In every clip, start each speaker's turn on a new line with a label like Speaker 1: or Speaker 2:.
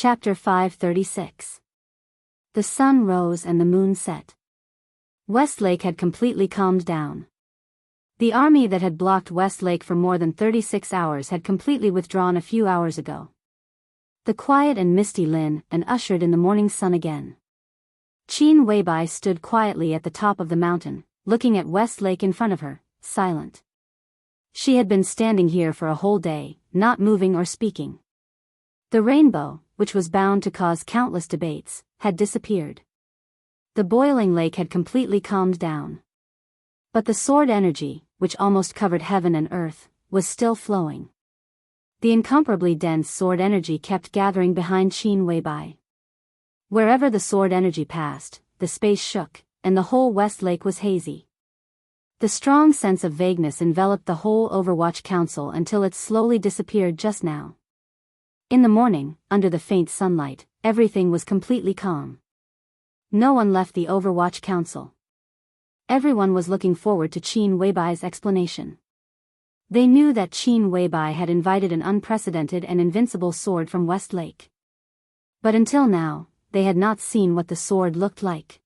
Speaker 1: Chapter 536. The sun rose and the moon set. Westlake had completely calmed down. The army that had blocked Westlake for more than 36 hours had completely withdrawn a few hours ago. The quiet and misty Lin and ushered in the morning sun again. Qin Weibai stood quietly at the top of the mountain, looking at Westlake in front of her, silent. She had been standing here for a whole day, not moving or speaking. The rainbow, which was bound to cause countless debates, had disappeared. The boiling lake had completely calmed down. But the sword energy, which almost covered heaven and earth, was still flowing. The incomparably dense sword energy kept gathering behind Qin Weibai. Wherever the sword energy passed, the space shook, and the whole West Lake was hazy. The strong sense of vagueness enveloped the whole Overwatch Council until it slowly disappeared just now. In the morning, under the faint sunlight, everything was completely calm. No one left the Overwatch Council. Everyone was looking forward to Qin Weibai's explanation. They knew that Qin Weibai had invited an unprecedented and invincible sword from West Lake. But until now, they had not seen what the sword looked like.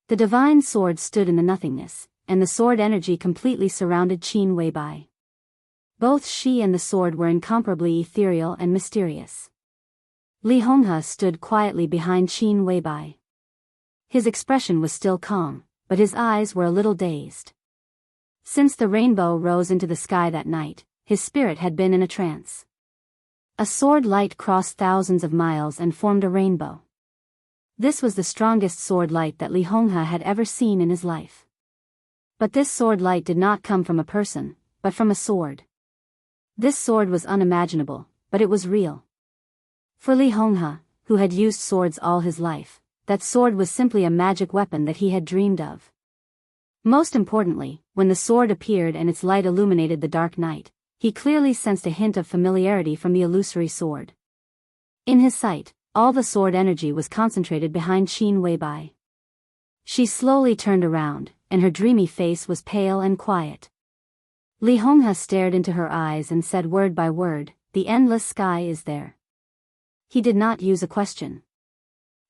Speaker 1: The divine sword stood in the nothingness, and the sword energy completely surrounded Qin Weibai. Both she and the sword were incomparably ethereal and mysterious. Li Honghe stood quietly behind Qin Weibai. His expression was still calm, but his eyes were a little dazed. Since the rainbow rose into the sky that night, his spirit had been in a trance. A sword light crossed thousands of miles and formed a rainbow. This was the strongest sword light that Li Honghe had ever seen in his life. But this sword light did not come from a person, but from a sword. This sword was unimaginable, but it was real. For Li Honghe, who had used swords all his life, that sword was simply a magic weapon that he had dreamed of. Most importantly, when the sword appeared and its light illuminated the dark night, he clearly sensed a hint of familiarity from the illusory sword. In his sight, all the sword energy was concentrated behind Qin Weibai. She slowly turned around, and her dreamy face was pale and quiet. Li Honghe stared into her eyes and said word by word, "The endless sky is there." He did not use a question.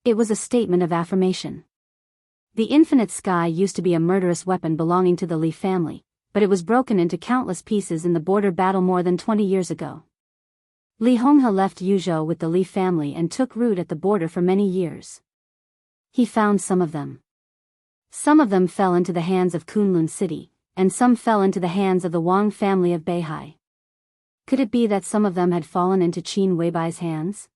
Speaker 1: It was a statement of affirmation. The infinite sky used to be a murderous weapon belonging to the Li family, but it was broken into countless pieces in the border battle more than 20 years ago. Li Honghe left Yuzhou with the Li family and took root at the border for many years. He found some of them. Some of them fell into the hands of Kunlun City, and some fell into the hands of the Wang family of Beihai. Could it be that some of them had fallen into Qin Weibai's hands?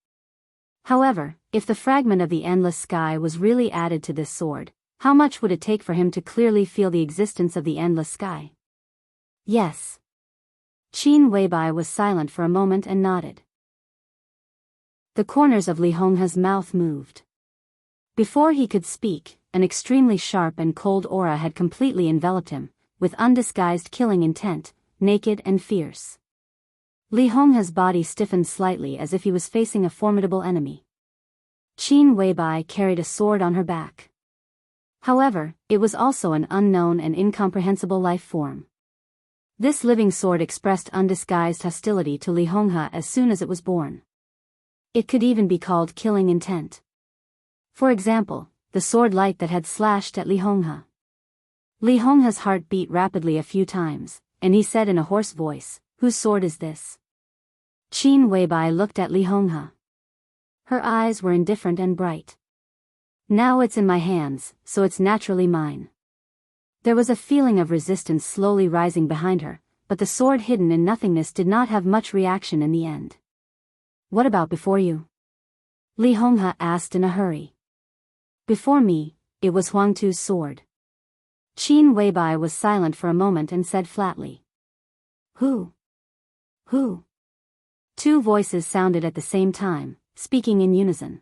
Speaker 1: However, if the fragment of the endless sky was really added to this sword, how much would it take for him to clearly feel the existence of the endless sky? Yes. Qin Weibai was silent for a moment and nodded. The corners of Li Honghe's mouth moved. Before he could speak, an extremely sharp and cold aura had completely enveloped him, with undisguised killing intent, naked and fierce. Li Honghe's body stiffened slightly as if he was facing a formidable enemy. Qin Weibai carried a sword on her back. However, it was also an unknown and incomprehensible life form. This living sword expressed undisguised hostility to Li Honghe as soon as it was born. It could even be called killing intent. For example, the sword light that had slashed at Li Honghe. Li Honghe's heart beat rapidly a few times, and he said in a hoarse voice, "Whose sword is this?" Qin Weibai looked at Li Honghe. Her eyes were indifferent and bright. "Now it's in my hands, so it's naturally mine." There was a feeling of resistance slowly rising behind her, but the sword hidden in nothingness did not have much reaction in the end. "What about before you?" Li Honghe asked in a hurry. "Before me, it was Huangtu's sword." Qin Weibai was silent for a moment and said flatly. Who? Who?" Two voices sounded at the same time, speaking in unison.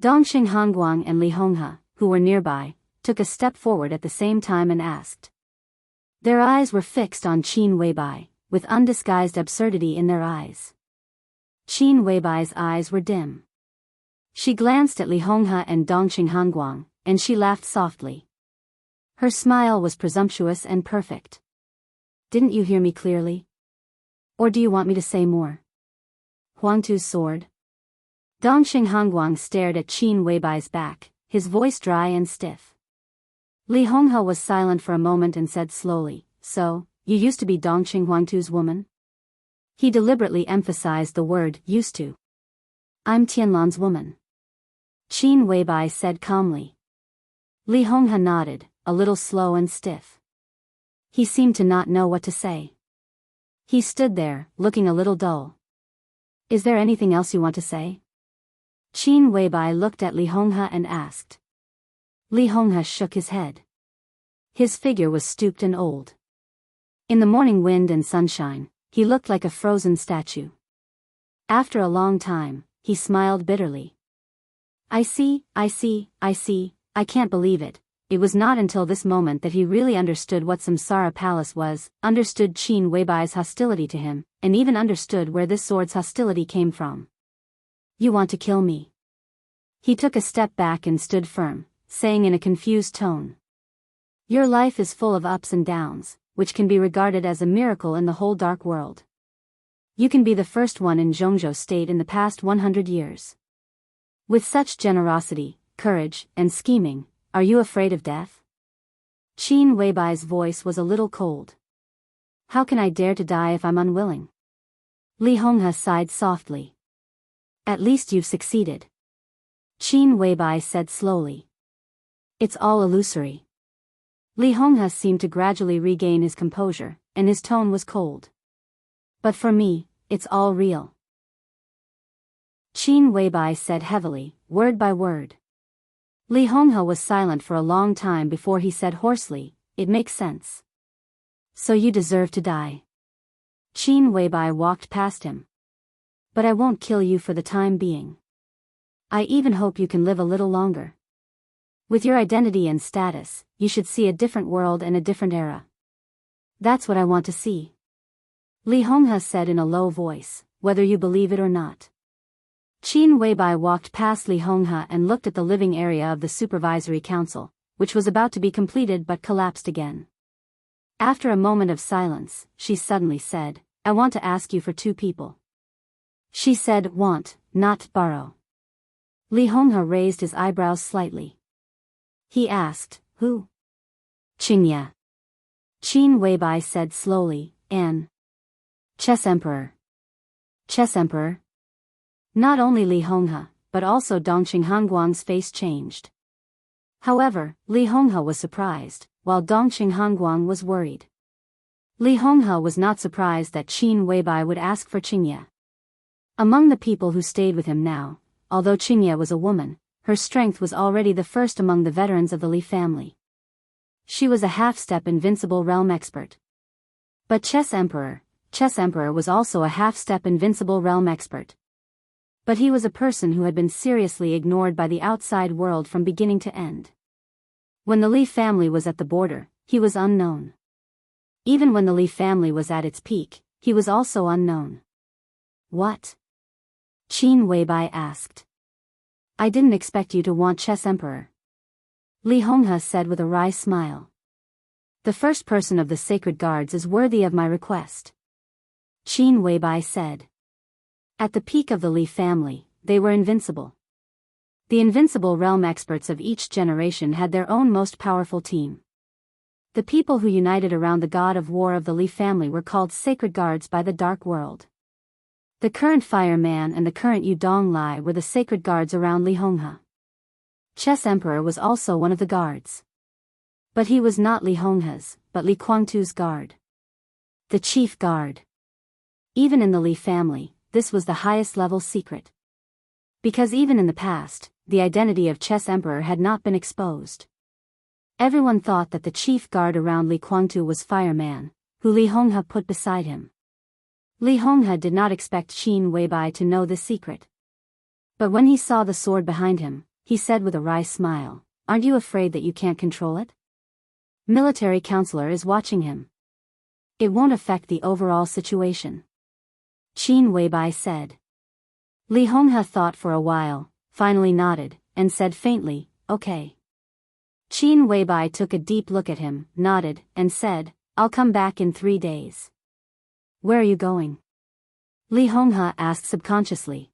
Speaker 1: Dongxing Hongguang and Li Honghe, who were nearby, took a step forward at the same time and asked. Their eyes were fixed on Qin Weibai, with undisguised absurdity in their eyes. Qin Weibai's eyes were dim. She glanced at Li Honghe and Dongxing Hongguang, and she laughed softly. Her smile was presumptuous and perfect. "Didn't you hear me clearly? Or do you want me to say more?" "Huangtu's sword?" Dongxing Hongguang stared at Qin Weibai's back, his voice dry and stiff. Li Honghe was silent for a moment and said slowly, "So, you used to be Dongxing Huangtu's woman?" He deliberately emphasized the word used to. "I'm Tianlan's woman," Qin Weibai said calmly. Li Honghe nodded, a little slow and stiff. He seemed to not know what to say. He stood there, looking a little dull. "Is there anything else you want to say?" Qin Weibai looked at Li Honghe and asked. Li Honghe shook his head. His figure was stooped and old. In the morning wind and sunshine, he looked like a frozen statue. After a long time, he smiled bitterly. I see, I can't believe it." It was not until this moment that he really understood what Samsara Palace was, understood Qin Weibai's hostility to him, and even understood where this sword's hostility came from. "You want to kill me?" He took a step back and stood firm, saying in a confused tone. "Your life is full of ups and downs, which can be regarded as a miracle in the whole dark world. You can be the first one in Zhongzhou state in the past 100 years. With such generosity, courage, and scheming, are you afraid of death?" Qin Weibai's voice was a little cold. "How can I dare to die if I'm unwilling?" Li Honghe sighed softly. "At least you've succeeded," Qin Weibai said slowly. "It's all illusory." Li Honghe seemed to gradually regain his composure, and his tone was cold. "But for me, it's all real," Qin Weibai said heavily, word by word. Li Honghe was silent for a long time before he said hoarsely, "It makes sense. So you deserve to die." Qin Weibai walked past him. "But I won't kill you for the time being. I even hope you can live a little longer. With your identity and status, you should see a different world and a different era. That's what I want to see," Li Honghe said in a low voice, "whether you believe it or not." Qin Weibai walked past Li Honghe and looked at the living area of the Supervisory Council, which was about to be completed but collapsed again. After a moment of silence, she suddenly said, "I want to ask you for two people." She said want, not borrow. Li Honghe raised his eyebrows slightly. He asked, "Who?" "Qingye," Qin Weibai said slowly, "and Chess Emperor." "Chess Emperor?" Not only Li Honghe, but also Dongxing Hongguang's face changed. However, Li Honghe was surprised, while Dongxing Hongguang was worried. Li Honghe was not surprised that Qin Weibai would ask for Qingye. Among the people who stayed with him now, although Qingye was a woman, her strength was already the first among the veterans of the Li family. She was a half-step invincible realm expert. But Chess Emperor was also a half-step invincible realm expert. But he was a person who had been seriously ignored by the outside world from beginning to end. When the Li family was at the border, he was unknown. Even when the Li family was at its peak, he was also unknown. "What?" Qin Weibai asked. "I didn't expect you to want Chess Emperor," Li Honghe said with a wry smile. "The first person of the sacred guards is worthy of my request," Qin Weibai said. At the peak of the Li family, they were invincible. The invincible realm experts of each generation had their own most powerful team. The people who united around the god of war of the Li family were called sacred guards by the dark world. The current fireman and the current Yudong Lai were the sacred guards around Li Honghe. Chess Emperor was also one of the guards. But he was not Li Honghe's, but Li Guangtu's guard. The chief guard. Even in the Li family, this was the highest level secret. Because even in the past, the identity of Chess Emperor had not been exposed. Everyone thought that the chief guard around Li Guangtu was Fireman, who Li Honghe put beside him. Li Honghe did not expect Qin Weibai to know this secret. But when he saw the sword behind him, he said with a wry smile, "Aren't you afraid that you can't control it? Military counselor is watching him. It won't affect the overall situation," Qin Weibai said. Li Honghe thought for a while, finally nodded, and said faintly, "Okay." Qin Weibai took a deep look at him, nodded, and said, "I'll come back in 3 days." "Where are you going?" Li Honghe asked subconsciously.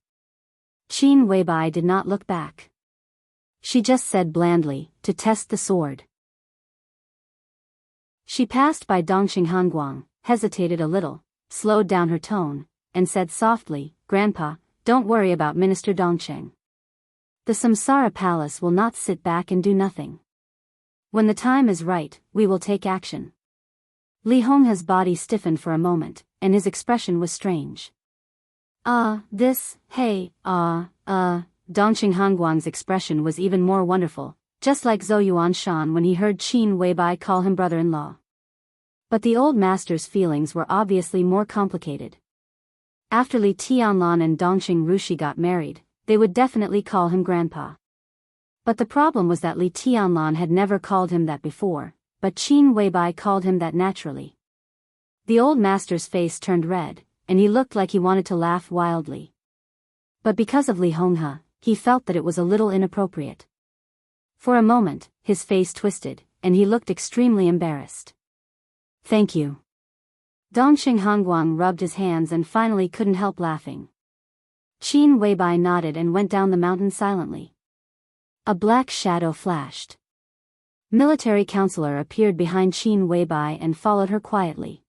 Speaker 1: Qin Weibai did not look back. She just said blandly, to test the sword. She passed by Dongxing Hanguang, hesitated a little, slowed down her tone, and said softly, Grandpa, don't worry about Minister Dongcheng. The Samsara Palace will not sit back and do nothing. When the time is right, we will take action. Li Honghe's body stiffened for a moment, and his expression was strange. Dongxing Hanguang's expression was even more wonderful, just like Zhou Yuanshan when he heard Qin Weibai call him brother-in-law. But the old master's feelings were obviously more complicated. After Li Tianlan and Dongxing Rushi got married, they would definitely call him grandpa. But the problem was that Li Tianlan had never called him that before, but Qin Weibai called him that naturally. The old master's face turned red, and he looked like he wanted to laugh wildly. But because of Li Honghe, he felt that it was a little inappropriate. For a moment, his face twisted, and he looked extremely embarrassed. Thank you. Dongxing Hanguang rubbed his hands and finally couldn't help laughing. Qin Weibai nodded and went down the mountain silently. A black shadow flashed. Military counselor appeared behind Qin Weibai and followed her quietly.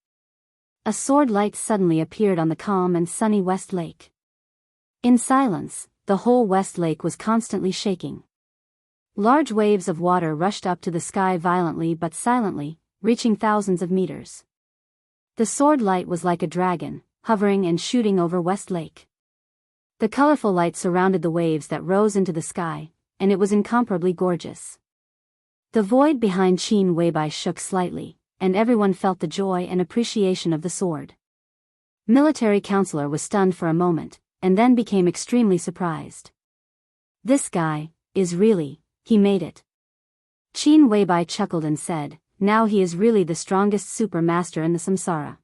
Speaker 1: A sword light suddenly appeared on the calm and sunny West Lake. In silence, the whole West Lake was constantly shaking. Large waves of water rushed up to the sky violently but silently, reaching thousands of meters. The sword light was like a dragon, hovering and shooting over West Lake. The colorful light surrounded the waves that rose into the sky, and it was incomparably gorgeous. The void behind Qin Weibai shook slightly, and everyone felt the joy and appreciation of the sword. Military counselor was stunned for a moment, and then became extremely surprised. This guy, he made it. Qin Weibai chuckled and said, now he is really the strongest super master in the samsara.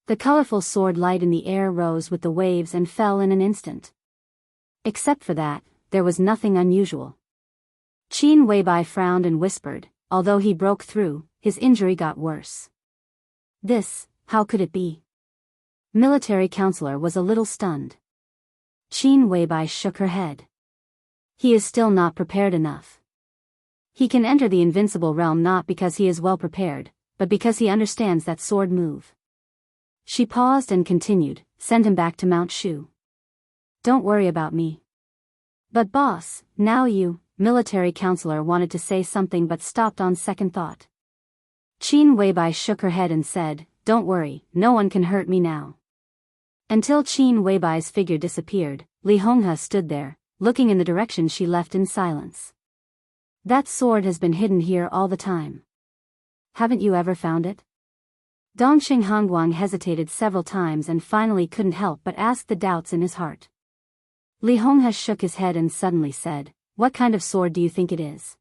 Speaker 1: The colorful sword light in the air rose with the waves and fell in an instant. Except for that, there was nothing unusual. Qin Weibai frowned and whispered, although he broke through, his injury got worse. How could it be? Military counselor was a little stunned. Qin Weibai shook her head. He is still not prepared enough. He can enter the invincible realm not because he is well prepared, but because he understands that sword move. She paused and continued, send him back to Mount Shu. Don't worry about me. But boss, now you, military counselor wanted to say something but stopped on second thought. Qin Weibai shook her head and said, don't worry, no one can hurt me now. Until Qin Weibai's figure disappeared, Li Honghe stood there, looking in the direction she left in silence. That sword has been hidden here all the time. Haven't you ever found it? Dongxing Hanguang hesitated several times and finally couldn't help but ask the doubts in his heart. Li Honghe shook his head and suddenly said, what kind of sword do you think it is?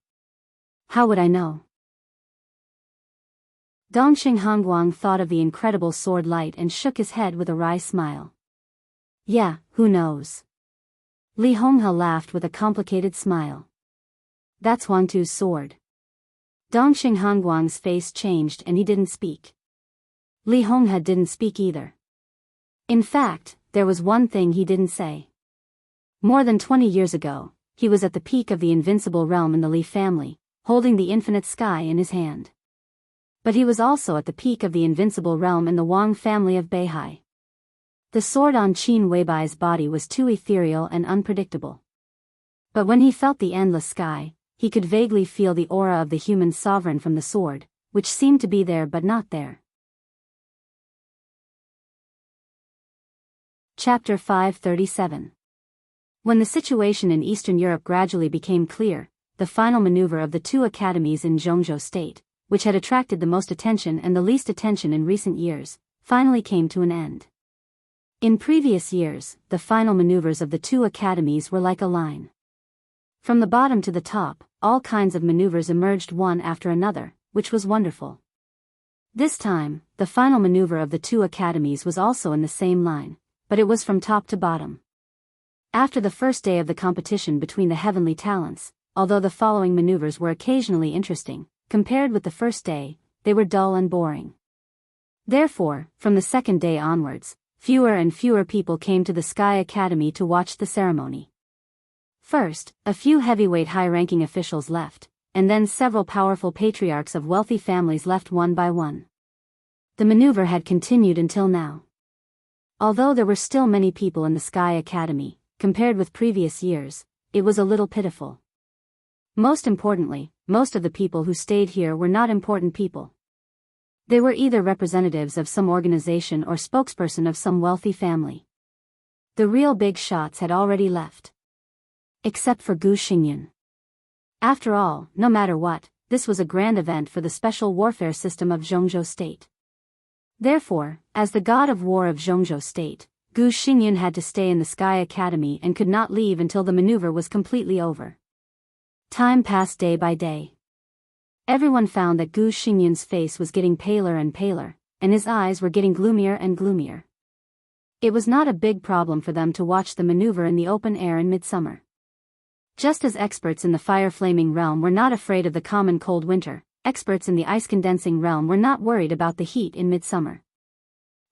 Speaker 1: How would I know? Dongxing Hanguang thought of the incredible sword light and shook his head with a wry smile. Yeah, who knows? Li Honghe laughed with a complicated smile. That's Huangtu's sword. Dongxing Hanguang's face changed and he didn't speak. Li Honghe didn't speak either. In fact, there was one thing he didn't say. More than 20 years ago, he was at the peak of the invincible realm in the Li family, holding the infinite sky in his hand. But he was also at the peak of the invincible realm in the Wang family of Beihai. The sword on Qin Weibai's body was too ethereal and unpredictable. But when he felt the endless sky, he could vaguely feel the aura of the human sovereign from the sword, which seemed to be there but not there. Chapter 537. When the situation in Eastern Europe gradually became clear, the final maneuver of the two academies in Jianghu state, which had attracted the most attention and the least attention in recent years, finally came to an end. In previous years, the final maneuvers of the two academies were like a line. From the bottom to the top, all kinds of maneuvers emerged one after another, which was wonderful. This time, the final maneuver of the two academies was also in the same line, but it was from top to bottom. After the first day of the competition between the heavenly talents, although the following maneuvers were occasionally interesting, compared with the first day, they were dull and boring. Therefore, from the second day onwards, fewer and fewer people came to the Sky Academy to watch the ceremony. First, a few heavyweight high-ranking officials left, and then several powerful patriarchs of wealthy families left one by one. The maneuver had continued until now. Although there were still many people in the Sky Academy, compared with previous years, it was a little pitiful. Most importantly, most of the people who stayed here were not important people. They were either representatives of some organization or spokesperson of some wealthy family. The real big shots had already left. Except for Gu Xingyun. After all, no matter what, this was a grand event for the special warfare system of Jianghu State. Therefore, as the god of war of Jianghu State, Gu Xingyun had to stay in the Sky Academy and could not leave until the maneuver was completely over. Time passed day by day. Everyone found that Gu Xingyun's face was getting paler and paler, and his eyes were getting gloomier and gloomier. It was not a big problem for them to watch the maneuver in the open air in midsummer. Just as experts in the fire-flaming realm were not afraid of the common cold winter, experts in the ice-condensing realm were not worried about the heat in midsummer.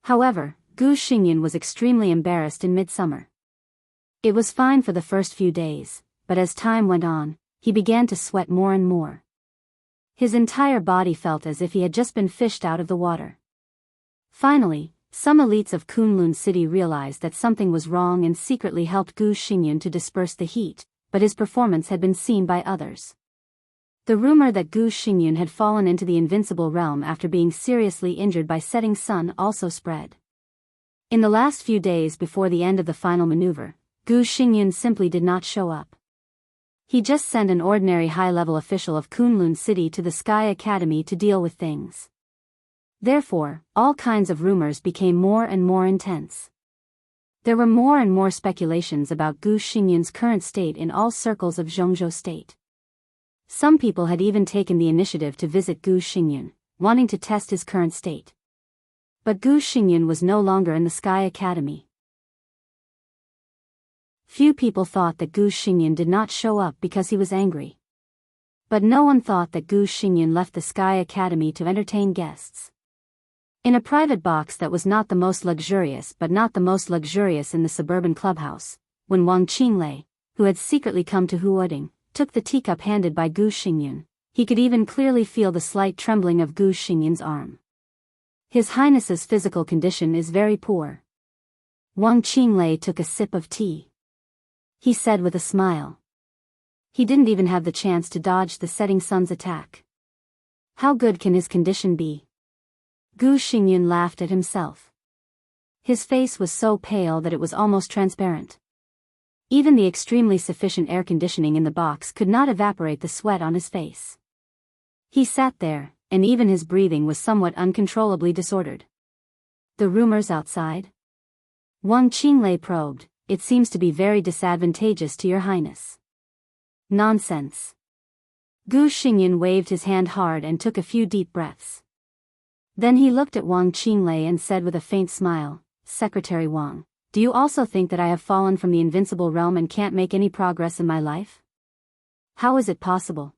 Speaker 1: However, Gu Xingyun was extremely embarrassed in midsummer. It was fine for the first few days, but as time went on, he began to sweat more and more. His entire body felt as if he had just been fished out of the water. Finally, some elites of Kunlun City realized that something was wrong and secretly helped Gu Xingyun to disperse the heat, but his performance had been seen by others. The rumor that Gu Xingyun had fallen into the invincible realm after being seriously injured by setting sun also spread. In the last few days before the end of the final maneuver, Gu Xingyun simply did not show up. He just sent an ordinary high-level official of Kunlun City to the Sky Academy to deal with things. Therefore, all kinds of rumors became more and more intense. There were more and more speculations about Gu Xingyun's current state in all circles of Jianghu State. Some people had even taken the initiative to visit Gu Xingyun, wanting to test his current state. But Gu Xingyun was no longer in the Sky Academy. Few people thought that Gu Xingyun did not show up because he was angry. But no one thought that Gu Xingyun left the Sky Academy to entertain guests. In a private box that was not the most luxurious but not the most luxurious in the suburban clubhouse, when Wang Qinglei, who had secretly come to Huoding, took the teacup handed by Gu Xingyun, he could even clearly feel the slight trembling of Gu Xingyun's arm. His Highness's physical condition is very poor. Wang Qinglei took a sip of tea. He said with a smile. He didn't even have the chance to dodge the setting sun's attack. How good can his condition be? Gu Xingyun laughed at himself. His face was so pale that it was almost transparent. Even the extremely sufficient air conditioning in the box could not evaporate the sweat on his face. He sat there, and even his breathing was somewhat uncontrollably disordered. The rumors outside? Wang Qinglei probed. It seems to be very disadvantageous to your highness. Nonsense. Gu Xingyun waved his hand hard and took a few deep breaths. Then he looked at Wang Qinglei and said with a faint smile, Secretary Wang, do you also think that I have fallen from the invincible realm and can't make any progress in my life? How is it possible?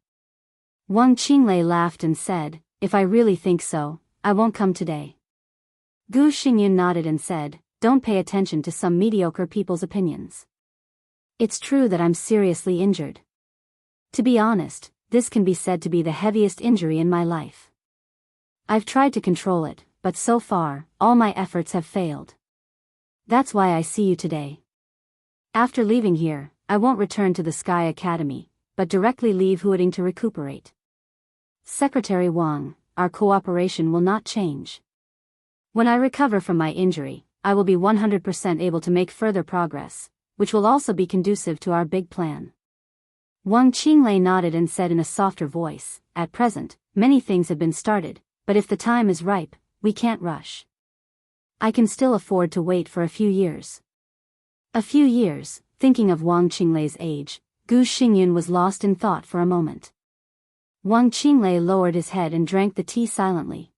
Speaker 1: Wang Qinglei laughed and said, if I really think so, I won't come today. Gu Xingyun nodded and said, don't pay attention to some mediocre people's opinions. It's true that I'm seriously injured. To be honest, this can be said to be the heaviest injury in my life. I've tried to control it, but so far, all my efforts have failed. That's why I see you today. After leaving here, I won't return to the Sky Academy, but directly leave Huoding to recuperate. Secretary Wang, our cooperation will not change. When I recover from my injury, I will be 100% able to make further progress, which will also be conducive to our big plan. Wang Qinglei nodded and said in a softer voice, at present, many things have been started, but if the time is ripe, we can't rush. I can still afford to wait for a few years. A few years, thinking of Wang Qinglei's age, Gu Xingyun was lost in thought for a moment. Wang Qinglei lowered his head and drank the tea silently.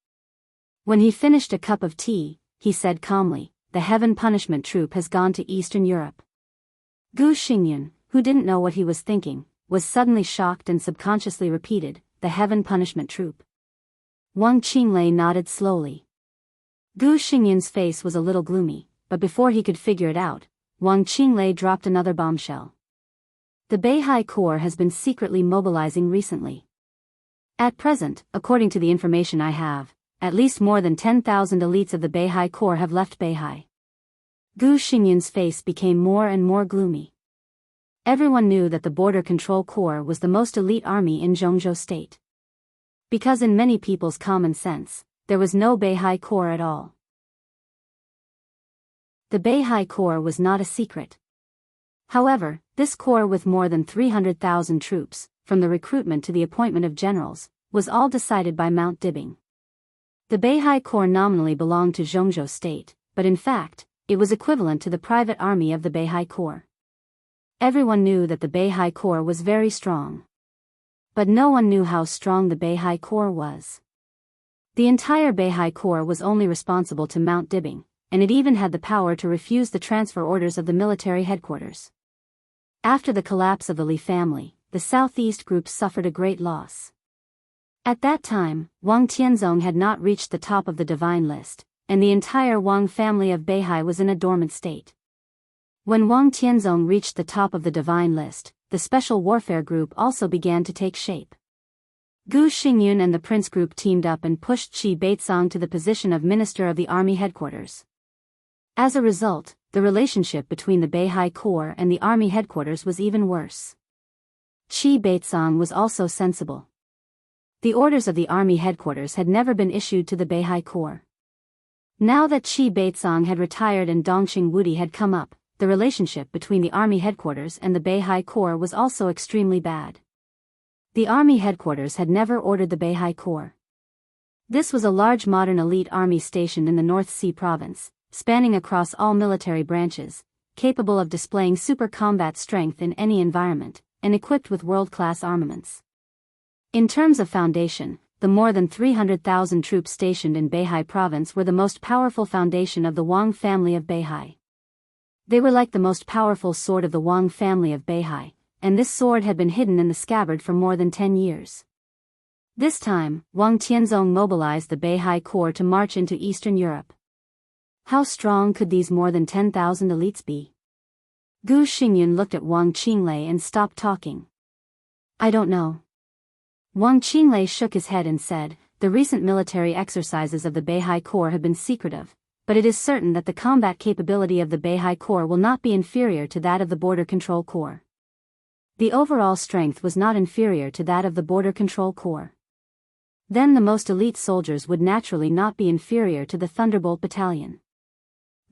Speaker 1: When he finished a cup of tea, he said calmly, the Heaven Punishment Troop has gone to Eastern Europe. Gu Xingyun, who didn't know what he was thinking, was suddenly shocked and subconsciously repeated, the Heaven Punishment Troop. Wang Qinglei nodded slowly. Gu Xingyun's face was a little gloomy, but before he could figure it out, Wang Qinglei dropped another bombshell. The Beihai Corps has been secretly mobilizing recently. At present, according to the information I have, at least more than 10,000 elites of the Beihai Corps have left Beihai. Gu Xingyun's face became more and more gloomy. Everyone knew that the Border Control Corps was the most elite army in Jianghu state. Because in many people's common sense, there was no Beihai Corps at all. The Beihai Corps was not a secret. However, this corps with more than 300,000 troops, from the recruitment to the appointment of generals, was all decided by Mount Dibing. The Beihai Corps nominally belonged to Jianghu state, but in fact, it was equivalent to the private army of the Beihai Corps. Everyone knew that the Beihai Corps was very strong. But no one knew how strong the Beihai Corps was. The entire Beihai Corps was only responsible to Mount Dibing, and it even had the power to refuse the transfer orders of the military headquarters. After the collapse of the Li family, the southeast groups suffered a great loss. At that time, Wang Tianzong had not reached the top of the divine list, and the entire Wang family of Beihai was in a dormant state. When Wang Tianzong reached the top of the divine list, the special warfare group also began to take shape. Gu Xingyun and the prince group teamed up and pushed Qi Baizong to the position of minister of the army headquarters. As a result, the relationship between the Beihai Corps and the army headquarters was even worse. Qi Baizong was also sensible. The orders of the army headquarters had never been issued to the Beihai Corps. Now that Qi Baizong had retired and Dongqing Wudi had come up, the relationship between the army headquarters and the Beihai Corps was also extremely bad. The army headquarters had never ordered the Beihai Corps. This was a large modern elite army stationed in the North Sea province, spanning across all military branches, capable of displaying super combat strength in any environment, and equipped with world-class armaments. In terms of foundation, the more than 300,000 troops stationed in Beihai province were the most powerful foundation of the Wang family of Beihai. They were like the most powerful sword of the Wang family of Beihai, and this sword had been hidden in the scabbard for more than 10 years. This time, Wang Tianzong mobilized the Beihai Corps to march into Eastern Europe. How strong could these more than 10,000 elites be? Gu Xingyun looked at Wang Qinglei and stopped talking. I don't know. Wang Qinglei shook his head and said, the recent military exercises of the Beihai Corps have been secretive, but it is certain that the combat capability of the Beihai Corps will not be inferior to that of the Border Control Corps. The overall strength was not inferior to that of the Border Control Corps. Then the most elite soldiers would naturally not be inferior to the Thunderbolt Battalion.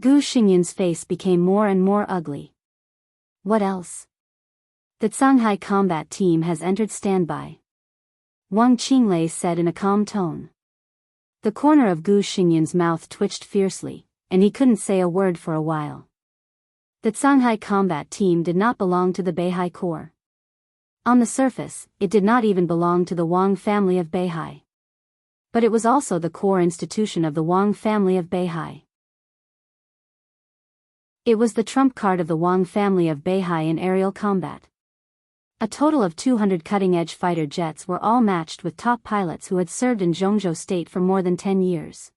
Speaker 1: Gu Xingyun's face became more and more ugly. What else? The Shanghai combat team has entered standby. Wang Qinglei said in a calm tone. The corner of Gu Xingyun's mouth twitched fiercely, and he couldn't say a word for a while. The Shanghai combat team did not belong to the Beihai Corps. On the surface, it did not even belong to the Wang family of Beihai. But it was also the core institution of the Wang family of Beihai. It was the trump card of the Wang family of Beihai in aerial combat. A total of 200 cutting-edge fighter jets were all matched with top pilots who had served in Jianghu state for more than 10 years.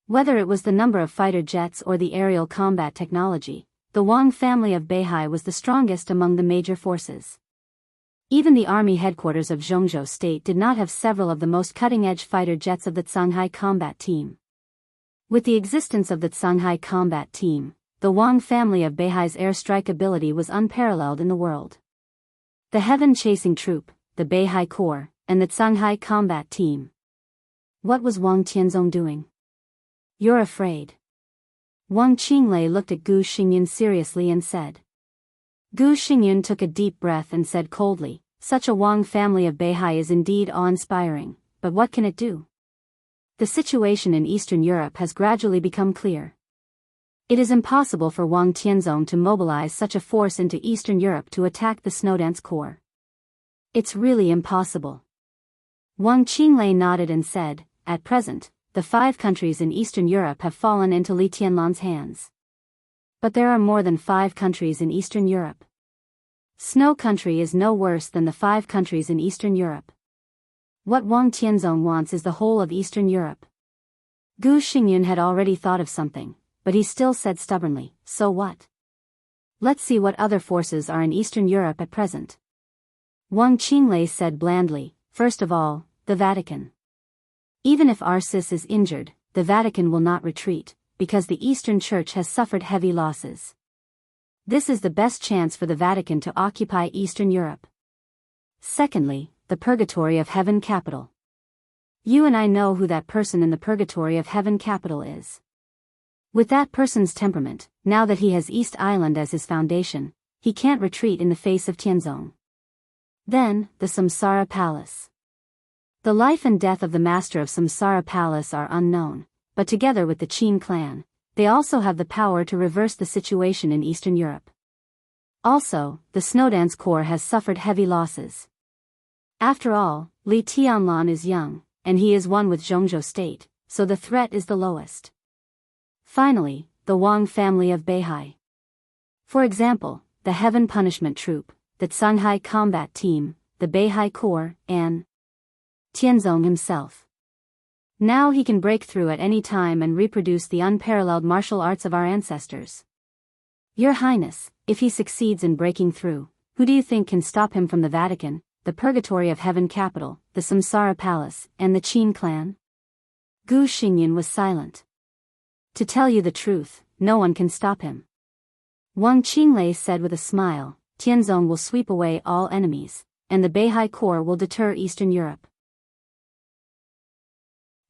Speaker 1: Whether it was the number of fighter jets or the aerial combat technology, the Wang family of Beihai was the strongest among the major forces. Even the army headquarters of Jianghu state did not have several of the most cutting-edge fighter jets of the Shanghai combat team. With the existence of the Shanghai combat team, the Wang family of Beihai's airstrike ability was unparalleled in the world. The heaven-chasing troop, the Beihai Corps, and the Shanghai combat team. What was Wang Tianzong doing? You're afraid. Wang Qinglei looked at Gu Xingyun seriously and said. Gu Xingyun took a deep breath and said coldly, such a Wang family of Beihai is indeed awe-inspiring, but what can it do? The situation in Eastern Europe has gradually become clear. It is impossible for Wang Tianzong to mobilize such a force into Eastern Europe to attack the Snowdance Corps. It's really impossible. Wang Qinglei nodded and said, at present, the 5 countries in Eastern Europe have fallen into Li Tianlan's hands. But there are more than 5 countries in Eastern Europe. Snow Country is no worse than the 5 countries in Eastern Europe. What Wang Tianzong wants is the whole of Eastern Europe. Gu Xingyun had already thought of something. but he still said stubbornly, "So what? Let's see what other forces are in Eastern Europe at present." Wang Qinglei said blandly, "First of all, the Vatican. Even if Arcis is injured, the Vatican will not retreat, because the Eastern Church has suffered heavy losses. This is the best chance for the Vatican to occupy Eastern Europe. Secondly, the Purgatory of Heaven capital. You and I know who that person in the Purgatory of Heaven capital is. With that person's temperament, now that he has East Island as his foundation, he can't retreat in the face of Tianzong. Then, the Samsara Palace. The life and death of the master of Samsara Palace are unknown, but together with the Qin clan, they also have the power to reverse the situation in Eastern Europe. Also, the Snowdance Corps has suffered heavy losses. After all, Li Tianlan is young, and he is one with Zhongzhou state, so the threat is the lowest. Finally, the Wang family of Beihai. For example, the Heaven Punishment Troop, the Shanghai Combat Team, the Beihai Corps, and Tianzong himself. Now he can break through at any time and reproduce the unparalleled martial arts of our ancestors. Your Highness, if he succeeds in breaking through, who do you think can stop him from the Vatican, the Purgatory of Heaven capital, the Samsara Palace, and the Qin clan?" Gu Xingyan was silent. "To tell you the truth, no one can stop him." Wang Qinglei said with a smile, "Tianzong will sweep away all enemies, and the Beihai Corps will deter Eastern Europe.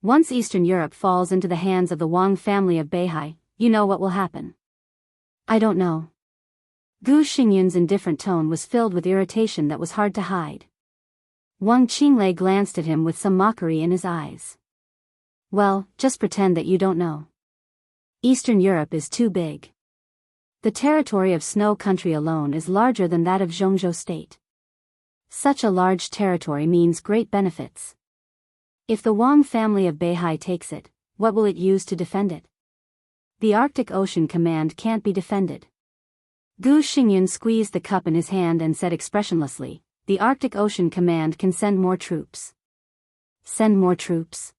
Speaker 1: Once Eastern Europe falls into the hands of the Wang family of Beihai, you know what will happen." "I don't know." Gu Xingyan's indifferent tone was filled with irritation that was hard to hide. Wang Qinglei glanced at him with some mockery in his eyes. "Well, just pretend that you don't know. Eastern Europe is too big. The territory of Snow Country alone is larger than that of Zhongzhou state. Such a large territory means great benefits. If the Wang family of Beihai takes it, what will it use to defend it? The Arctic Ocean Command can't be defended." Gu Xingyan squeezed the cup in his hand and said expressionlessly, "The Arctic Ocean Command can send more troops." "Send more troops?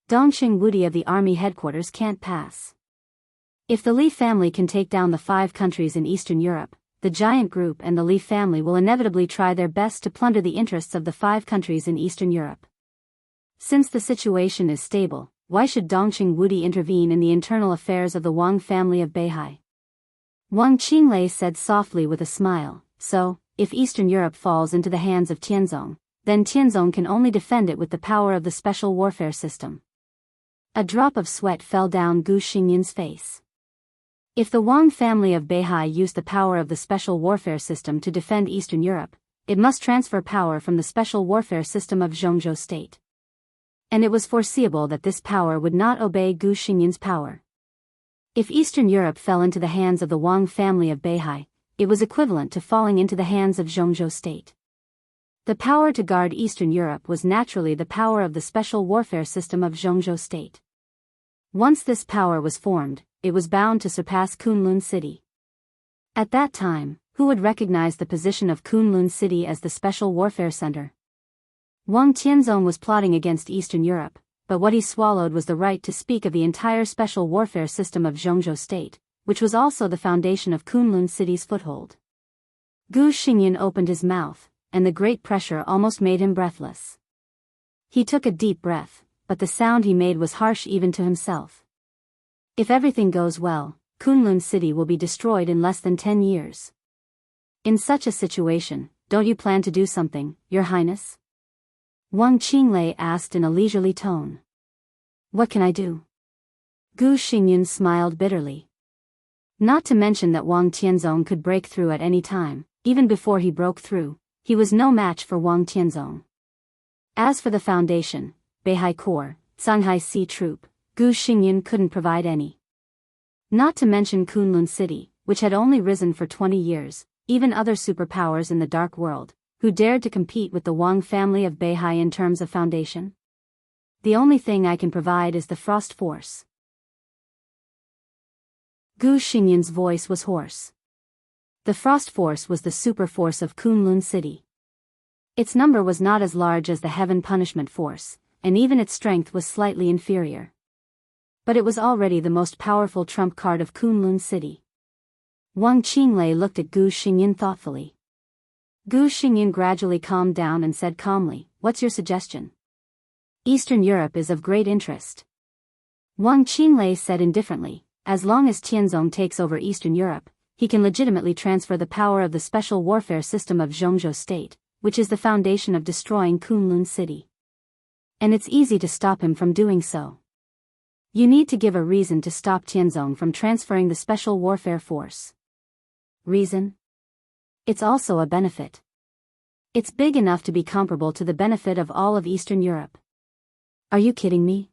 Speaker 1: Dongxing Wudi of the army headquarters can't pass. If the Li family can take down the 5 countries in Eastern Europe, the giant group and the Li family will inevitably try their best to plunder the interests of the 5 countries in Eastern Europe. Since the situation is stable, why should Dongxing Wudi intervene in the internal affairs of the Wang family of Beihai?" Wang Qinglei said softly with a smile, "So, if Eastern Europe falls into the hands of Tianzong, then Tianzong can only defend it with the power of the special warfare system." A drop of sweat fell down Gu Xingyan's face. If the Wang family of Beihai used the power of the special warfare system to defend Eastern Europe, it must transfer power from the special warfare system of Zhongzhou state. And it was foreseeable that this power would not obey Gu Xingyan's power. If Eastern Europe fell into the hands of the Wang family of Beihai, it was equivalent to falling into the hands of Zhongzhou state. The power to guard Eastern Europe was naturally the power of the special warfare system of Zhongzhou state. Once this power was formed, it was bound to surpass Kunlun City. At that time, who would recognize the position of Kunlun City as the special warfare center? Wang Tianzong was plotting against Eastern Europe, but what he swallowed was the right to speak of the entire special warfare system of Zhongzhou state, which was also the foundation of Kunlun City's foothold. Gu Xingyan opened his mouth, and the great pressure almost made him breathless. He took a deep breath, but the sound he made was harsh even to himself. If everything goes well, Kunlun City will be destroyed in less than 10 years. In such a situation, don't you plan to do something, Your Highness? Wang Qinglei asked in a leisurely tone. What can I do? Gu Xingyan smiled bitterly. Not to mention that Wang Tianzong could break through at any time. Even before he broke through, he was no match for Wang Tianzong. As for the foundation, Beihai Corps, Shanghai Sea Troop, Gu Xingyan couldn't provide any. Not to mention Kunlun City, which had only risen for 20 years, even other superpowers in the Dark World, who dared to compete with the Wang family of Beihai in terms of foundation. The only thing I can provide is the Frost Force. Gu Xingyan's voice was hoarse. The Frost Force was the super force of Kunlun City. Its number was not as large as the Heaven Punishment Force, and even its strength was slightly inferior. But it was already the most powerful trump card of Kunlun City. Wang Qinglei looked at Gu Xingyin thoughtfully. Gu Xingyin gradually calmed down and said calmly, "What's your suggestion?" "Eastern Europe is of great interest." Wang Qinglei said indifferently, "As long as Tianzong takes over Eastern Europe, he can legitimately transfer the power of the special warfare system of Jianghu state, which is the foundation of destroying Kunlun City. And it's easy to stop him from doing so. You need to give a reason to stop Tianzong from transferring the special warfare force." "Reason? It's also a benefit. It's big enough to be comparable to the benefit of all of Eastern Europe." "Are you kidding me?"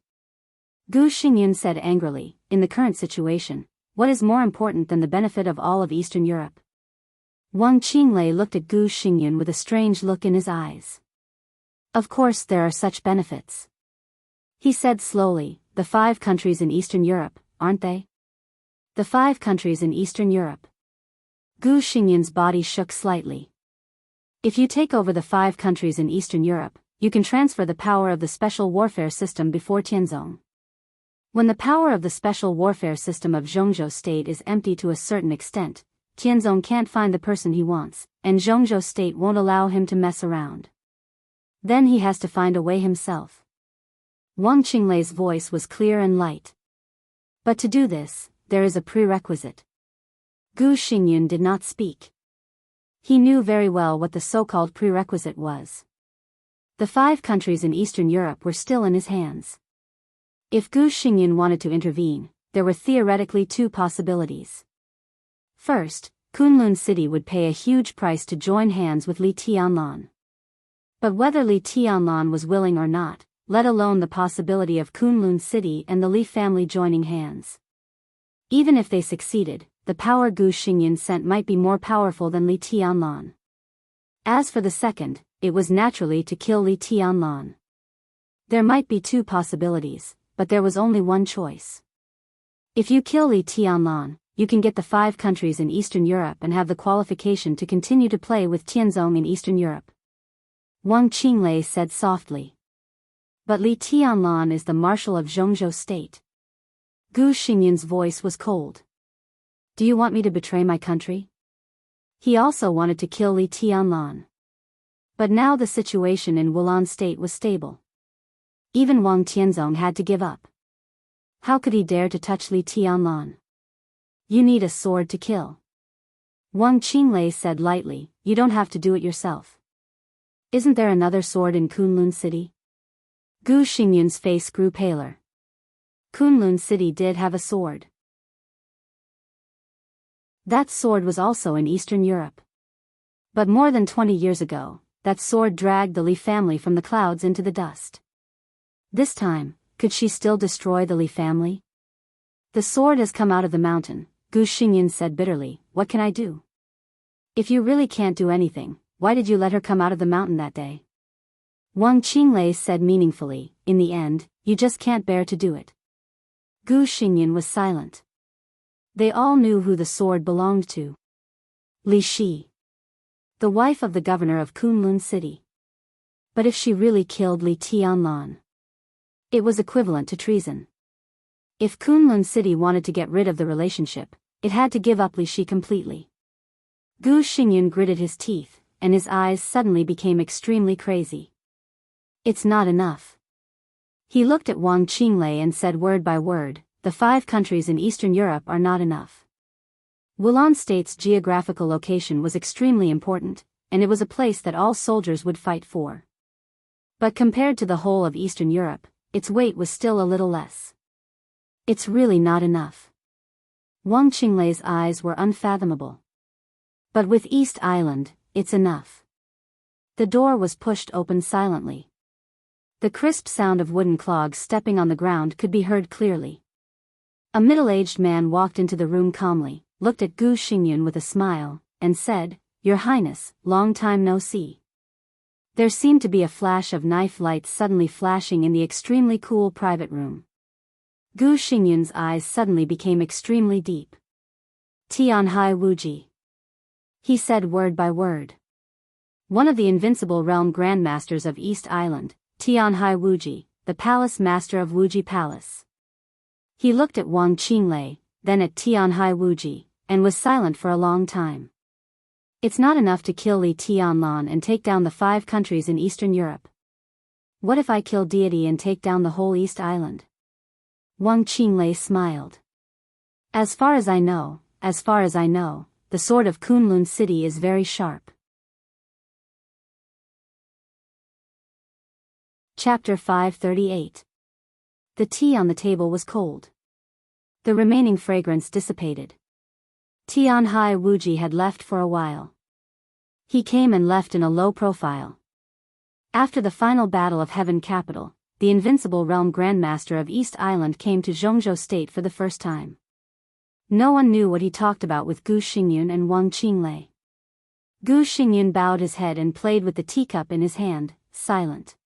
Speaker 1: Gu Xingyin said angrily, "In the current situation, what is more important than the benefit of all of Eastern Europe?" Wang Qinglei looked at Gu Xingyin with a strange look in his eyes. "Of course there are such benefits," he said slowly. "The 5 countries in Eastern Europe, aren't they?" "The 5 countries in Eastern Europe." Gu Xingyin's body shook slightly. "If you take over the 5 countries in Eastern Europe, you can transfer the power of the special warfare system before Tianzong. When the power of the special warfare system of Jianghu state is empty to a certain extent, Tianzong can't find the person he wants, and Jianghu state won't allow him to mess around. Then he has to find a way himself." Wang Qinglei's voice was clear and light. "But to do this, there is a prerequisite." Gu Xingyin did not speak. He knew very well what the so-called prerequisite was. The 5 countries in Eastern Europe were still in his hands. If Gu Xingyin wanted to intervene, there were theoretically 2 possibilities. First, Kunlun City would pay a huge price to join hands with Li Tianlan. But whether Li Tianlan was willing or not, let alone the possibility of Kunlun City and the Li family joining hands. Even if they succeeded, the power Gu Xingyin sent might be more powerful than Li Tianlan. As for the second, it was naturally to kill Li Tianlan. There might be 2 possibilities, but there was only one choice. If you kill Li Tianlan, you can get the 5 countries in Eastern Europe and have the qualification to continue to play with Tianzong in Eastern Europe. Wang Qinglei said softly. "But Li Tianlan is the marshal of Jianghu state." Gu Xingyin's voice was cold. "Do you want me to betray my country?" He also wanted to kill Li Tianlan. But now the situation in Wulan state was stable. Even Wang Tianzong had to give up. How could he dare to touch Li Tianlan? "You need a sword to kill." Wang Qinglei said lightly, "You don't have to do it yourself. Isn't there another sword in Kunlun City?" Gu Xingyin's face grew paler. Kunlun City did have a sword. That sword was also in Eastern Europe. But more than 20 years ago, that sword dragged the Li family from the clouds into the dust. This time, could she still destroy the Li family? "The sword has come out of the mountain," Gu Xingyin said bitterly. "What can I do?" "If you really can't do anything, why did you let her come out of the mountain that day?" Wang Qinglei said meaningfully, "In the end, you just can't bear to do it." Gu Xingyin was silent. They all knew who the sword belonged to. Li Shi, the wife of the governor of Kunlun City. But if she really killed Li Tianlan, it was equivalent to treason. If Kunlun City wanted to get rid of the relationship, it had to give up Li Shi completely. Gu Xingyin gritted his teeth, and his eyes suddenly became extremely crazy. "It's not enough." He looked at Wang Qinglei and said word by word, "The 5 countries in Eastern Europe are not enough." Wulan State's geographical location was extremely important, and it was a place that all soldiers would fight for. But compared to the whole of Eastern Europe, its weight was still a little less. "It's really not enough." Wang Qinglei's eyes were unfathomable. "But with East Island, it's enough." The door was pushed open silently. The crisp sound of wooden clogs stepping on the ground could be heard clearly. A middle-aged man walked into the room calmly, looked at Gu Xingyin with a smile, and said, "Your Highness, long time no see." There seemed to be a flash of knife lights suddenly flashing in the extremely cool private room. Gu Xingyun's eyes suddenly became extremely deep. "Tianhai Wuji," he said word by word. One of the invincible realm grandmasters of East Island, Tianhai Wuji, the palace master of Wuji Palace. He looked at Wang Qinglei, then at Tianhai Wuji, and was silent for a long time. It's not enough to kill Li Tianlan and take down the 5 countries in Eastern Europe. What if I kill deity and take down the whole East Island? Wang Qinglei smiled. As far as I know, the sword of Kunlun City is very sharp. Chapter 538. The tea on the table was cold. The remaining fragrance dissipated. Tianhai Wuji had left for a while. He came and left in a low profile. After the final battle of Heaven Capital, the invincible realm Grandmaster of East Island came to Jianghu State for the first time. No one knew what he talked about with Gu Xingyun and Wang Qinglei. Gu Xingyun bowed his head and played with the teacup in his hand, silent.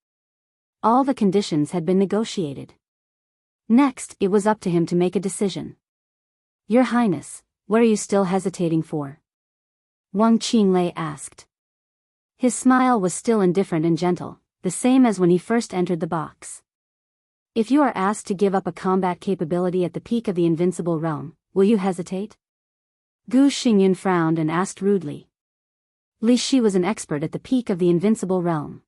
Speaker 1: All the conditions had been negotiated. Next, it was up to him to make a decision. Your Highness, what are you still hesitating for? Wang Qinglei asked. His smile was still indifferent and gentle, the same as when he first entered the box. If you are asked to give up a combat capability at the peak of the invincible realm, will you hesitate? Gu Xingyun frowned and asked rudely. Li Shi was an expert at the peak of the invincible realm.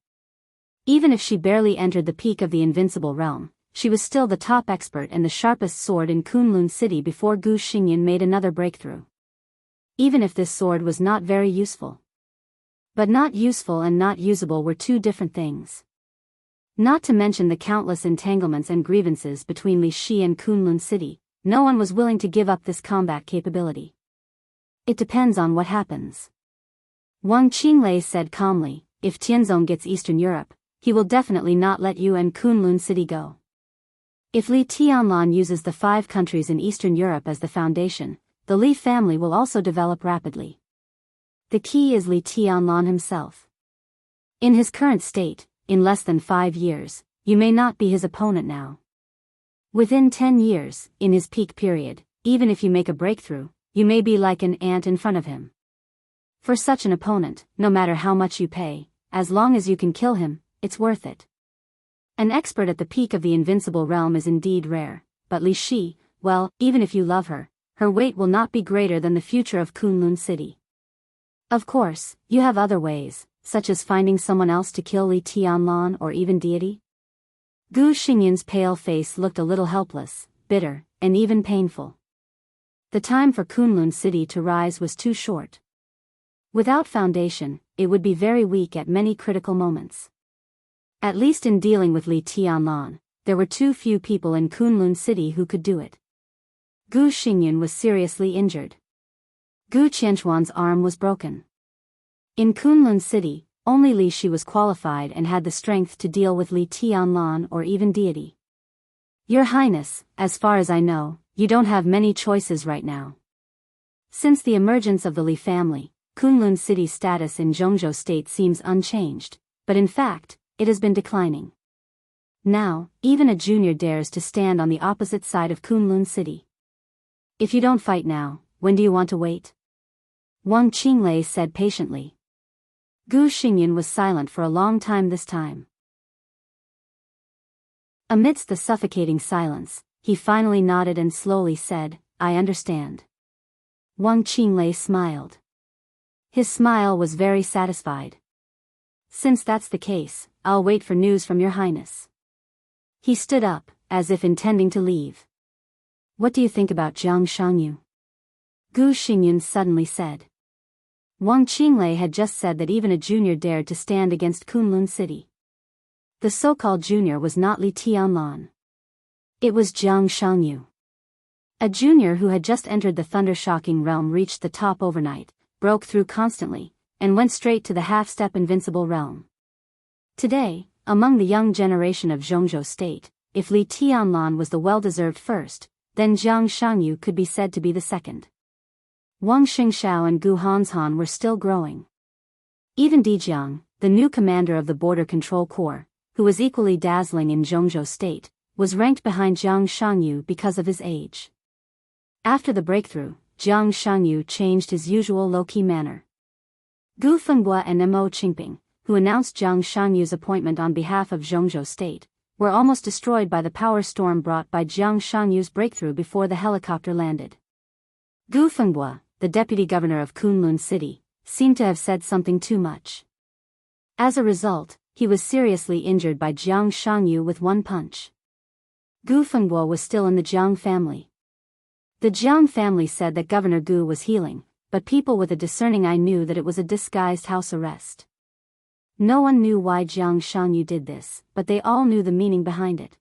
Speaker 1: Even if she barely entered the peak of the invincible realm, she was still the top expert and the sharpest sword in Kunlun City before Gu Xingyun made another breakthrough. Even if this sword was not very useful. But not useful and not usable were two different things. Not to mention the countless entanglements and grievances between Li Shi and Kunlun City, no one was willing to give up this combat capability. It depends on what happens. Wang Qinglei said calmly, if Tianzong gets Eastern Europe, he will definitely not let you and Kunlun City go. If Li Tianlan uses the 5 countries in Eastern Europe as the foundation, the Li family will also develop rapidly. The key is Li Tianlan himself. In his current state, in less than 5 years, you may not be his opponent now. Within 10 years, in his peak period, even if you make a breakthrough, you may be like an ant in front of him. For such an opponent, no matter how much you pay, as long as you can kill him, it's worth it. An expert at the peak of the invincible realm is indeed rare, but Li Shi, well, even if you love her, her weight will not be greater than the future of Kunlun City. Of course, you have other ways, such as finding someone else to kill Li Tianlan or even deity. Gu Xingyun's pale face looked a little helpless, bitter, and even painful. The time for Kunlun City to rise was too short. Without foundation, it would be very weak at many critical moments. At least in dealing with Li Tianlan, there were too few people in Kunlun City who could do it. Gu Xingyun was seriously injured. Gu Qianchuan's arm was broken. In Kunlun City, only Li Shi was qualified and had the strength to deal with Li Tianlan or even deity. Your Highness, as far as I know, you don't have many choices right now. Since the emergence of the Li family, Kunlun City's status in Jianghu State seems unchanged, but in fact, it has been declining. Now, even a junior dares to stand on the opposite side of Kunlun City. If you don't fight now, when do you want to wait? Wang Qinglei said patiently. Gu Xingyun was silent for a long time this time. Amidst the suffocating silence, he finally nodded and slowly said, I understand. Wang Qinglei smiled. His smile was very satisfied. Since that's the case, I'll wait for news from your Highness. He stood up, as if intending to leave. What do you think about Jiang Shangyu? Gu Xingyun suddenly said. Wang Qinglei had just said that even a junior dared to stand against Kunlun City. The so-called junior was not Li Tianlan. It was Jiang Shangyu. A junior who had just entered the thunder-shocking realm reached the top overnight, broke through constantly, and went straight to the half-step invincible realm. Today, among the young generation of Jianghu State, if Li Tianlan was the well-deserved first, then Jiang Shangyu could be said to be the second. Wang Xingxiao and Gu Hanshan were still growing. Even Dijiang, the new commander of the Border Control Corps, who was equally dazzling in Jianghu State, was ranked behind Jiang Shangyu because of his age. After the breakthrough, Jiang Shangyu changed his usual low-key manner. Gu Fenghua and Mo Qingping, who announced Jiang Shangyu's appointment on behalf of Jianghu State, were almost destroyed by the power storm brought by Jiang Shangyu's breakthrough before the helicopter landed. Gu Fenghua, the deputy governor of Kunlun City, seemed to have said something too much. As a result, he was seriously injured by Jiang Shangyu with one punch. Gu Fenghua was still in the Jiang family. The Jiang family said that Governor Gu was healing, but people with a discerning eye knew that it was a disguised house arrest. No one knew why Jiang Shangyu did this, but they all knew the meaning behind it.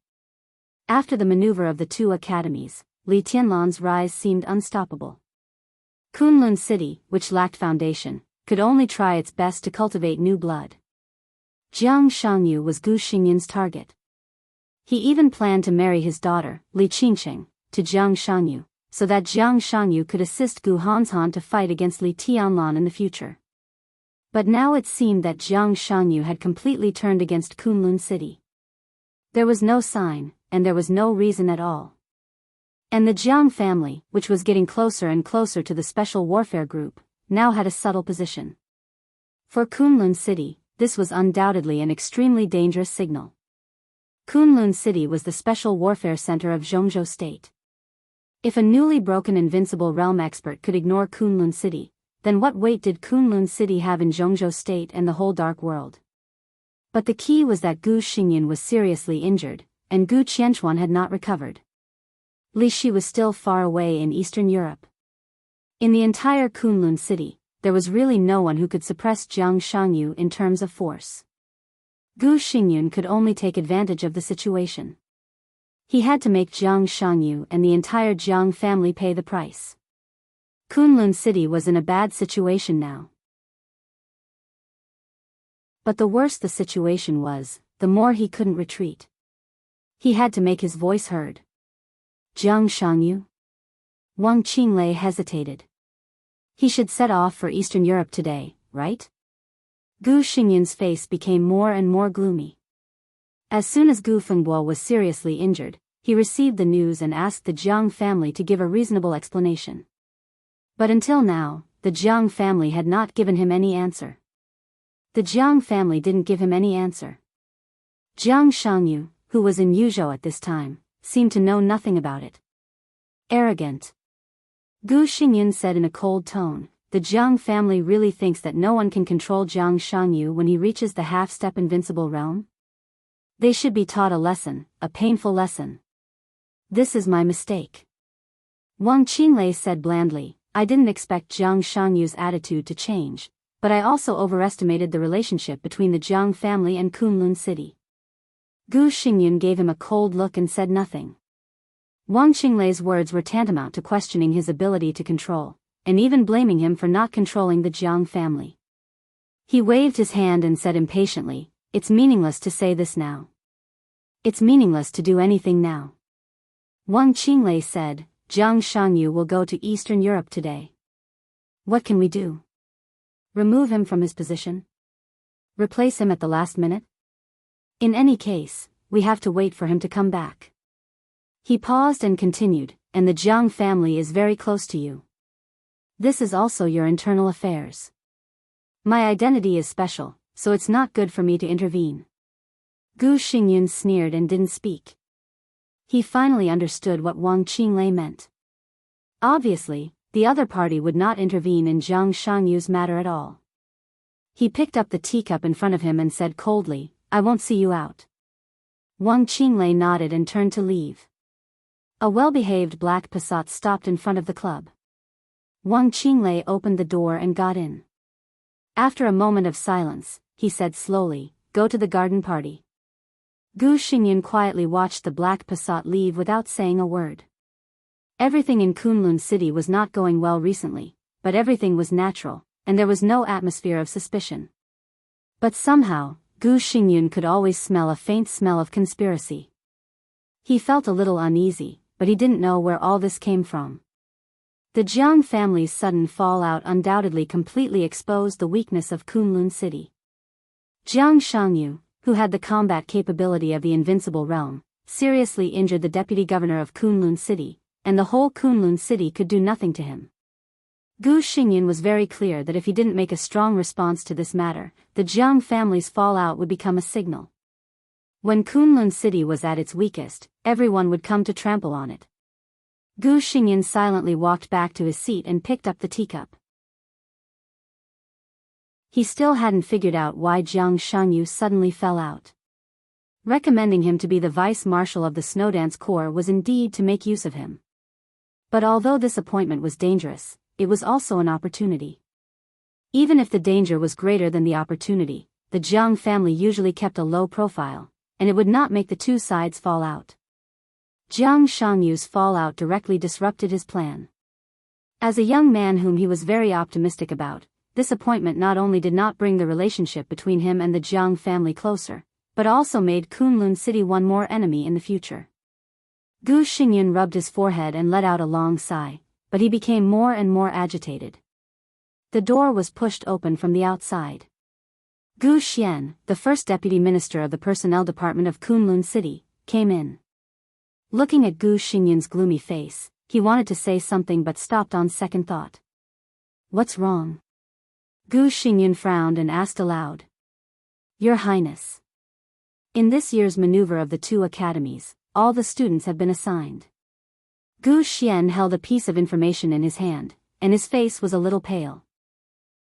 Speaker 1: After the maneuver of the two academies, Li Tianlan's rise seemed unstoppable. Kunlun City, which lacked foundation, could only try its best to cultivate new blood. Jiang Shangyu was Gu Xingyun's target. He even planned to marry his daughter, Li Qingsheng, to Jiang Shangyu, so that Jiang Shangyu could assist Gu Hanshan to fight against Li Tianlan in the future. But now it seemed that Jiang Shangyu had completely turned against Kunlun City. There was no sign, and there was no reason at all. And the Jiang family, which was getting closer and closer to the Special Warfare Group, now had a subtle position. For Kunlun City, this was undoubtedly an extremely dangerous signal. Kunlun City was the Special Warfare Center of Jianghu State. If a newly broken Invincible Realm expert could ignore Kunlun City, then what weight did Kunlun City have in Jianghu State and the whole Dark World? But the key was that Gu Xingyun was seriously injured, and Gu Qianchuan had not recovered. Li Shi was still far away in Eastern Europe. In the entire Kunlun City, there was really no one who could suppress Jiang Shangyu in terms of force. Gu Xingyun could only take advantage of the situation. He had to make Jiang Shangyu and the entire Jiang family pay the price. Kunlun City was in a bad situation now. But the worse the situation was, the more he couldn't retreat. He had to make his voice heard. Jiang Shangyu? Wang Qinglei hesitated. He should set off for Eastern Europe today, right? Gu Xingyun's face became more and more gloomy. As soon as Gu Fenghua was seriously injured, he received the news and asked the Jiang family to give a reasonable explanation. But until now, the Jiang family had not given him any answer. The Jiang family didn't give him any answer. Jiang Shangyu, who was in Yuzhou at this time, seemed to know nothing about it. Arrogant. Gu Xingyun said in a cold tone, the Jiang family really thinks that no one can control Jiang Shangyu when he reaches the half-step invincible realm? They should be taught a lesson, a painful lesson. This is my mistake. Wang Qinglei said blandly, I didn't expect Jiang Shangyu's attitude to change, but I also overestimated the relationship between the Jiang family and Kunlun City. Gu Xingyun gave him a cold look and said nothing. Wang Qinglei's words were tantamount to questioning his ability to control, and even blaming him for not controlling the Jiang family. He waved his hand and said impatiently, it's meaningless to say this now. It's meaningless to do anything now. Wang Qinglei said, Jiang Shangyu will go to Eastern Europe today. What can we do? Remove him from his position? Replace him at the last minute? In any case, we have to wait for him to come back. He paused and continued, and the Jiang family is very close to you. This is also your internal affairs. My identity is special, so it's not good for me to intervene. Gu Xingyun sneered and didn't speak. He finally understood what Wang Qinglei meant. Obviously, the other party would not intervene in Jiang Shangyu's matter at all. He picked up the teacup in front of him and said coldly, I won't see you out. Wang Qinglei nodded and turned to leave. A well-behaved black Passat stopped in front of the club. Wang Qinglei opened the door and got in. After a moment of silence, he said slowly, go to the garden party. Gu Xingyun quietly watched the black Passat leave without saying a word. Everything in Kunlun City was not going well recently, but everything was natural, and there was no atmosphere of suspicion. But somehow, Gu Xingyun could always smell a faint smell of conspiracy. He felt a little uneasy, but he didn't know where all this came from. The Jiang family's sudden fallout undoubtedly completely exposed the weakness of Kunlun City. Jiang Shangyu, who had the combat capability of the Invincible Realm, seriously injured the deputy governor of Kunlun City, and the whole Kunlun City could do nothing to him. Gu Xingyun was very clear that if he didn't make a strong response to this matter, the Jiang family's fallout would become a signal. When Kunlun City was at its weakest, everyone would come to trample on it. Gu Xingyan silently walked back to his seat and picked up the teacup. He still hadn't figured out why Jiang Shangyu suddenly fell out. Recommending him to be the vice-marshal of the Snowdance Corps was indeed to make use of him. But although this appointment was dangerous, it was also an opportunity. Even if the danger was greater than the opportunity, the Jiang family usually kept a low profile, and it would not make the two sides fall out. Jiang Shangyu's fallout directly disrupted his plan. As a young man whom he was very optimistic about, this appointment not only did not bring the relationship between him and the Jiang family closer, but also made Kunlun City one more enemy in the future. Gu Xingyan rubbed his forehead and let out a long sigh, but he became more and more agitated. The door was pushed open from the outside. Gu Xian, the first deputy minister of the personnel department of Kunlun City, came in. Looking at Gu Xingyan's gloomy face, he wanted to say something but stopped on second thought. "What's wrong?" Gu Xingyan frowned and asked aloud. "Your Highness. In this year's maneuver of the two academies, all the students have been assigned." Gu Xian held a piece of information in his hand, and his face was a little pale.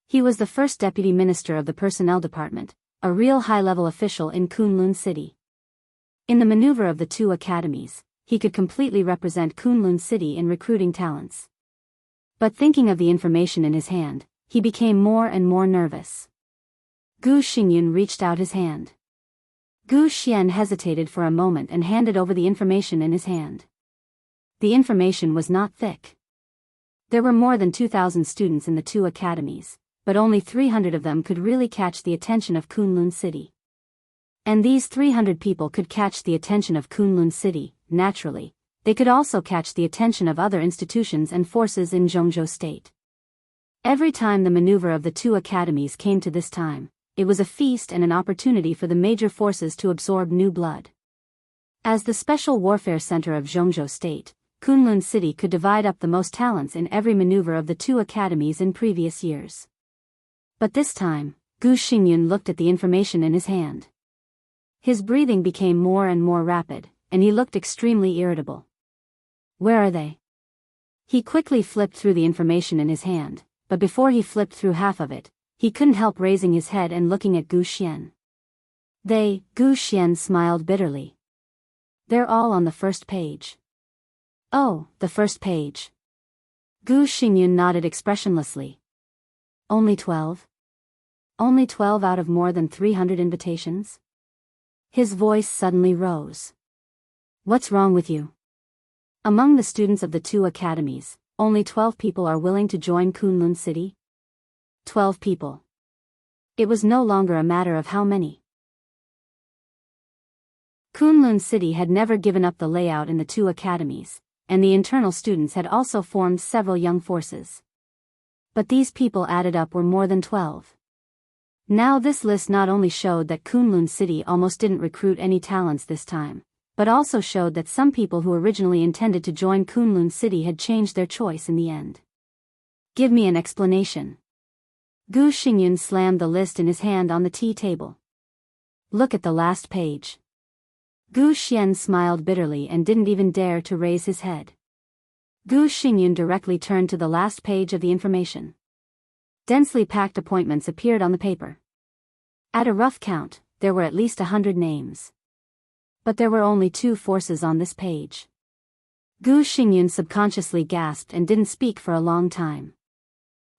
Speaker 1: He was the first deputy minister of the personnel department, a real high-level official in Kunlun City. In the maneuver of the two academies, he could completely represent Kunlun City in recruiting talents. But thinking of the information in his hand, he became more and more nervous. Gu Xingyan reached out his hand. Gu Xian hesitated for a moment and handed over the information in his hand. The information was not thick. There were more than 2,000 students in the two academies, but only 300 of them could really catch the attention of Kunlun City. And these 300 people could catch the attention of Kunlun City. Naturally, they could also catch the attention of other institutions and forces in Jianghu State. Every time the maneuver of the two academies came to this time, it was a feast and an opportunity for the major forces to absorb new blood. As the special warfare center of Jianghu State, Kunlun City could divide up the most talents in every maneuver of the two academies in previous years. But this time, Gu Xingyan looked at the information in his hand. His breathing became more and more rapid, and he looked extremely irritable. "Where are they?" He quickly flipped through the information in his hand, but before he flipped through half of it, he couldn't help raising his head and looking at Gu Xian. Gu Xian smiled bitterly. "They're all on the first page." "Oh, the first page." Gu Xingyan nodded expressionlessly. "Only 12? Only 12 out of more than 300 invitations?" His voice suddenly rose. "What's wrong with you? Among the students of the two academies, only 12 people are willing to join Kunlun City? 12 people." It was no longer a matter of how many. Kunlun City had never given up the layout in the two academies, and the internal students had also formed several young forces. But these people added up were more than 12. Now this list not only showed that Kunlun City almost didn't recruit any talents this time, but also showed that some people who originally intended to join Kunlun City had changed their choice in the end. "Give me an explanation." Gu Xingyan slammed the list in his hand on the tea table. "Look at the last page." Gu Xian smiled bitterly and didn't even dare to raise his head. Gu Xingyan directly turned to the last page of the information. Densely packed appointments appeared on the paper. At a rough count, there were at least 100 names. But there were only 2 forces on this page. Gu Xingyan subconsciously gasped and didn't speak for a long time.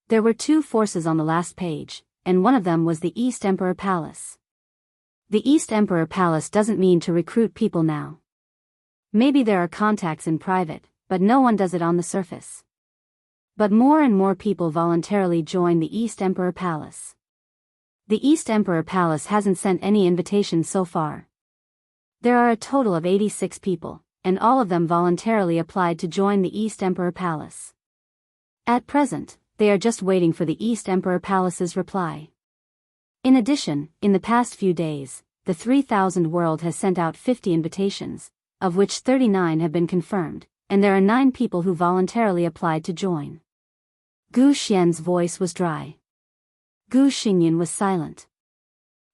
Speaker 1: There were 2 forces on the last page, and one of them was the East Emperor Palace. The East Emperor Palace doesn't mean to recruit people now. Maybe there are contacts in private, but no one does it on the surface. But more and more people voluntarily join the East Emperor Palace. The East Emperor Palace hasn't sent any invitations so far. There are a total of 86 people, and all of them voluntarily applied to join the East Emperor Palace. At present, they are just waiting for the East Emperor Palace's reply. In addition, in the past few days, the 3000 World has sent out 50 invitations, of which 39 have been confirmed, and there are 9 people who voluntarily applied to join. Gu Xian's voice was dry. Gu Xingyan was silent.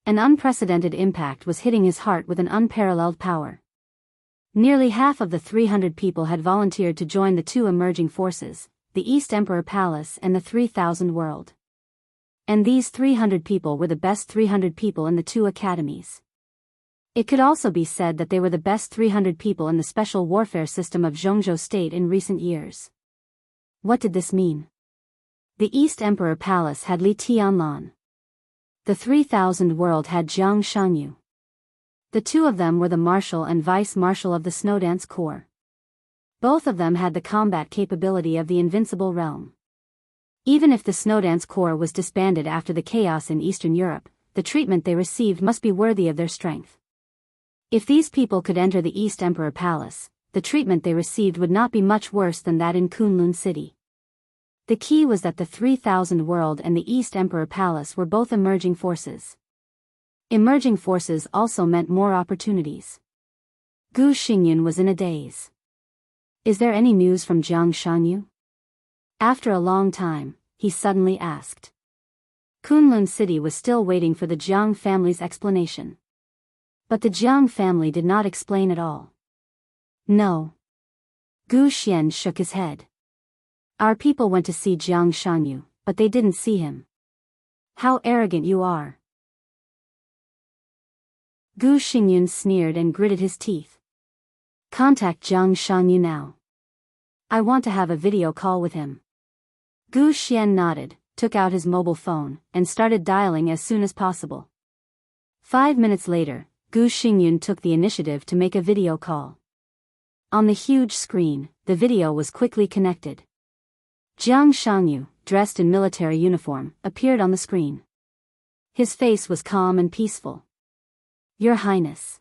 Speaker 1: An unprecedented impact was hitting his heart with an unparalleled power. Nearly half of the 300 people had volunteered to join the two emerging forces, the East Emperor Palace and the 3000 World. And these 300 people were the best 300 people in the two academies. It could also be said that they were the best 300 people in the special warfare system of Jianghu State in recent years. What did this mean? The East Emperor Palace had Li Tianlan. The 3000 World had Jiang Shanyu. The two of them were the Marshal and Vice Marshal of the Snowdance Corps. Both of them had the combat capability of the Invincible Realm. Even if the Snowdance Corps was disbanded after the chaos in Eastern Europe, the treatment they received must be worthy of their strength. If these people could enter the East Emperor Palace, the treatment they received would not be much worse than that in Kunlun City. The key was that the 3000 World and the East Emperor Palace were both emerging forces. Emerging forces also meant more opportunities. Gu Xingyun was in a daze. Is there any news from Jiang Shanyu? After a long time, he suddenly asked. Kunlun City was still waiting for the Jiang family's explanation. But the Jiang family did not explain at all. No. Gu Xian shook his head. Our people went to see Jiang Shanyu, but they didn't see him. How arrogant you are. Gu Xingyun sneered and gritted his teeth. Contact Jiang Shanyu now. I want to have a video call with him. Gu Xian nodded, took out his mobile phone, and started dialing as soon as possible. 5 minutes later, Gu Xingyun took the initiative to make a video call. On the huge screen, the video was quickly connected. Jiang Shanyu, dressed in military uniform, appeared on the screen. His face was calm and peaceful. Your Highness.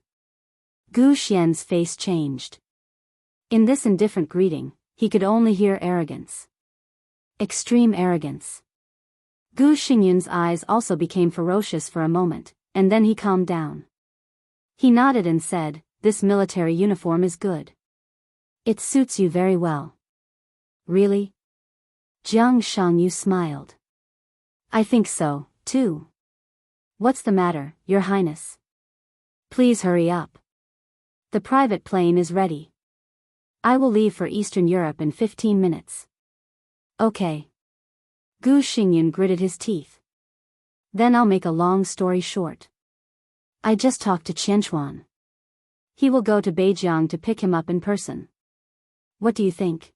Speaker 1: Gu Xian's face changed. In this indifferent greeting, he could only hear arrogance. Extreme arrogance. Gu Xingyun's eyes also became ferocious for a moment, and then he calmed down. He nodded and said, This military uniform is good. It suits you very well. Really? Jiang Shanyu smiled. I think so, too. What's the matter, Your Highness? Please hurry up. The private plane is ready. I will leave for Eastern Europe in 15 minutes. Okay. Gu Xingyun gritted his teeth. Then I'll make a long story short. I just talked to Qianchuan. He will go to Beijing to pick him up in person. What do you think?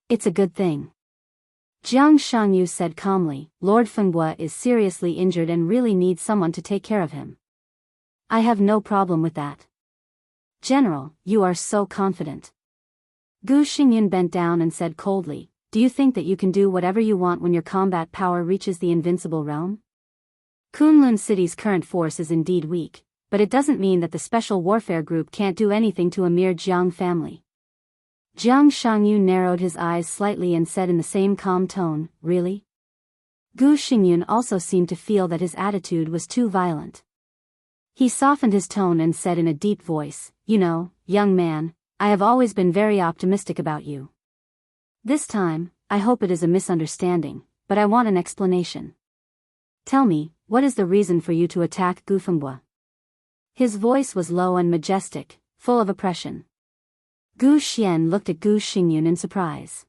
Speaker 1: It's a good thing. Jiang Shanyu said calmly, Lord Fenghua is seriously injured and really needs someone to take care of him. I have no problem with that. General, you are so confident. Gu Xingyun bent down and said coldly, Do you think that you can do whatever you want when your combat power reaches the invincible realm? Kunlun City's current force is indeed weak, but it doesn't mean that the Special Warfare Group can't do anything to a mere Jiang family. Jiang Shanyu narrowed his eyes slightly and said in the same calm tone, Really? Gu Xingyun also seemed to feel that his attitude was too violent. He softened his tone and said in a deep voice, You know, young man, I have always been very optimistic about you. This time, I hope it is a misunderstanding, but I want an explanation. Tell me, what is the reason for you to attack Gu Fenghua? His voice was low and majestic, full of oppression. Gu Xian looked at Gu Xingyun in surprise.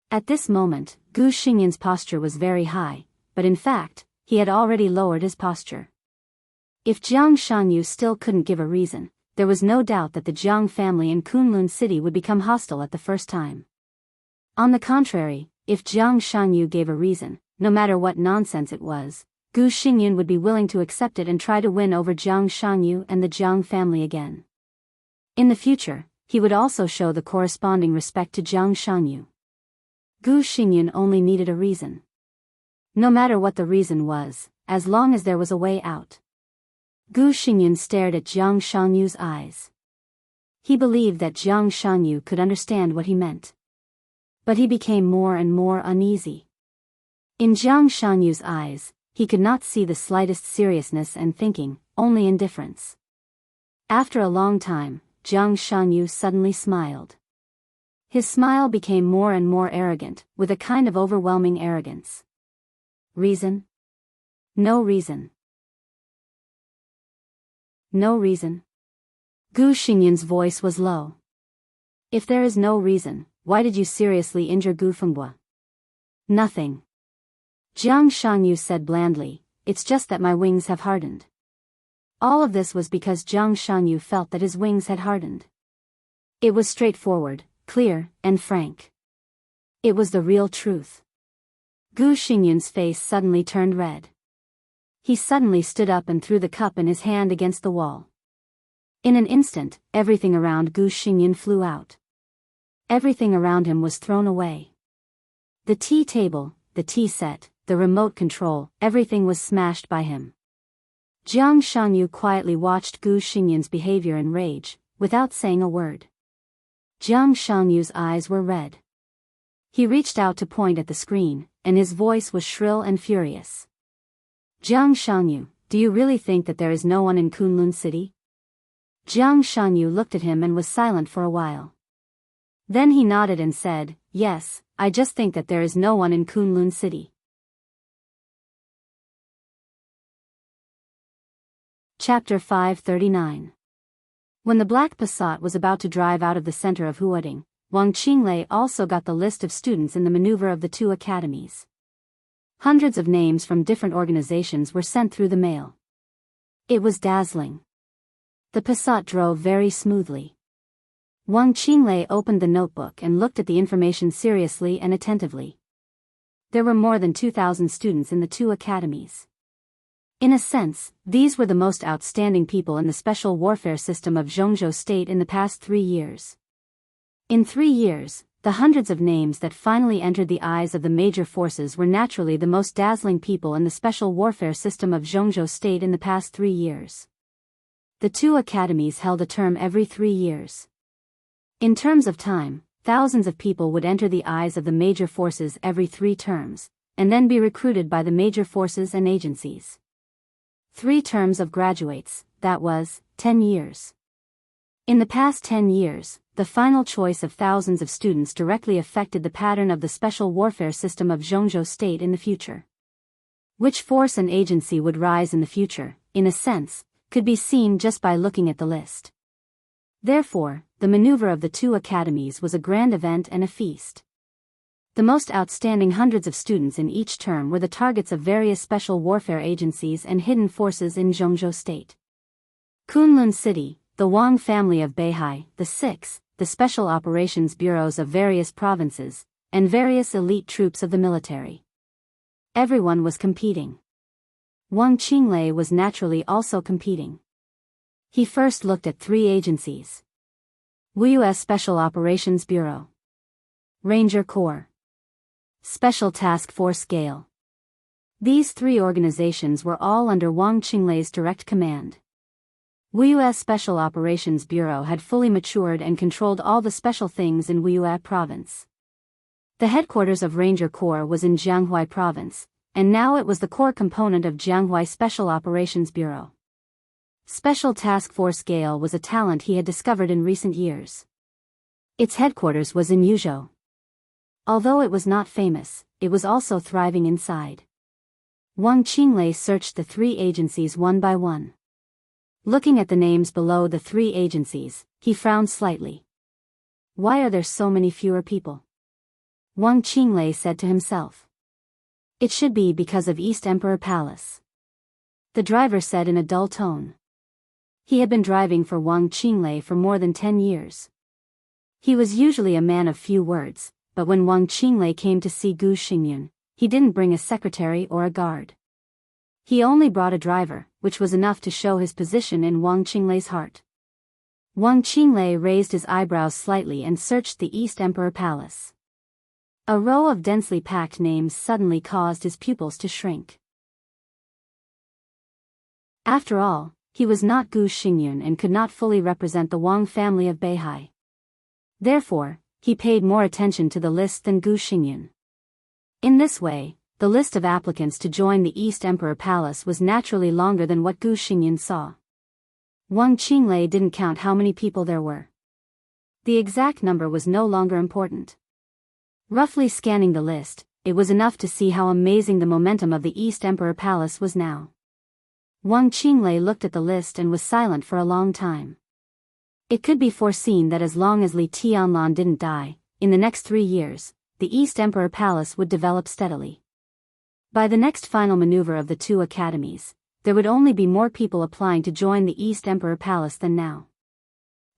Speaker 1: At this moment, Gu Xingyun's posture was very high, but in fact, he had already lowered his posture. If Jiang Shanyu still couldn't give a reason, there was no doubt that the Jiang family in Kunlun City would become hostile at the first time. On the contrary, if Jiang Shanyu gave a reason, no matter what nonsense it was, Gu Xingyun would be willing to accept it and try to win over Jiang Shanyu and the Jiang family again. In the future, he would also show the corresponding respect to Jiang Shanyu. Gu Xingyun only needed a reason. No matter what the reason was, as long as there was a way out. Gu Xingyun stared at Jiang Shanyu's eyes. He believed that Jiang Shanyu could understand what he meant. But he became more and more uneasy. In Jiang Shanyu's eyes, he could not see the slightest seriousness and thinking, only indifference. After a long time, Jiang Shanyu suddenly smiled. His smile became more and more arrogant, with a kind of overwhelming arrogance. Reason? No reason. No reason? Gu Xingyan's voice was low. If there is no reason, why did you seriously injure Gu Fenghua? Nothing. Jiang Shangyu said blandly, it's just that my wings have hardened. All of this was because Jiang Shangyu felt that his wings had hardened. It was straightforward, clear, and frank. It was the real truth. Gu Xingyan's face suddenly turned red. He suddenly stood up and threw the cup in his hand against the wall. In an instant, everything around Gu Xingyan flew out. Everything around him was thrown away. The tea table, the tea set, the remote control, everything was smashed by him. Jiang Shangyu quietly watched Gu Xingyan's behavior in rage, without saying a word. Jiang Shangyu's eyes were red. He reached out to point at the screen, and his voice was shrill and furious. Jiang Shangyu, do you really think that there is no one in Kunlun City? Jiang Shangyu looked at him and was silent for a while. Then he nodded and said, yes, I just think that there is no one in Kunlun City. Chapter 539. When the Black Passat was about to drive out of the center of Huading, Wang Qinglei also got the list of students in the maneuver of the two academies. Hundreds of names from different organizations were sent through the mail. It was dazzling. The Passat drove very smoothly. Wang Qinglei opened the notebook and looked at the information seriously and attentively. There were more than 2,000 students in the two academies. In a sense, these were the most outstanding people in the special warfare system of Jianghu State in the past 3 years. In 3 years, the hundreds of names that finally entered the eyes of the major forces were naturally the most dazzling people in the special warfare system of Jianghu State in the past 3 years. The two academies held a term every 3 years. In terms of time, thousands of people would enter the eyes of the major forces every 3 terms, and then be recruited by the major forces and agencies. 3 terms of graduates, that was, 10 years. In the past 10 years, the final choice of thousands of students directly affected the pattern of the special warfare system of Jianghu State in the future. Which force and agency would rise in the future, in a sense, could be seen just by looking at the list. Therefore, the maneuver of the two academies was a grand event and a feast. The most outstanding hundreds of students in each term were the targets of various special warfare agencies and hidden forces in Jianghu State. Kunlun City, the Wang family of Beihai, the 6, the special operations bureaus of various provinces, and various elite troops of the military. Everyone was competing. Wang Qinglei was naturally also competing. He first looked at 3 agencies. Wuxia Special Operations Bureau, Ranger Corps, Special Task Force Gale. These 3 organizations were all under Wang Qinglei's direct command. Wuxia Special Operations Bureau had fully matured and controlled all the special things in Wuxia Province. The headquarters of Ranger Corps was in Jianghu Province, and now it was the core component of Jianghu Special Operations Bureau. Special Task Force Gale was a talent he had discovered in recent years. Its headquarters was in Yuzhou. Although it was not famous, it was also thriving inside. Wang Qinglei searched the 3 agencies one by one. Looking at the names below the 3 agencies, he frowned slightly. Why are there so many fewer people? Wang Qinglei said to himself. It should be because of East Emperor Palace. The driver said in a dull tone. He had been driving for Wang Qinglei for more than 10 years. He was usually a man of few words, but when Wang Qinglei came to see Gu Xingyan, he didn't bring a secretary or a guard. He only brought a driver, which was enough to show his position in Wang Qinglei's heart. Wang Qinglei raised his eyebrows slightly and searched the East Emperor Palace. A row of densely packed names suddenly caused his pupils to shrink. After all, he was not Gu Xingyan and could not fully represent the Wang family of Beihai. Therefore, he paid more attention to the list than Gu Xingyan. In this way, the list of applicants to join the East Emperor Palace was naturally longer than what Gu Xingyan saw. Wang Qinglei didn't count how many people there were. The exact number was no longer important. Roughly scanning the list, it was enough to see how amazing the momentum of the East Emperor Palace was now. Wang Qinglei looked at the list and was silent for a long time. It could be foreseen that as long as Li Tianlan didn't die, in the next 3 years, the East Emperor Palace would develop steadily. By the next final maneuver of the 2 academies, there would only be more people applying to join the East Emperor Palace than now.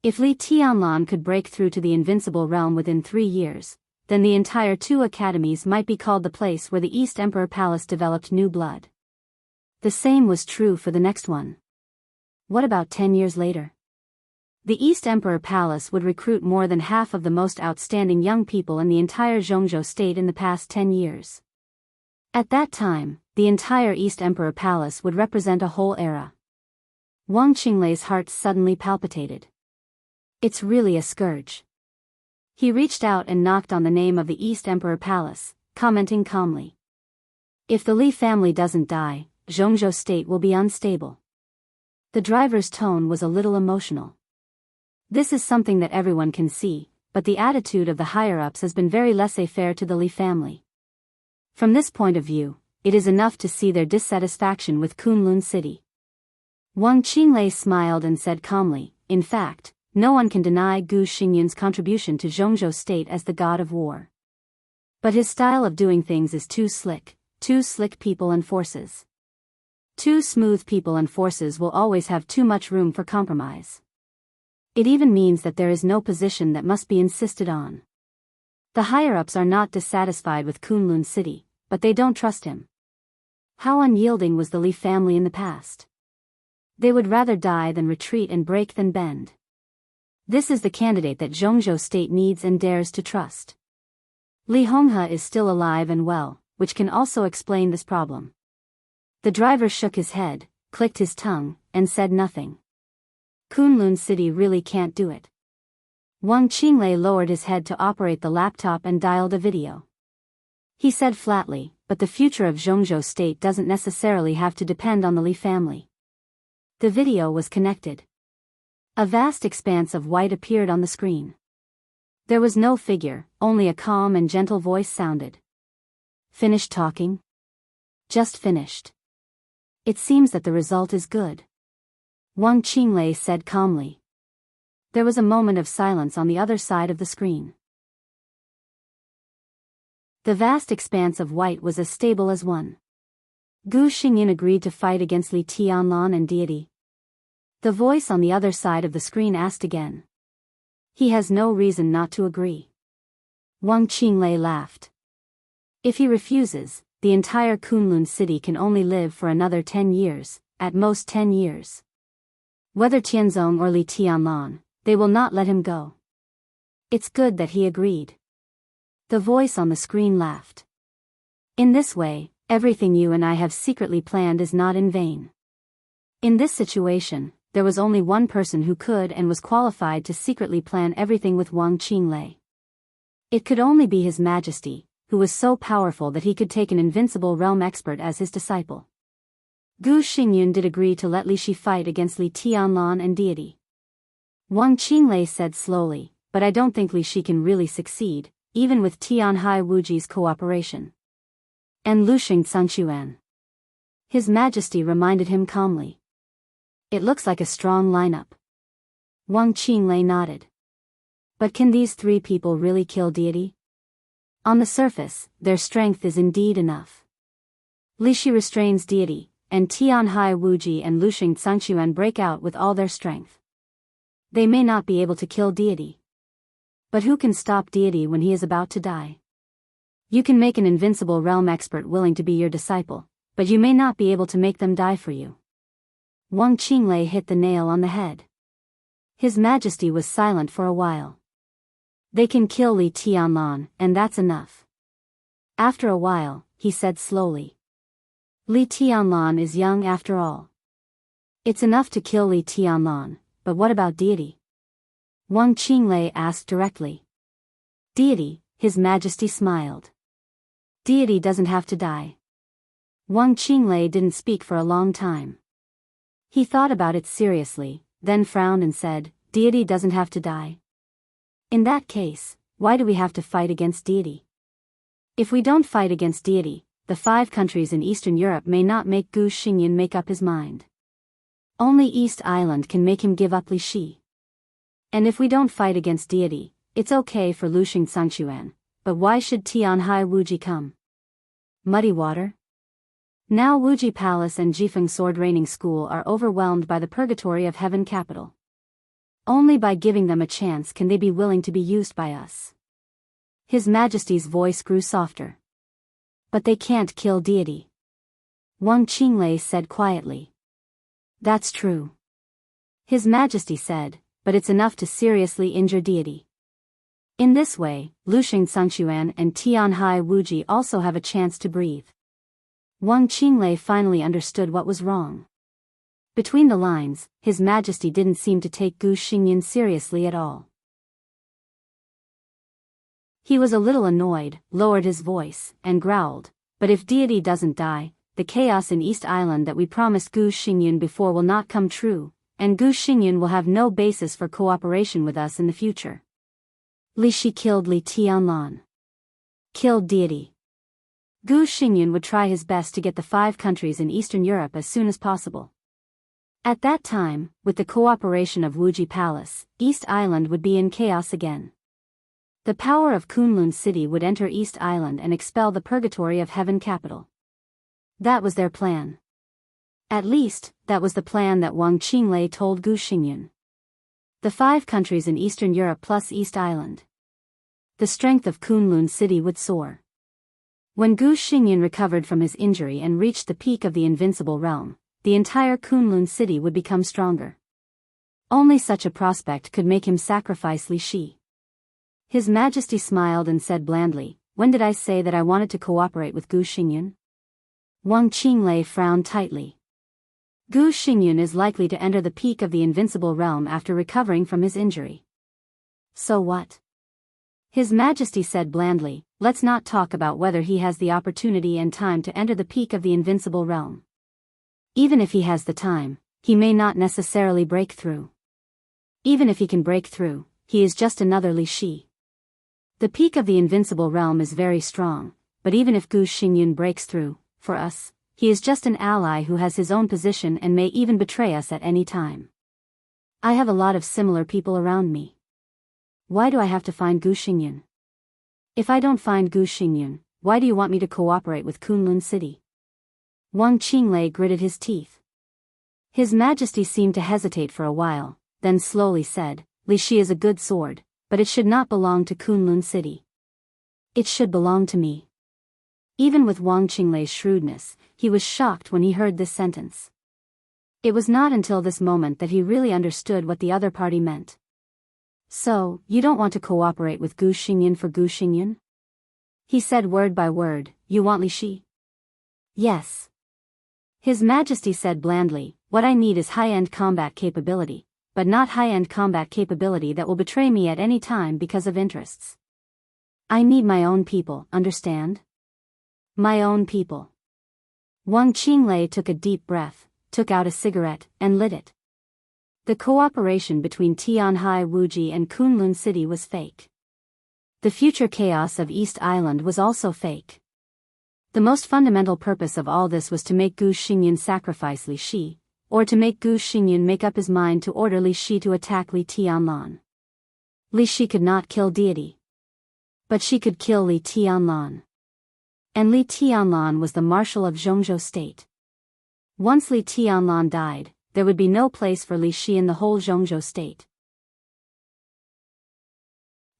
Speaker 1: If Li Tianlan could break through to the Invincible Realm within 3 years, then the entire 2 academies might be called the place where the East Emperor Palace developed new blood. The same was true for the next one. What about 10 years later? The East Emperor Palace would recruit more than half of the most outstanding young people in the entire Jianghu state in the past 10 years. At that time, the entire East Emperor Palace would represent a whole era. Wang Qinglei's heart suddenly palpitated. It's really a scourge. He reached out and knocked on the name of the East Emperor Palace, commenting calmly. If the Li family doesn't die, Jianghu state will be unstable. The driver's tone was a little emotional. This is something that everyone can see, but the attitude of the higher-ups has been very laissez-faire to the Li family. From this point of view, it is enough to see their dissatisfaction with Kunlun City. Wang Qinglei smiled and said calmly, in fact, no one can deny Gu Xingyun's contribution to Jianghu state as the god of war. But his style of doing things is too slick people and forces. Too smooth people and forces will always have too much room for compromise. It even means that there is no position that must be insisted on. The higher-ups are not dissatisfied with Kunlun City, but they don't trust him. How unyielding was the Li family in the past? They would rather die than retreat and break than bend. This is the candidate that Jianghu state needs and dares to trust. Li Honghe is still alive and well, which can also explain this problem. The driver shook his head, clicked his tongue, and said nothing. Kunlun City really can't do it. Wang Qinglei lowered his head to operate the laptop and dialed a video. He said flatly, but the future of Jianghu state doesn't necessarily have to depend on the Li family. The video was connected. A vast expanse of white appeared on the screen. There was no figure, only a calm and gentle voice sounded. Finished talking? Just finished. It seems that the result is good. Wang Qinglei said calmly. There was a moment of silence on the other side of the screen. The vast expanse of white was as stable as one. Gu Xingyun agreed to fight against Li Tianlan and deity. The voice on the other side of the screen asked again. He has no reason not to agree. Wang Qinglei laughed. If he refuses, the entire Kunlun city can only live for another 10 years, at most 10 years. Whether Tianzong or Li Tianlan, they will not let him go. It's good that he agreed. The voice on the screen laughed. In this way, everything you and I have secretly planned is not in vain. In this situation, there was only one person who could and was qualified to secretly plan everything with Wang Qinglei. It could only be His Majesty, who was so powerful that he could take an invincible realm expert as his disciple. Gu Xingyun did agree to let Li Shi fight against Li Tianlan and deity. Wang Qinglei said slowly, but I don't think Li Shi can really succeed, even with Tianhai Wuji's cooperation. And Luxing Xianxia. His Majesty reminded him calmly. It looks like a strong lineup. Wang Qinglei nodded. But can these 3 people really kill deity? On the surface, their strength is indeed enough. Li Shi restrains deity, and Tianhai Wuji and Luxing Xianxia break out with all their strength. They may not be able to kill deity. But who can stop deity when he is about to die? You can make an invincible realm expert willing to be your disciple, but you may not be able to make them die for you. Wang Qinglei hit the nail on the head. His Majesty was silent for a while. They can kill Li Tianlan, and that's enough. After a while, he said slowly. Li Tianlan is young after all. It's enough to kill Li Tianlan, but what about deity? Wang Qinglei asked directly. Deity, His Majesty smiled. Deity doesn't have to die. Wang Qinglei didn't speak for a long time. He thought about it seriously, then frowned and said, Deity doesn't have to die. In that case, why do we have to fight against deity? If we don't fight against deity, the 5 countries in Eastern Europe may not make Gu Xingyun make up his mind. Only East Island can make him give up Li Shi. And if we don't fight against deity, it's okay for Wuxia Xianxia, but why should Tianhai Wuji come? Muddy water? Now Wuji Palace and Jifeng Sword Raining School are overwhelmed by the purgatory of Heaven Capital. Only by giving them a chance can they be willing to be used by us. His Majesty's voice grew softer. But they can't kill deity. Wang Qinglei said quietly. That's true. His Majesty said, but it's enough to seriously injure deity. In this way, Wuxia Xianxia and Tianhai Wuji also have a chance to breathe. Wang Qinglei finally understood what was wrong. Between the lines, His Majesty didn't seem to take Gu Xingyan seriously at all. He was a little annoyed, lowered his voice, and growled, but if deity doesn't die, the chaos in East Island that we promised Gu Xingyan before will not come true, and Gu Xingyan will have no basis for cooperation with us in the future. Li Shi killed Li Tianlan. Killed deity. Gu Xingyan would try his best to get the 5 countries in Eastern Europe as soon as possible. At that time, with the cooperation of Wuji Palace, East Island would be in chaos again. The power of Kunlun City would enter East Island and expel the purgatory of Heaven Capital. That was their plan. At least, that was the plan that Wang Qinglei told Gu Xingyan. The 5 countries in Eastern Europe plus East Island. The strength of Kunlun City would soar. When Gu Xingyan recovered from his injury and reached the peak of the invincible realm, the entire Kunlun City would become stronger. Only such a prospect could make him sacrifice Li Shi. His Majesty smiled and said blandly, "When did I say that I wanted to cooperate with Gu Xingyan?" Wang Qinglei frowned tightly. Gu Xingyan is likely to enter the peak of the invincible realm after recovering from his injury. So what? His Majesty said blandly, "Let's not talk about whether he has the opportunity and time to enter the peak of the invincible realm. Even if he has the time, he may not necessarily break through. Even if he can break through, he is just another Li Shi. The peak of the invincible realm is very strong, but even if Gu Xingyan breaks through, for us, he is just an ally who has his own position and may even betray us at any time. I have a lot of similar people around me. Why do I have to find Gu Xingyan? If I don't find Gu Xingyan, why do you want me to cooperate with Kunlun City?" Wang Qinglei gritted his teeth. His Majesty seemed to hesitate for a while, then slowly said, "Li Shi is a good sword, but it should not belong to Kunlun City. It should belong to me." Even with Wang Qinglei's shrewdness, he was shocked when he heard this sentence. It was not until this moment that he really understood what the other party meant. "So, you don't want to cooperate with Gu Xingyan for Gu Xingyan?" He said word by word, "You want Li Shi?" "Yes." His Majesty said blandly, "What I need is high-end combat capability, but not high-end combat capability that will betray me at any time because of interests. I need my own people, understand? My own people." Wang Qinglei took a deep breath, took out a cigarette, and lit it. The cooperation between Tianhai Wuji and Kunlun City was fake. The future chaos of East Island was also fake. The most fundamental purpose of all this was to make Gu Xingyan sacrifice Li Shi, or to make Gu Xingyan make up his mind to order Li Shi to attack Li Tianlan. Li Shi could not kill deity. But she could kill Li Tianlan. And Li Tianlan was the marshal of Jianghu state. Once Li Tianlan died, there would be no place for Li Shi in the whole Jianghu state.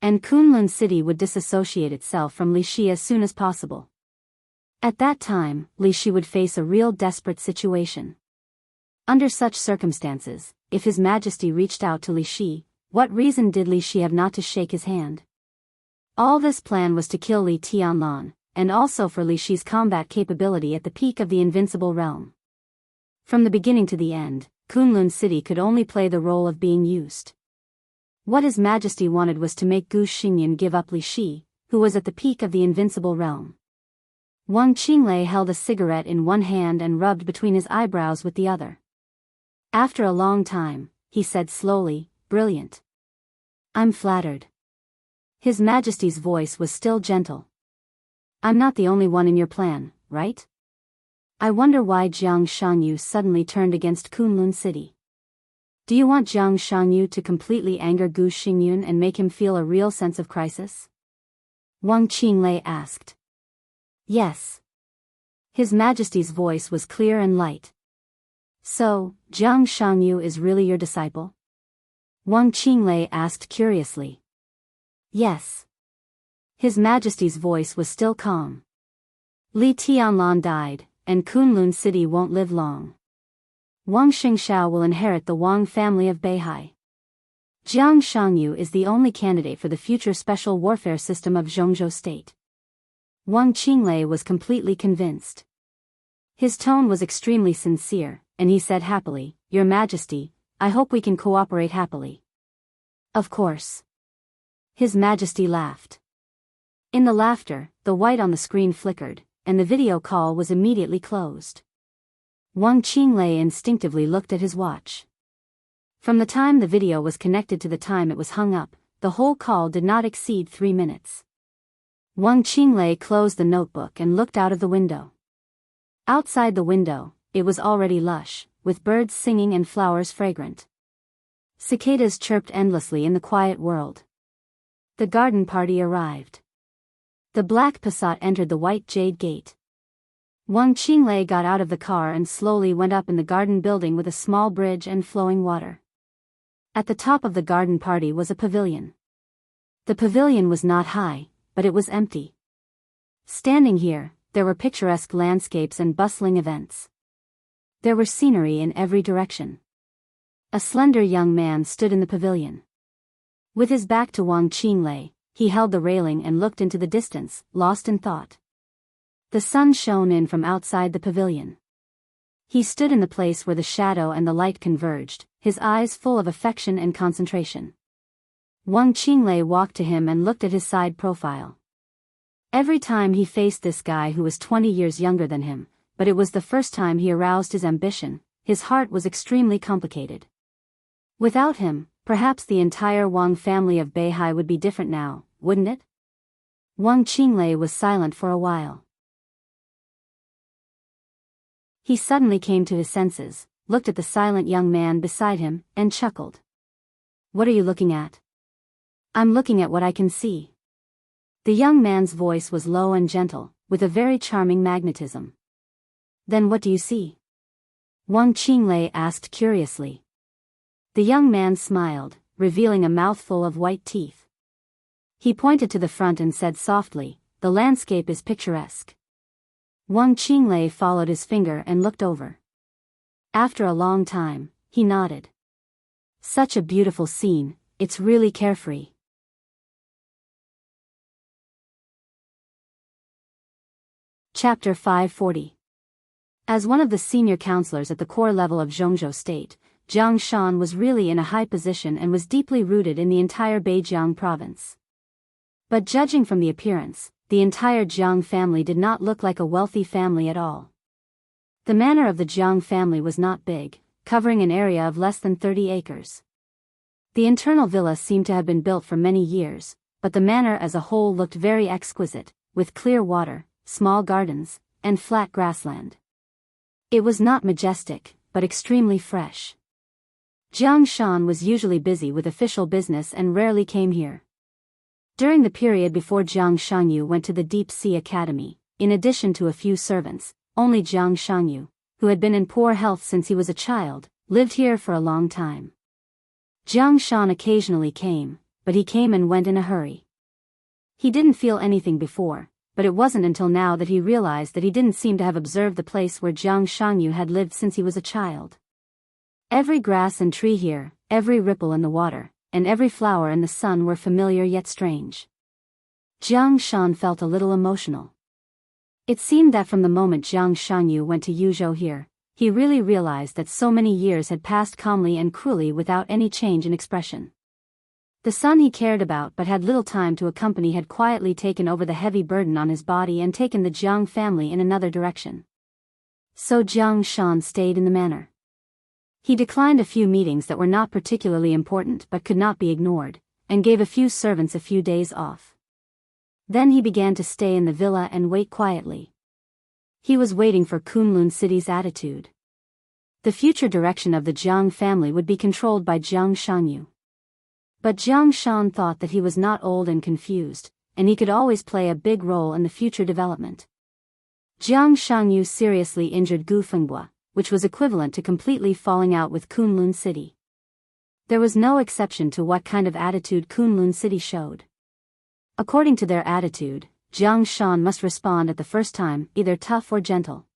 Speaker 1: And Kunlun City would disassociate itself from Li Shi as soon as possible. At that time, Li Shi would face a real desperate situation. Under such circumstances, if His Majesty reached out to Li Shi, what reason did Li Shi have not to shake his hand? All this plan was to kill Li Tianlan, and also for Li Shi's combat capability at the peak of the invincible realm. From the beginning to the end, Kunlun City could only play the role of being used. What His Majesty wanted was to make Gu Xingyan give up Li Shi, who was at the peak of the invincible realm. Wang Qinglei held a cigarette in one hand and rubbed between his eyebrows with the other. After a long time, he said slowly, "Brilliant. I'm flattered." His Majesty's voice was still gentle. "I'm not the only one in your plan, right? I wonder why Jiang Shangyu suddenly turned against Kunlun City. Do you want Jiang Shangyu to completely anger Gu Xingyun and make him feel a real sense of crisis? Wang Qinglei asked. Yes. His Majesty's voice was clear and light. So, Jiang Shangyu is really your disciple? Wang Qinglei asked curiously. Yes. His Majesty's voice was still calm. Li Tianlan died, and Kunlun City won't live long. Wang Xingxiao will inherit the Wang family of Beihai. Jiang Shangyu is the only candidate for the future special warfare system of Zhongzhou State. Wang Qinglei was completely convinced. His tone was extremely sincere, and he said happily, Your Majesty, I hope we can cooperate happily. Of course. His Majesty laughed. In the laughter, the white on the screen flickered, and the video call was immediately closed. Wang Qinglei instinctively looked at his watch. From the time the video was connected to the time it was hung up, the whole call did not exceed 3 minutes. Wang Qinglei closed the notebook and looked out of the window. Outside the window, it was already lush, with birds singing and flowers fragrant. Cicadas chirped endlessly in the quiet world. The garden party arrived. The black Passat entered the white jade gate. Wang Qinglei got out of the car and slowly went up in the garden building with a small bridge and flowing water. At the top of the garden party was a pavilion. The pavilion was not high, but it was empty. Standing here, there were picturesque landscapes and bustling events. There were scenery in every direction. A slender young man stood in the pavilion. With his back to Wang Qinglei, he held the railing and looked into the distance, lost in thought. The sun shone in from outside the pavilion. He stood in the place where the shadow and the light converged, his eyes full of affection and concentration. Wang Qinglei walked to him and looked at his side profile. Every time he faced this guy who was 20 years younger than him, but it was the first time he aroused his ambition, his heart was extremely complicated. Without him, perhaps the entire Wang family of Beihai would be different now, wouldn't it? Wang Qinglei was silent for a while. He suddenly came to his senses, looked at the silent young man beside him, and chuckled. What are you looking at? I'm looking at what I can see. The young man's voice was low and gentle, with a very charming magnetism. Then what do you see? Wang Qinglei asked curiously. The young man smiled, revealing a mouthful of white teeth. He pointed to the front and said softly, The landscape is picturesque. Wang Qinglei followed his finger and looked over. After a long time, he nodded. Such a beautiful scene, it's really carefree. Chapter 540. As one of the senior counselors at the core level of Zhongzhou State, Jiang Shan was really in a high position and was deeply rooted in the entire Beijiang province. But judging from the appearance, the entire Jiang family did not look like a wealthy family at all. The manor of the Jiang family was not big, covering an area of less than 30 acres. The internal villa seemed to have been built for many years, but the manor as a whole looked very exquisite, with clear water, small gardens, and flat grassland. It was not majestic, but extremely fresh. Jiang Shan was usually busy with official business and rarely came here. During the period before Jiang Shangyu went to the Deep Sea Academy, in addition to a few servants, only Jiang Shangyu, who had been in poor health since he was a child, lived here for a long time. Jiang Shan occasionally came, but he came and went in a hurry. He didn't feel anything before, but it wasn't until now that he realized that he didn't seem to have observed the place where Jiang Shangyu had lived since he was a child. Every grass and tree here, every ripple in the water, and every flower in the sun were familiar yet strange. Jiang Shan felt a little emotional. It seemed that from the moment Jiang Shangyu went to Yuzhou here, he really realized that so many years had passed calmly and cruelly without any change in expression. The son he cared about but had little time to accompany had quietly taken over the heavy burden on his body and taken the Jiang family in another direction. So Jiang Shan stayed in the manor. He declined a few meetings that were not particularly important but could not be ignored, and gave a few servants a few days off. Then he began to stay in the villa and wait quietly. He was waiting for Kunlun City's attitude. The future direction of the Jiang family would be controlled by Jiang Shanyu. But Jiang Shan thought that he was not old and confused, and he could always play a big role in the future development. Jiang Shangyu seriously injured Gu Fenghua, which was equivalent to completely falling out with Kunlun City. There was no exception to what kind of attitude Kunlun City showed. According to their attitude, Jiang Shan must respond at the first time, either tough or gentle.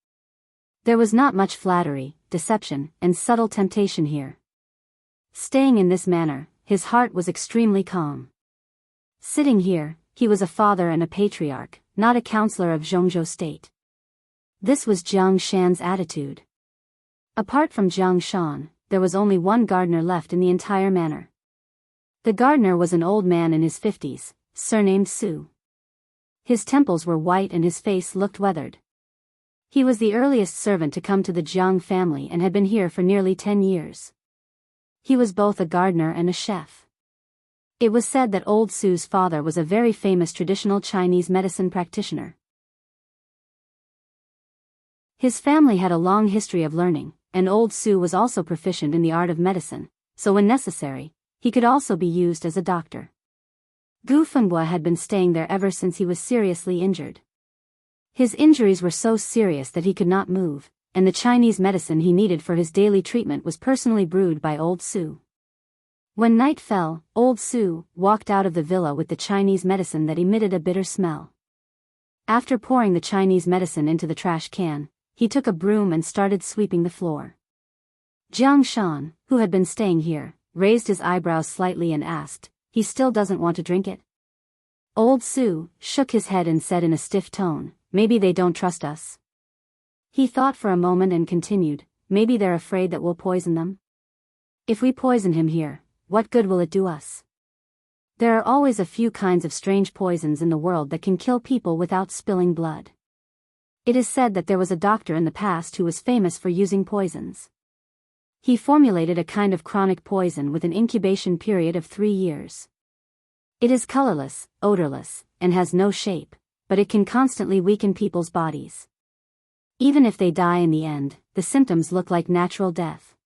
Speaker 1: There was not much flattery, deception, and subtle temptation here. Staying in this manner, his heart was extremely calm. Sitting here, he was a father and a patriarch, not a counselor of Zhongzhou state. This was Jiang Shan's attitude. Apart from Jiang Shan, there was only one gardener left in the entire manor. The gardener was an old man in his 50s, surnamed Su. His temples were white and his face looked weathered. He was the earliest servant to come to the Jiang family and had been here for nearly 10 years. He was both a gardener and a chef. It was said that old Su's father was a very famous traditional Chinese medicine practitioner. His family had a long history of learning, and old Su was also proficient in the art of medicine, so when necessary, he could also be used as a doctor. Gu Fenghua had been staying there ever since he was seriously injured. His injuries were so serious that he could not move, and the Chinese medicine he needed for his daily treatment was personally brewed by old Su. When night fell, old Su walked out of the villa with the Chinese medicine that emitted a bitter smell. After pouring the Chinese medicine into the trash can, he took a broom and started sweeping the floor. Jiang Shan, who had been staying here, raised his eyebrows slightly and asked, "He still doesn't want to drink it?" Old Su shook his head and said in a stiff tone, "Maybe they don't trust us." He thought for a moment and continued, "Maybe they're afraid that we'll poison them. If we poison him here, what good will it do us? There are always a few kinds of strange poisons in the world that can kill people without spilling blood. It is said that there was a doctor in the past who was famous for using poisons. He formulated a kind of chronic poison with an incubation period of 3 years. It is colorless, odorless, and has no shape, but it can constantly weaken people's bodies. Even if they die in the end, the symptoms look like natural death.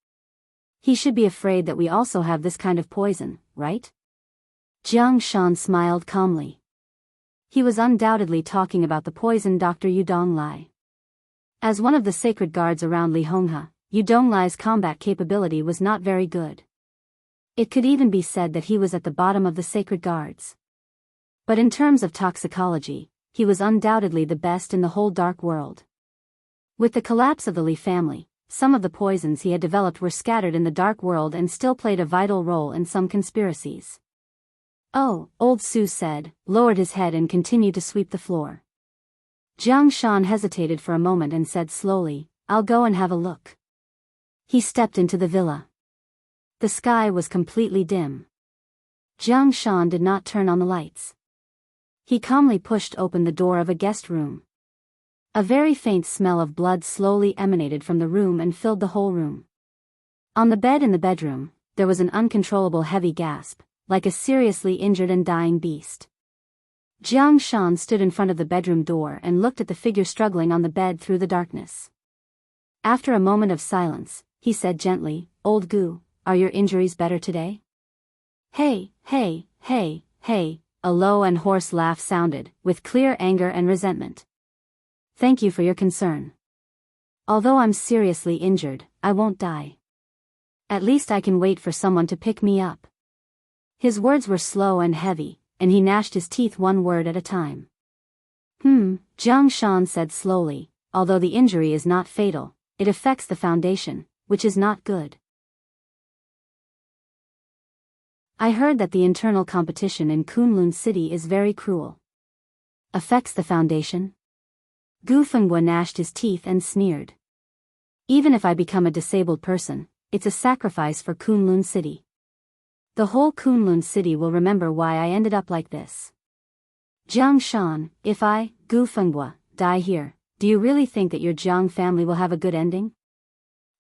Speaker 1: He should be afraid that we also have this kind of poison, right?" Jiang Shan smiled calmly. He was undoubtedly talking about the poison Dr. Yu Donglai. As one of the sacred guards around Li Honghe, Yu Donglai's combat capability was not very good. It could even be said that he was at the bottom of the sacred guards. But in terms of toxicology, he was undoubtedly the best in the whole dark world. With the collapse of the Li family, some of the poisons he had developed were scattered in the dark world and still played a vital role in some conspiracies. "Oh," old Su said, lowered his head and continued to sweep the floor. Jiang Shan hesitated for a moment and said slowly, "I'll go and have a look." He stepped into the villa. The sky was completely dim. Jiang Shan did not turn on the lights. He calmly pushed open the door of a guest room. A very faint smell of blood slowly emanated from the room and filled the whole room. On the bed in the bedroom, there was an uncontrollable heavy gasp, like a seriously injured and dying beast. Jiang Shan stood in front of the bedroom door and looked at the figure struggling on the bed through the darkness. After a moment of silence, he said gently, "Old Gu, are your injuries better today?" "Hey, hey, hey, hey," a low and hoarse laugh sounded, with clear anger and resentment. "Thank you for your concern. Although I'm seriously injured, I won't die. At least I can wait for someone to pick me up." His words were slow and heavy, and he gnashed his teeth one word at a time. Jiang Shan said slowly, "Although the injury is not fatal, it affects the foundation, which is not good. I heard that the internal competition in Kunlun City is very cruel." "Affects the foundation?" Gu Fenghua gnashed his teeth and sneered. "Even if I become a disabled person, it's a sacrifice for Kunlun City. The whole Kunlun City will remember why I ended up like this. Jiang Shan, if I, Gu Fenghua, die here, do you really think that your Jiang family will have a good ending?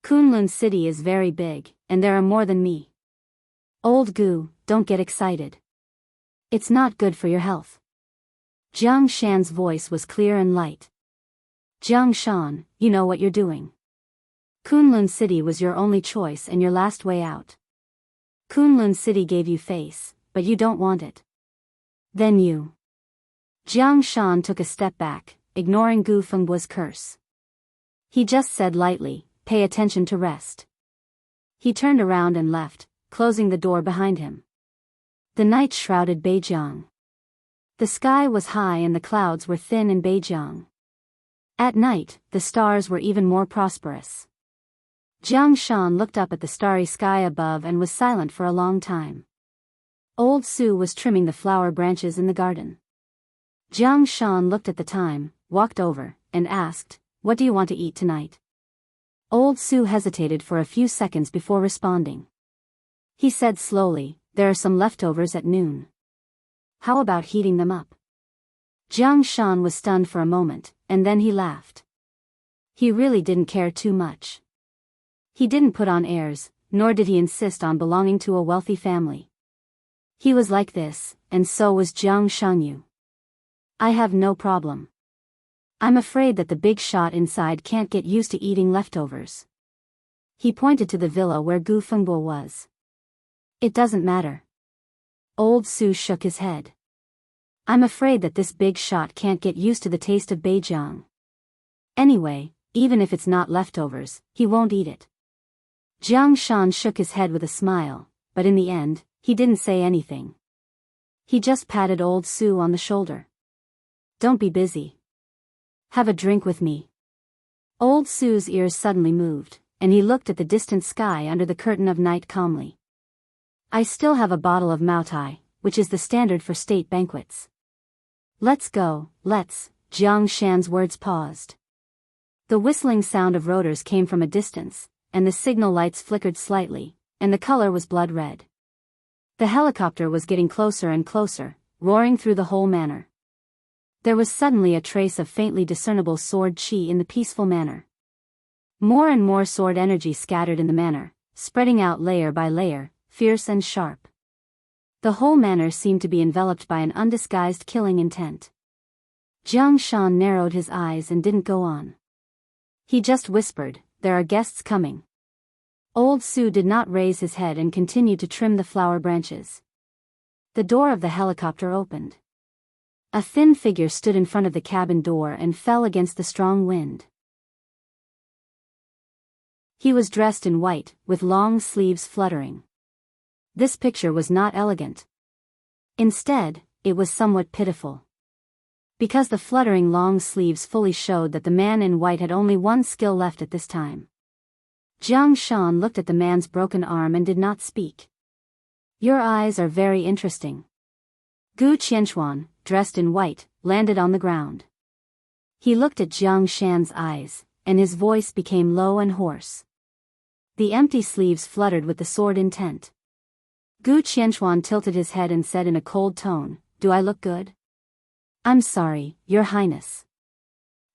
Speaker 1: Kunlun City is very big, and there are more than me. Old Gu, don't get excited. It's not good for your health." Jiang Shan's voice was clear and light. Jiang Shan, you know what you're doing. Kunlun City was your only choice and your last way out. Kunlun City gave you face, but you don't want it. Then you. Jiang Shan took a step back, ignoring Gu Fengbuo's curse. He just said lightly, pay attention to rest. He turned around and left, closing the door behind him. The night shrouded Beijiang. The sky was high and the clouds were thin in Beijiang. At night, the stars were even more prosperous. Jiang Shan looked up at the starry sky above and was silent for a long time. Old Su was trimming the flower branches in the garden. Jiang Shan looked at the time, walked over, and asked, "What do you want to eat tonight?" Old Su hesitated for a few seconds before responding. He said slowly, "There are some leftovers at noon. How about heating them up?" Jiang Shan was stunned for a moment, and then he laughed. He really didn't care too much. He didn't put on airs, nor did he insist on belonging to a wealthy family. He was like this, and so was Jiang Shanyu. "I have no problem. I'm afraid that the big shot inside can't get used to eating leftovers." He pointed to the villa where Gu Fengbuo was. "It doesn't matter." Old Su shook his head. "I'm afraid that this big shot can't get used to the taste of Beijiang. Anyway, even if it's not leftovers, he won't eat it." Jiang Shan shook his head with a smile, but in the end, he didn't say anything. He just patted Old Su on the shoulder. "Don't be busy. Have a drink with me." Old Su's ears suddenly moved, and he looked at the distant sky under the curtain of night calmly. "I still have a bottle of Maotai, which is the standard for state banquets. Let's go, let's." Jiang Shan's words paused. The whistling sound of rotors came from a distance, and the signal lights flickered slightly, and the color was blood red. The helicopter was getting closer and closer, roaring through the whole manor. There was suddenly a trace of faintly discernible sword chi in the peaceful manor. More and more sword energy scattered in the manor, spreading out layer by layer, fierce and sharp. The whole manor seemed to be enveloped by an undisguised killing intent. Jiang Shan narrowed his eyes and didn't go on. He just whispered, "There are guests coming." Old Su did not raise his head and continued to trim the flower branches. The door of the helicopter opened. A thin figure stood in front of the cabin door and fell against the strong wind. He was dressed in white, with long sleeves fluttering. This picture was not elegant. Instead, it was somewhat pitiful. Because the fluttering long sleeves fully showed that the man in white had only one skill left at this time. Jiang Shan looked at the man's broken arm and did not speak. "Your eyes are very interesting." Gu Qianxuan, dressed in white, landed on the ground. He looked at Jiang Shan's eyes, and his voice became low and hoarse. The empty sleeves fluttered with the sword intent. Gu Qianxuan tilted his head and said in a cold tone, "Do I look good?" "I'm sorry, Your Highness."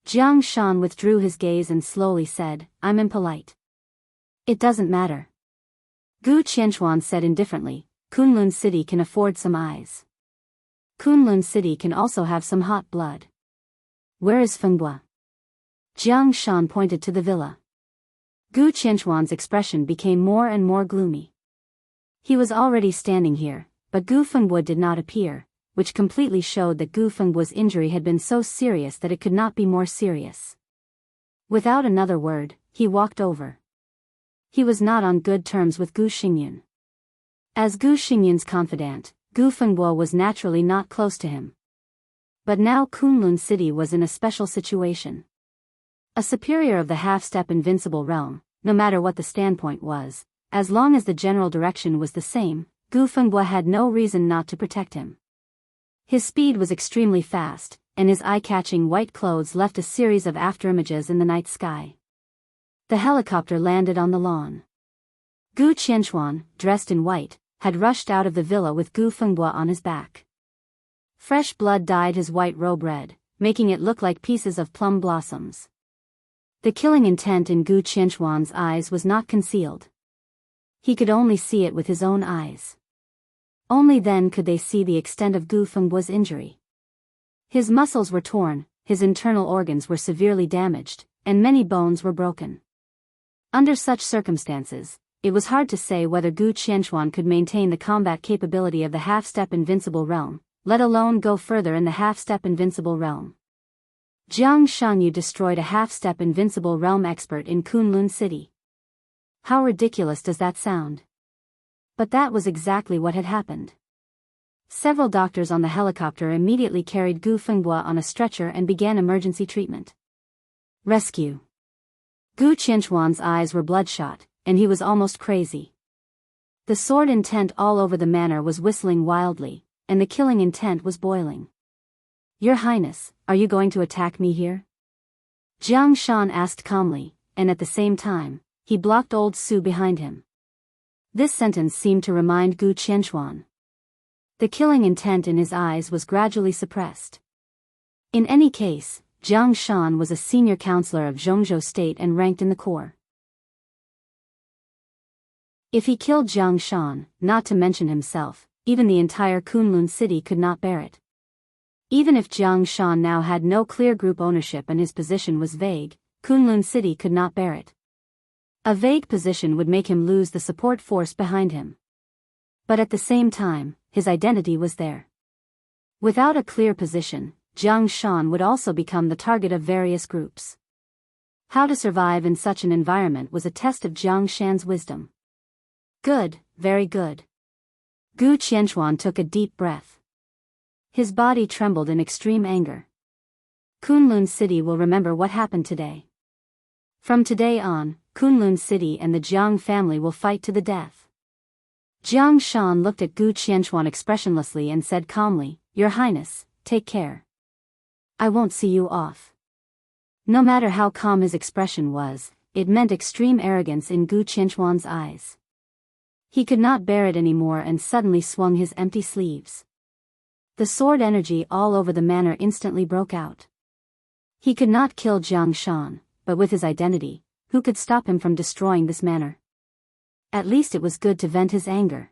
Speaker 1: Jiang Shan withdrew his gaze and slowly said, "I'm impolite." "It doesn't matter." Gu Qianxuan said indifferently, "Kunlun City can afford some eyes. Kunlun City can also have some hot blood. Where is Fengbuo?" Jiang Shan pointed to the villa. Gu Qianxuan's expression became more and more gloomy. He was already standing here, but Gu Fengbuo did not appear, which completely showed that Gu Fengbuo's injury had been so serious that it could not be more serious. Without another word, he walked over. He was not on good terms with Gu Xingyun. As Gu Xingyun's confidant, Gu Fengbuo was naturally not close to him. But now Kunlun City was in a special situation. A superior of the half-step invincible realm, no matter what the standpoint was, as long as the general direction was the same, Gu Fengbuo had no reason not to protect him. His speed was extremely fast, and his eye-catching white clothes left a series of afterimages in the night sky. The helicopter landed on the lawn. Gu Qianxuan, dressed in white, had rushed out of the villa with Gu Fengbuo on his back. Fresh blood dyed his white robe red, making it look like pieces of plum blossoms. The killing intent in Gu Qianxuan's eyes was not concealed. He could only see it with his own eyes. Only then could they see the extent of Gu Fengbuo's injury. His muscles were torn, his internal organs were severely damaged, and many bones were broken. Under such circumstances, it was hard to say whether Gu Qianxuan could maintain the combat capability of the half-step invincible realm, let alone go further in the half-step invincible realm. Jiang Shanyu destroyed a half-step invincible realm expert in Kunlun City. How ridiculous does that sound? But that was exactly what had happened. Several doctors on the helicopter immediately carried Gu Fenghua on a stretcher and began emergency treatment. Rescue. Gu Qianxuan's eyes were bloodshot, and he was almost crazy. The sword intent all over the manor was whistling wildly, and the killing intent was boiling. Your Highness, are you going to attack me here? Jiang Shan asked calmly, and at the same time, he blocked old Su behind him. This sentence seemed to remind Gu Qianxuan. The killing intent in his eyes was gradually suppressed. In any case, Jiang Shan was a senior counselor of Zhongzhou State and ranked in the corps. If he killed Jiang Shan, not to mention himself, even the entire Kunlun city could not bear it. Even if Jiang Shan now had no clear group ownership and his position was vague, Kunlun City could not bear it. A vague position would make him lose the support force behind him. But at the same time, his identity was there. Without a clear position, Jiang Shan would also become the target of various groups. How to survive in such an environment was a test of Jiang Shan's wisdom. Good, very good. Gu Qianxuan took a deep breath. His body trembled in extreme anger. Kunlun City will remember what happened today. From today on, Kunlun City and the Jiang family will fight to the death. Jiang Shan looked at Gu Qianxuan expressionlessly and said calmly, Your Highness, take care. I won't see you off. No matter how calm his expression was, it meant extreme arrogance in Gu Qianxuan's eyes. He could not bear it anymore and suddenly swung his empty sleeves. The sword energy all over the manor instantly broke out. He could not kill Jiang Shan, but with his identity, who could stop him from destroying this manor? At least it was good to vent his anger.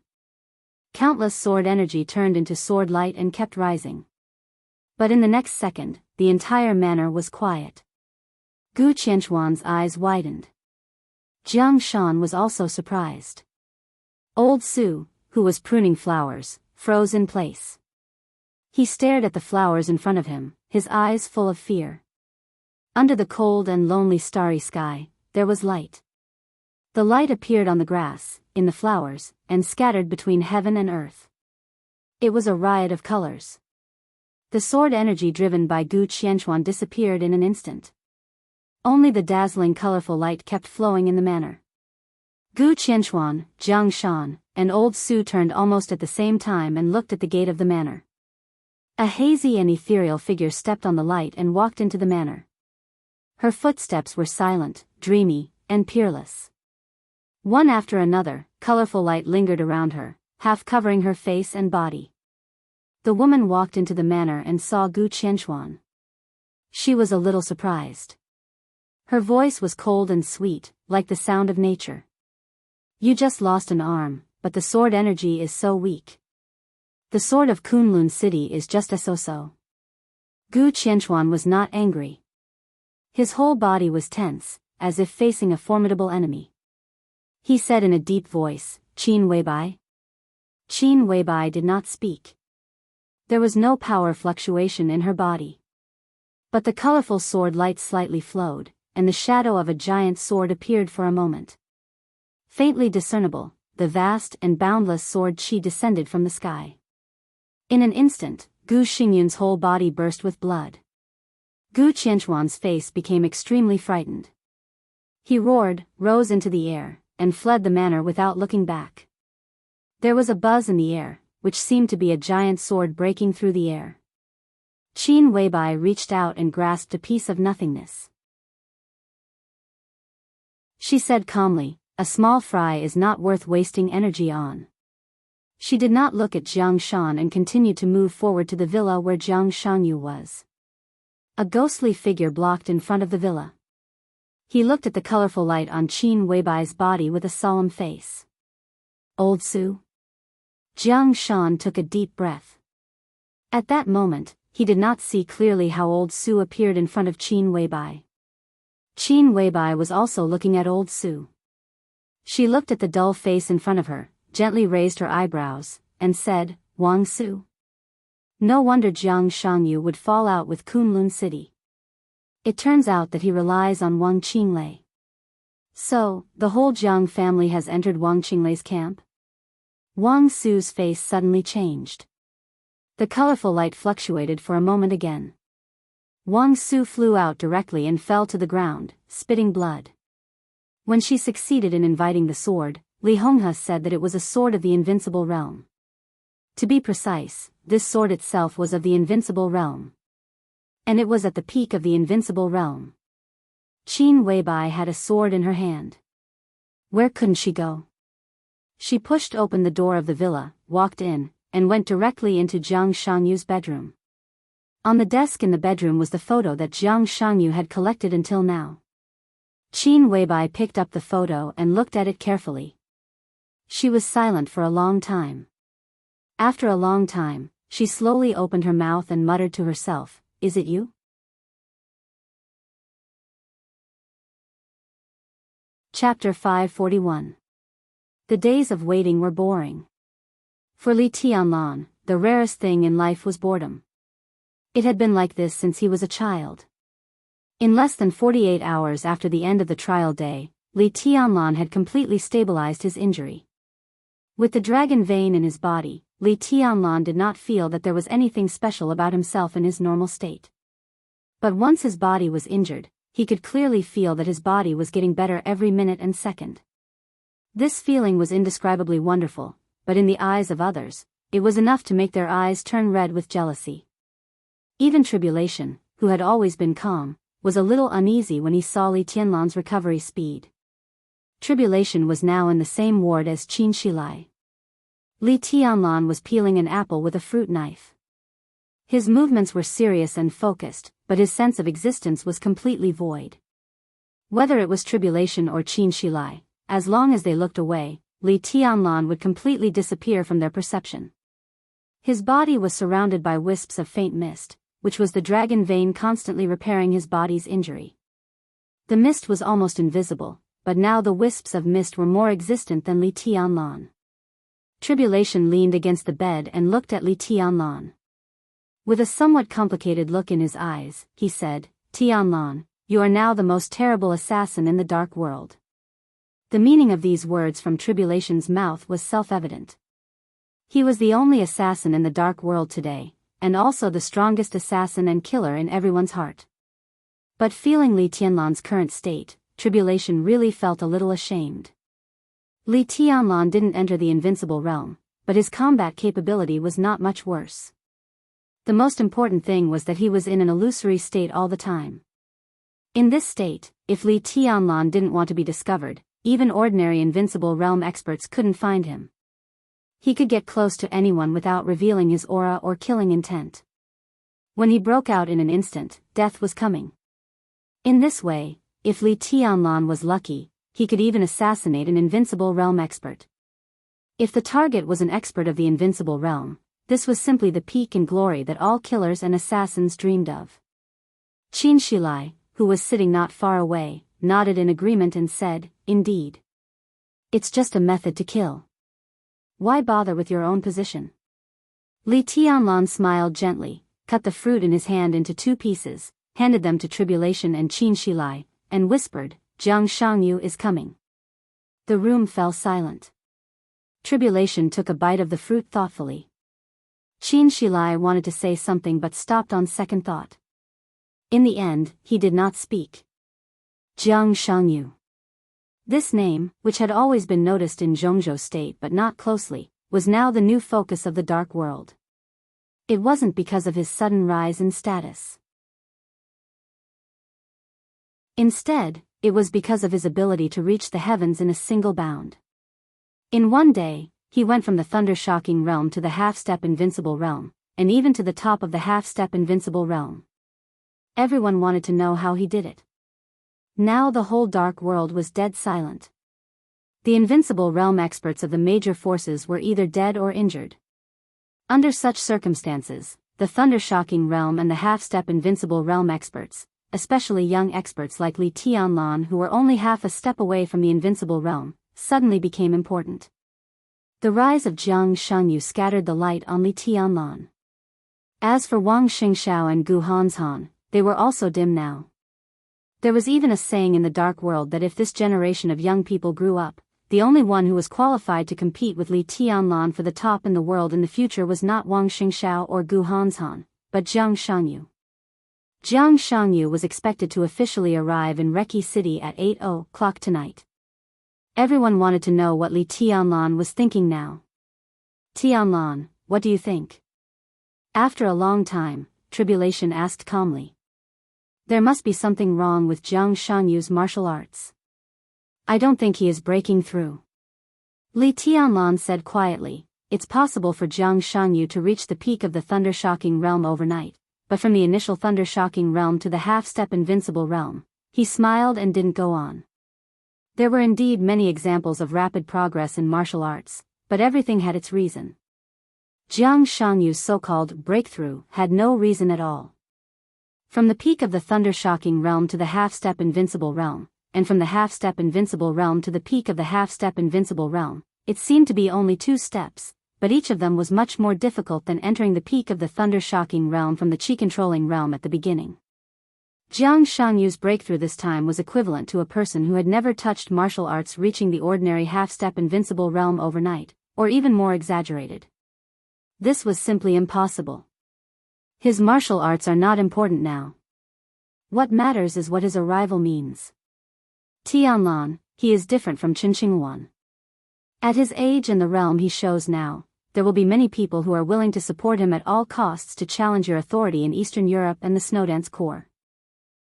Speaker 1: Countless sword energy turned into sword light and kept rising. But in the next second, the entire manor was quiet. Gu Qianxuan's eyes widened. Jiang Shan was also surprised. Old Su, who was pruning flowers, froze in place. He stared at the flowers in front of him, his eyes full of fear. Under the cold and lonely starry sky, there was light. The light appeared on the grass, in the flowers, and scattered between heaven and earth. It was a riot of colors. The sword energy driven by Gu Qianxuan disappeared in an instant. Only the dazzling colorful light kept flowing in the manor. Gu Qianxuan, Jiang Shan, and old Su turned almost at the same time and looked at the gate of the manor. A hazy and ethereal figure stepped on the light and walked into the manor. Her footsteps were silent, dreamy, and peerless. One after another, colorful light lingered around her, half covering her face and body. The woman walked into the manor and saw Gu Qianxuan. She was a little surprised. Her voice was cold and sweet, like the sound of nature. You just lost an arm, but the sword energy is so weak. The sword of Kunlun City is just a so-so. Gu Qianxuan was not angry. His whole body was tense, as if facing a formidable enemy. He said in a deep voice, Qin Weibai. Qin Weibai did not speak. There was no power fluctuation in her body. But the colorful sword light slightly flowed, and the shadow of a giant sword appeared for a moment. Faintly discernible, the vast and boundless sword qi descended from the sky. In an instant, Gu Xingyun's whole body burst with blood. Gu Qianxuan's face became extremely frightened. He roared, rose into the air, and fled the manor without looking back. There was a buzz in the air, which seemed to be a giant sword breaking through the air. Qin Weibai reached out and grasped a piece of nothingness. She said calmly, a small fry is not worth wasting energy on. She did not look at Jiang Shan and continued to move forward to the villa where Jiang Shanyu was. A ghostly figure blocked in front of the villa. He looked at the colorful light on Qin Weibai's body with a solemn face. Old Su? Jiang Shan took a deep breath. At that moment, he did not see clearly how old Su appeared in front of Qin Weibai. Qin Weibai was also looking at old Su. She looked at the dull face in front of her, gently raised her eyebrows, and said, "Wang Su." No wonder Jiang Shangyu would fall out with Kunlun City. It turns out that he relies on Wang Qinglei. So, the whole Jiang family has entered Wang Qinglei's camp? Wang Su's face suddenly changed. The colorful light fluctuated for a moment again. Wang Su flew out directly and fell to the ground, spitting blood. When she succeeded in inviting the sword, Li Honghe said that it was a sword of the invincible realm. To be precise, this sword itself was of the invincible realm. And it was at the peak of the invincible realm. Qin Weibai had a sword in her hand. Where couldn't she go? She pushed open the door of the villa, walked in, and went directly into Jiang Shangyu's bedroom. On the desk in the bedroom was the photo that Jiang Shangyu had collected until now. Qin Weibai picked up the photo and looked at it carefully. She was silent for a long time. After a long time, she slowly opened her mouth and muttered to herself, "Is it you?" Chapter 541. The days of waiting were boring. For Li Tianlan, the rarest thing in life was boredom. It had been like this since he was a child. In less than 48 hours after the end of the trial day, Li Tianlan had completely stabilized his injury. With the dragon vein in his body, Li Tianlan did not feel that there was anything special about himself in his normal state. But once his body was injured, he could clearly feel that his body was getting better every minute and second. This feeling was indescribably wonderful, but in the eyes of others, it was enough to make their eyes turn red with jealousy. Even Tribulation, who had always been calm, was a little uneasy when he saw Li Tianlan's recovery speed. Tribulation was now in the same ward as Qin Shilai. Li Tianlan was peeling an apple with a fruit knife. His movements were serious and focused, but his sense of existence was completely void. Whether it was Tribulation or Qin Shilai, as long as they looked away, Li Tianlan would completely disappear from their perception. His body was surrounded by wisps of faint mist, which was the dragon vein constantly repairing his body's injury. The mist was almost invisible, but now the wisps of mist were more existent than Li Tianlan. Tribulation leaned against the bed and looked at Li Tianlan. With a somewhat complicated look in his eyes, he said, "Tianlan, you are now the most terrible assassin in the dark world." The meaning of these words from Tribulation's mouth was self-evident. He was the only assassin in the dark world today, and also the strongest assassin and killer in everyone's heart. But feeling Li Tianlan's current state, Tribulation really felt a little ashamed. Li Tianlan didn't enter the invincible realm, but his combat capability was not much worse. The most important thing was that he was in an illusory state all the time. In this state, if Li Tianlan didn't want to be discovered, even ordinary invincible realm experts couldn't find him. He could get close to anyone without revealing his aura or killing intent. When he broke out in an instant, death was coming. In this way, if Li Tianlan was lucky, he could even assassinate an invincible realm expert. If the target was an expert of the invincible realm, this was simply the peak in glory that all killers and assassins dreamed of. Qin Shilai, who was sitting not far away, nodded in agreement and said, "Indeed. It's just a method to kill. Why bother with your own position?" Li Tianlan smiled gently, cut the fruit in his hand into 2 pieces, handed them to Tribulation and Qin Shilai, and whispered, "Jiang Shangyu is coming." The room fell silent. Tribulation took a bite of the fruit thoughtfully. Qin Shilai wanted to say something but stopped on second thought. In the end, he did not speak. Jiang Shangyu. This name, which had always been noticed in Zhongzhou State but not closely, was now the new focus of the dark world. It wasn't because of his sudden rise in status. Instead, it was because of his ability to reach the heavens in a single bound. In one day, he went from the thunder-shocking realm to the half-step invincible realm, and even to the top of the half-step invincible realm. Everyone wanted to know how he did it. Now the whole dark world was dead silent. The invincible realm experts of the major forces were either dead or injured. Under such circumstances, the Thunder-Shocking Realm and the half-step Invincible Realm experts, especially young experts like Li Tianlan who were only half a step away from the Invincible Realm, suddenly became important. The rise of Jiang Shengyu scattered the light on Li Tianlan. As for Wang Xingxiao and Gu Hanzhan, they were also dim now. There was even a saying in the dark world that if this generation of young people grew up, the only one who was qualified to compete with Li Tianlan for the top in the world in the future was not Wang Xingxiao or Gu Hanzhan, but Jiang Shengyu. Jiang Shengyu was expected to officially arrive in Reki City at 8:00 tonight. Everyone wanted to know what Li Tianlan was thinking now. Tianlan, what do you think? After a long time, Tribulation asked calmly. There must be something wrong with Jiang Shangyu's martial arts. I don't think he is breaking through. Li Tianlan said quietly, it's possible for Jiang Shengyu to reach the peak of the Thunder-Shocking Realm overnight, but from the initial Thunder-Shocking Realm to the half-step Invincible Realm, he smiled and didn't go on. There were indeed many examples of rapid progress in martial arts, but everything had its reason. Jiang Shangyu's so-called breakthrough had no reason at all. From the peak of the Thunder-Shocking Realm to the half-step Invincible Realm, and from the half-step Invincible Realm to the peak of the half-step Invincible Realm, it seemed to be only 2 steps, but each of them was much more difficult than entering the peak of the Thunder-Shocking Realm from the Qi-controlling realm at the beginning. Jiang Shangyu's breakthrough this time was equivalent to a person who had never touched martial arts reaching the ordinary half-step Invincible Realm overnight, or even more exaggerated. This was simply impossible. His martial arts are not important now. What matters is what his arrival means. Tianlan, he is different from Qinqingwan. At his age and the realm he shows now, there will be many people who are willing to support him at all costs to challenge your authority in Eastern Europe and the Snowdance Corps.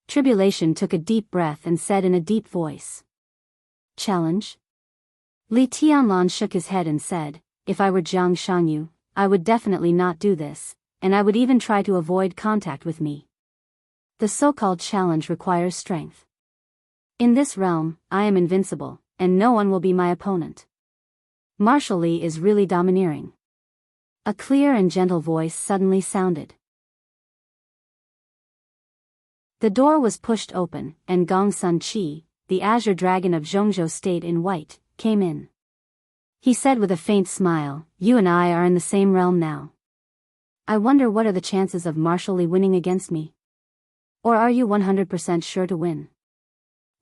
Speaker 1: Tribulation took a deep breath and said in a deep voice. Challenge? Li Tianlan shook his head and said, if I were Jiang Shengyu, I would definitely not do this, and I would even try to avoid contact with me. The so-called challenge requires strength. In this realm, I am invincible, and no one will be my opponent. Martial Li is really domineering. A clear and gentle voice suddenly sounded. The door was pushed open, and Gong Sun Qi, the azure dragon of Zhongzhou State in white, came in. He said with a faint smile, you and I are in the same realm now. I wonder what are the chances of Martial Li winning against me? Or are you 100% sure to win?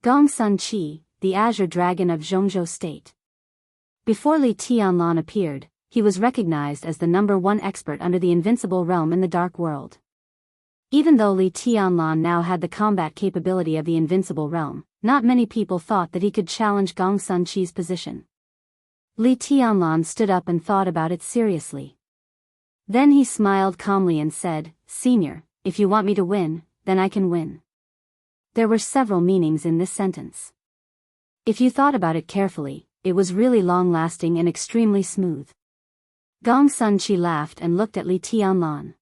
Speaker 1: Gong Sun Qi, the azure dragon of Zhongzhou State. Before Li Tianlan appeared, he was recognized as the #1 expert under the Invincible Realm in the Dark World. Even though Li Tianlan now had the combat capability of the Invincible Realm, not many people thought that he could challenge Gong Sun Qi's position. Li Tianlan stood up and thought about it seriously. Then he smiled calmly and said, Senior, if you want me to win, then I can win. There were several meanings in this sentence. If you thought about it carefully, it was really long-lasting and extremely smooth. Gong Sun Qi laughed and looked at Li Tianlan.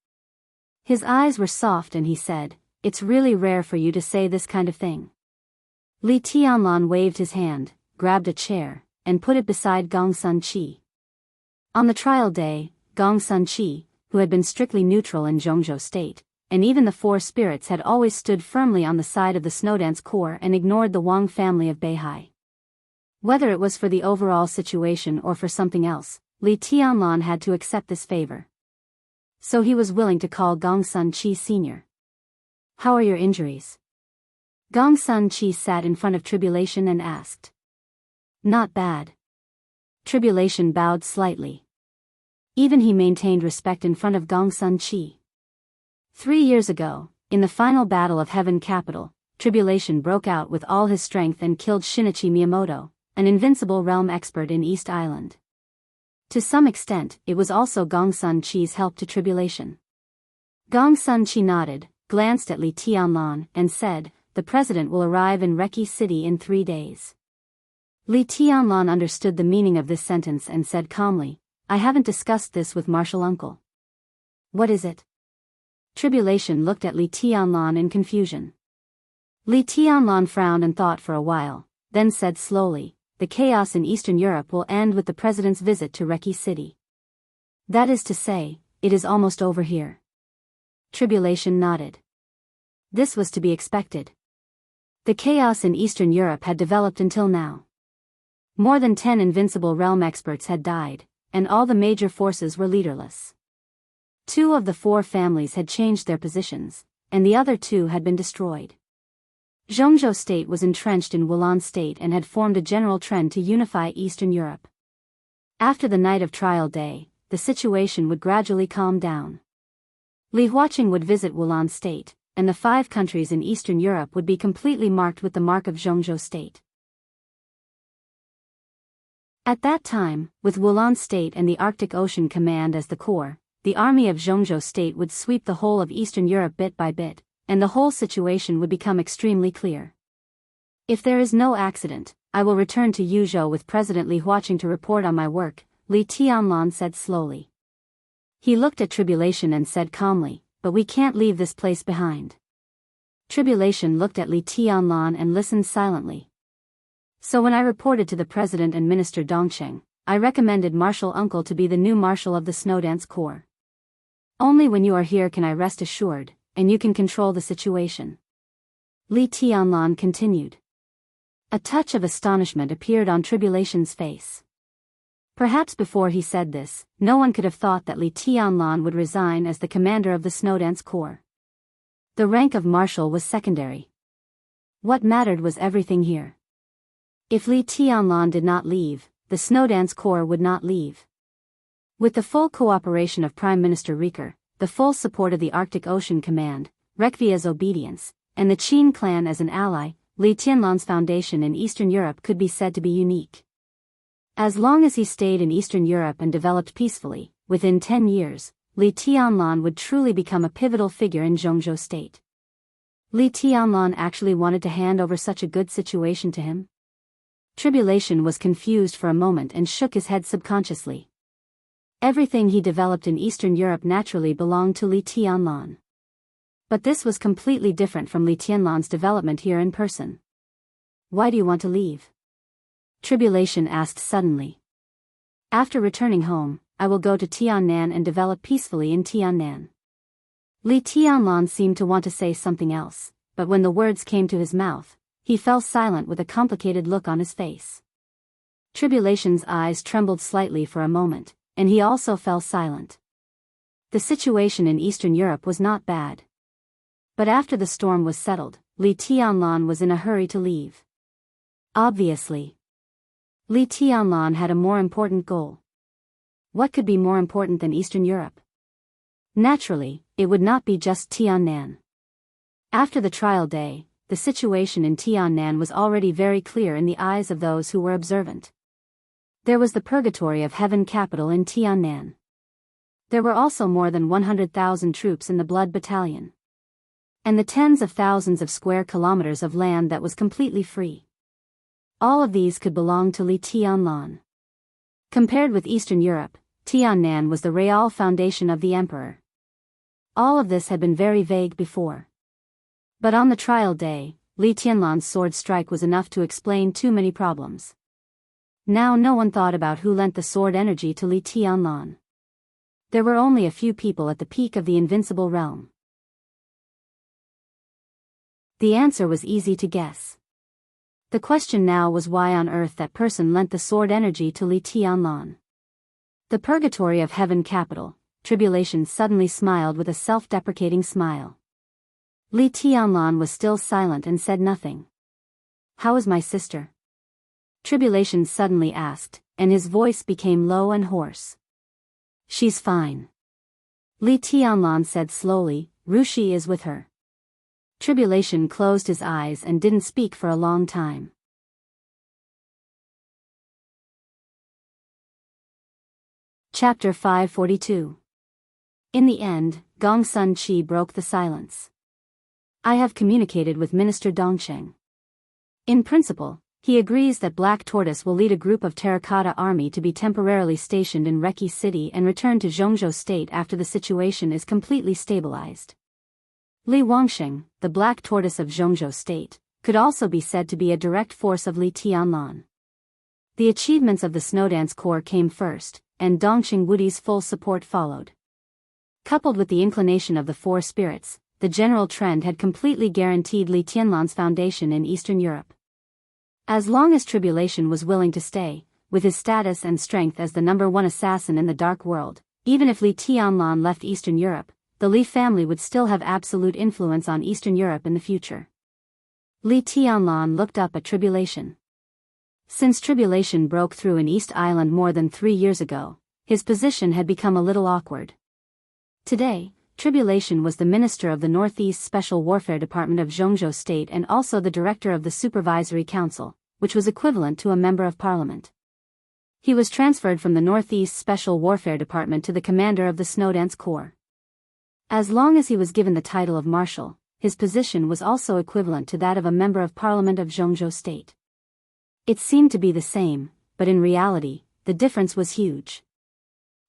Speaker 1: His eyes were soft and he said, it's really rare for you to say this kind of thing. Li Tianlan waved his hand, grabbed a chair, and put it beside Gong Sun Qi. On the trial day, Gong Sun Qi, who had been strictly neutral in Zhongzhou State, and even the 4 spirits had always stood firmly on the side of the Snowdance Corps and ignored the Wang family of Beihai. Whether it was for the overall situation or for something else, Li Tianlan had to accept this favor. So he was willing to call Gong Sun Qi senior. How are your injuries? Gong Sun Qi sat in front of Tribulation and asked. Not bad. Tribulation bowed slightly. Even he maintained respect in front of Gong Sun Qi. 3 years ago, in the final battle of Heaven Capital, Tribulation broke out with all his strength and killed Shinichi Miyamoto, an Invincible Realm expert in East Island. To some extent, it was also Gong Sun Qi's help to Tribulation. Gong Sun Qi nodded, glanced at Li Tianlan, and said, the president will arrive in Reki City in 3 days. Li Tianlan understood the meaning of this sentence and said calmly, I haven't discussed this with Martial Uncle. What is it? Tribulation looked at Li Tianlan in confusion. Li Tianlan frowned and thought for a while, then said slowly, the chaos in Eastern Europe will end with the president's visit to Reki City. That is to say, it is almost over here. Tribulation nodded. This was to be expected. The chaos in Eastern Europe had developed until now. More than 10 invincible realm experts had died, and all the major forces were leaderless. 2 of the 4 families had changed their positions, and the other 2 had been destroyed. Jianghu state was entrenched in Wulan state and had formed a general trend to unify Eastern Europe. After the night of trial day, the situation would gradually calm down. Li Huaqing would visit Wulan state, and the 5 countries in Eastern Europe would be completely marked with the mark of Jianghu state. At that time, with Wulan state and the Arctic Ocean Command as the core, the army of Jianghu state would sweep the whole of Eastern Europe bit by bit, and the whole situation would become extremely clear. If there is no accident, I will return to Yuzhou with President Li Huaqing to report on my work, Li Tianlan said slowly. He looked at Tribulation and said calmly, but we can't leave this place behind. Tribulation looked at Li Tianlan and listened silently. So when I reported to the President and Minister Dongsheng, I recommended Marshal Uncle to be the new Marshal of the Snowdance Corps. Only when you are here can I rest assured, and you can control the situation. Li Tianlan continued. A touch of astonishment appeared on Tribulation's face. Perhaps before he said this, no one could have thought that Li Tianlan would resign as the commander of the Snowdance Corps. The rank of Marshal was secondary. What mattered was everything here. If Li Tianlan did not leave, the Snowdance Corps would not leave. With the full cooperation of Prime Minister Rieker, the full support of the Arctic Ocean Command, Rekvia's obedience, and the Qin clan as an ally, Li Tianlan's foundation in Eastern Europe could be said to be unique. As long as he stayed in Eastern Europe and developed peacefully, within 10 years, Li Tianlan would truly become a pivotal figure in Jianghu state. Li Tianlan actually wanted to hand over such a good situation to him? Tribulation was confused for a moment and shook his head subconsciously. Everything he developed in Eastern Europe naturally belonged to Li Tianlan. But this was completely different from Li Tianlan's development here in person. Why do you want to leave? Tribulation asked suddenly. After returning home, I will go to Tiannan and develop peacefully in Tiannan. Li Tianlan seemed to want to say something else, but when the words came to his mouth, he fell silent with a complicated look on his face. Tribulation's eyes trembled slightly for a moment, and he also fell silent. The situation in Eastern Europe was not bad. But after the storm was settled, Li Tianlan was in a hurry to leave. Obviously. Li Tianlan had a more important goal. What could be more important than Eastern Europe? Naturally, it would not be just Tiannan. After the trial day, the situation in Tiannan was already very clear in the eyes of those who were observant. There was the purgatory of heaven capital in Tiannan. There were also more than 100,000 troops in the Blood Battalion. And the tens of thousands of square kilometers of land that was completely free. All of these could belong to Li Tianlan. Compared with Eastern Europe, Tiannan was the real foundation of the emperor. All of this had been very vague before. But on the trial day, Li Tianlan's sword strike was enough to explain too many problems. Now no one thought about who lent the sword energy to Li Tianlan. There were only a few people at the peak of the invincible realm. The answer was easy to guess. The question now was why on earth that person lent the sword energy to Li Tianlan. The purgatory of heaven capital, Tribulation suddenly smiled with a self-deprecating smile. Li Tianlan was still silent and said nothing. How is my sister? Tribulation suddenly asked, and his voice became low and hoarse. She's fine. Li Tianlan said slowly, Rushi is with her. Tribulation closed his eyes and didn't speak for a long time. Chapter 542. In the end, Gong Sun Chi broke the silence. I have communicated with Minister Dongsheng. In principle, he agrees that Black Tortoise will lead a group of Terracotta Army to be temporarily stationed in Reki City and return to Jianghu State after the situation is completely stabilized. Li Wangsheng, the Black Tortoise of Jianghu State, could also be said to be a direct force of Li Tianlan. The achievements of the Snowdance Corps came first, and Dongsheng Wudi's full support followed. Coupled with the inclination of the four spirits, the general trend had completely guaranteed Li Tianlan's foundation in Eastern Europe. As long as Tribulation was willing to stay, with his status and strength as the #1 assassin in the Dark World, even if Li Tianlan left Eastern Europe, the Li family would still have absolute influence on Eastern Europe in the future. Li Tianlan looked up at Tribulation. Since Tribulation broke through in East Island more than 3 years ago, his position had become a little awkward. Today, Tribulation was the minister of the Northeast Special Warfare Department of Jianghu State and also the director of the Supervisory Council, which was equivalent to a member of parliament. He was transferred from the Northeast Special Warfare Department to the commander of the Snowdance Corps. As long as he was given the title of marshal, his position was also equivalent to that of a member of parliament of Jianghu State. It seemed to be the same, but in reality, the difference was huge.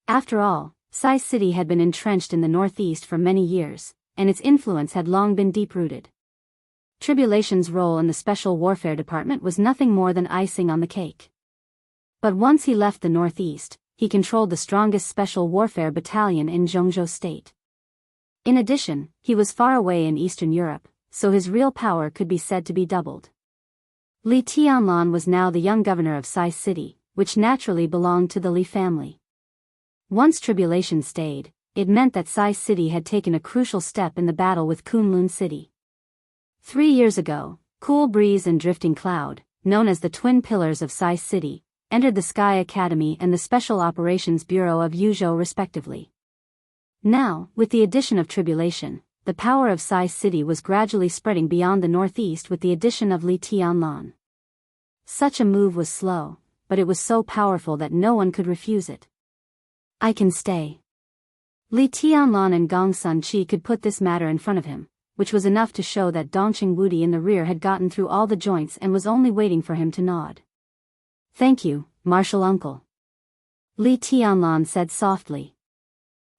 Speaker 1: After all, Sai City had been entrenched in the northeast for many years, and its influence had long been deep-rooted. Tribulation's role in the Special Warfare Department was nothing more than icing on the cake. But once he left the northeast, he controlled the strongest Special Warfare Battalion in Jianghu State. In addition, he was far away in Eastern Europe, so his real power could be said to be doubled. Li Tianlan was now the young governor of Sai City, which naturally belonged to the Li family. Once Tribulation stayed, it meant that Sai City had taken a crucial step in the battle with Kunlun City. 3 years ago, Cool Breeze and Drifting Cloud, known as the twin pillars of Sai City, entered the Sky Academy and the Special Operations Bureau of Yuzhou respectively. Now, with the addition of Tribulation, the power of Sai City was gradually spreading beyond the northeast with the addition of Li Tianlan. Such a move was slow, but it was so powerful that no one could refuse it. I can stay. Li Tianlan and Gong Sun Chi could put this matter in front of him, which was enough to show that Dongqing Wudi in the rear had gotten through all the joints and was only waiting for him to nod. Thank you, Marshal Uncle. Li Tianlan said softly.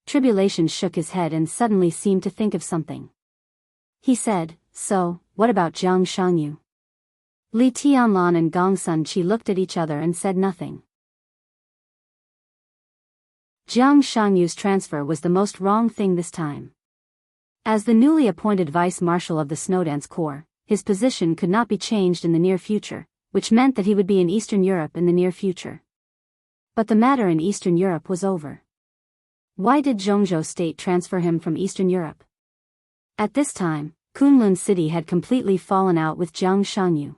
Speaker 1: Tribulation shook his head and suddenly seemed to think of something. He said, so, what about Jiang Shangyu? Li Tianlan and Gong Sun Chi looked at each other and said nothing. Jiang Shangyu's transfer was the most wrong thing this time. As the newly appointed vice marshal of the Snowdance Corps, his position could not be changed in the near future, which meant that he would be in Eastern Europe in the near future. But the matter in Eastern Europe was over. Why did Jianghu State transfer him from Eastern Europe? At this time, Kunlun City had completely fallen out with Jiang Shangyu.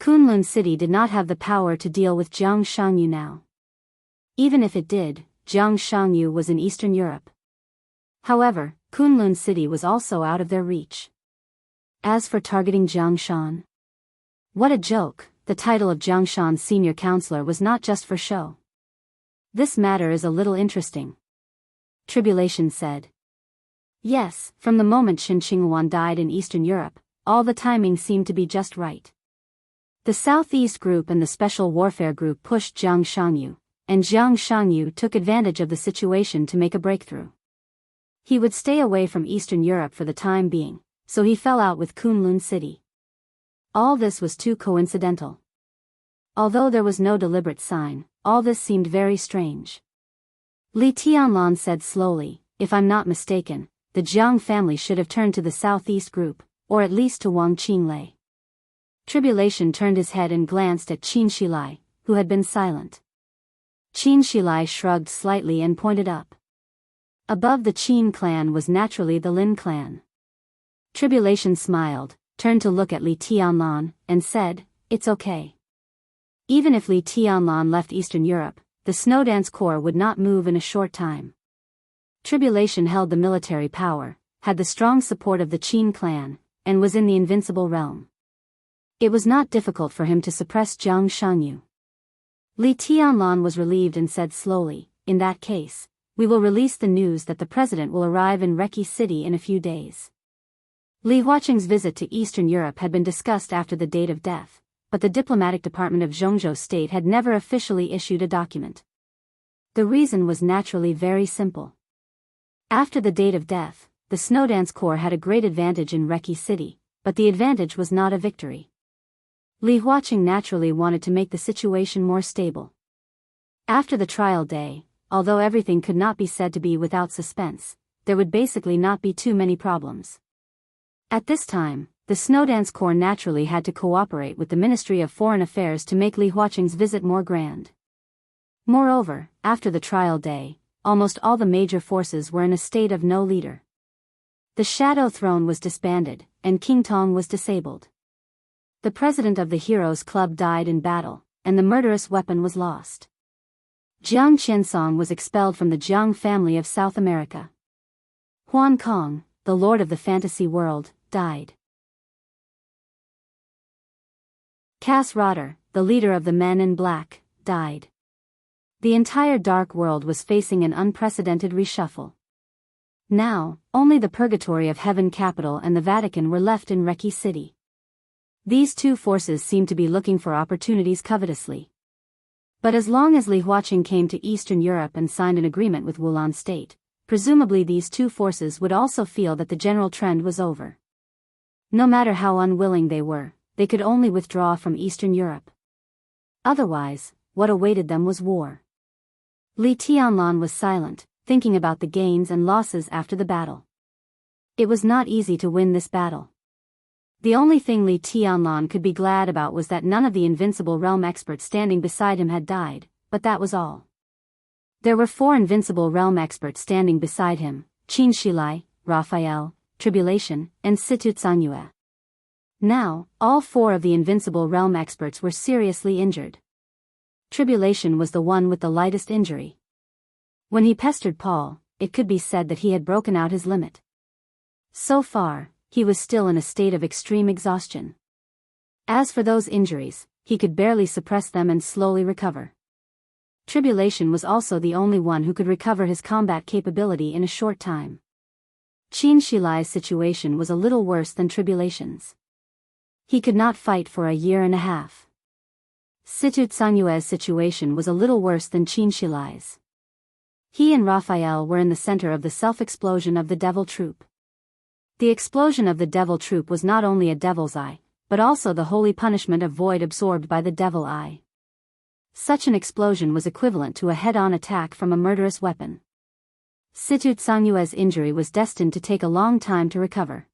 Speaker 1: Kunlun City did not have the power to deal with Jiang Shangyu now. Even if it did, Jiang Shangyu was in Eastern Europe. However, Kunlun City was also out of their reach. As for targeting Jiang Shan, what a joke! The title of Jiang Shan's senior counselor was not just for show. This matter is a little interesting. Tribulation said. Yes, from the moment Shen Qinghuan died in Eastern Europe, all the timing seemed to be just right. The Southeast Group and the Special Warfare Group pushed Jiang Shangyu, and Jiang Shangyu took advantage of the situation to make a breakthrough. He would stay away from Eastern Europe for the time being, so he fell out with Kunlun City. All this was too coincidental. Although there was no deliberate sign, all this seemed very strange. Li Tianlan said slowly, if I'm not mistaken, the Jiang family should have turned to the Southeast Group, or at least to Wang Qinglei. Tribulation turned his head and glanced at Qin Shilai, who had been silent. Qin Shilai shrugged slightly and pointed up. Above the Qin clan was naturally the Lin clan. Tribulation smiled, turned to look at Li Tianlan, and said, it's okay. Even if Li Tianlan left Eastern Europe, the Snowdance Corps would not move in a short time. Tribulation held the military power, had the strong support of the Qin clan, and was in the invincible realm. It was not difficult for him to suppress Jiang Shangyu. Li Tianlan was relieved and said slowly, in that case, we will release the news that the president will arrive in Reki City in a few days. Li Huaqing's visit to Eastern Europe had been discussed after the date of death, but the diplomatic department of Jianghu State had never officially issued a document. The reason was naturally very simple. After the date of death, the Snowdance Corps had a great advantage in Reki City, but the advantage was not a victory. Li Huaqing naturally wanted to make the situation more stable. After the trial day, although everything could not be said to be without suspense, there would basically not be too many problems. At this time, the Snowdance Corps naturally had to cooperate with the Ministry of Foreign Affairs to make Li Huaqing's visit more grand. Moreover, after the trial day, almost all the major forces were in a state of no leader. The Shadow Throne was disbanded, and King Tong was disabled. The president of the Heroes Club died in battle, and the murderous weapon was lost. Jiang Qinsong was expelled from the Jiang family of South America. Huan Kong, the lord of the fantasy world, died. Cass Rotter, the leader of the Men in Black, died. The entire dark world was facing an unprecedented reshuffle. Now, only the Purgatory of Heaven capital and the Vatican were left in Reki City. These two forces seemed to be looking for opportunities covetously. But as long as Li Huaqing came to Eastern Europe and signed an agreement with Wulan State, presumably these two forces would also feel that the general trend was over. No matter how unwilling they were, they could only withdraw from Eastern Europe. Otherwise, what awaited them was war. Li Tianlan was silent, thinking about the gains and losses after the battle. It was not easy to win this battle. The only thing Li Tianlan could be glad about was that none of the Invincible Realm experts standing beside him had died, but that was all. There were 4 Invincible Realm experts standing beside him: Qin Shilai, Raphael, Tribulation, and Situ Tsangyue. Now, all 4 of the Invincible Realm experts were seriously injured. Tribulation was the one with the lightest injury. When he pestered Paul, it could be said that he had broken out his limit. So far, he was still in a state of extreme exhaustion. As for those injuries, he could barely suppress them and slowly recover. Tribulation was also the only one who could recover his combat capability in a short time. Qin Shilai's situation was a little worse than Tribulation's. He could not fight for a year and a half. Situ Tsangyue's situation was a little worse than Qin Shilai's. He and Raphael were in the center of the self-explosion of the Devil Troop. The explosion of the Devil Troop was not only a devil's eye, but also the holy punishment of void absorbed by the Devil Eye. Such an explosion was equivalent to a head-on attack from a murderous weapon. Situ Tsangyue's injury was destined to take a long time to recover.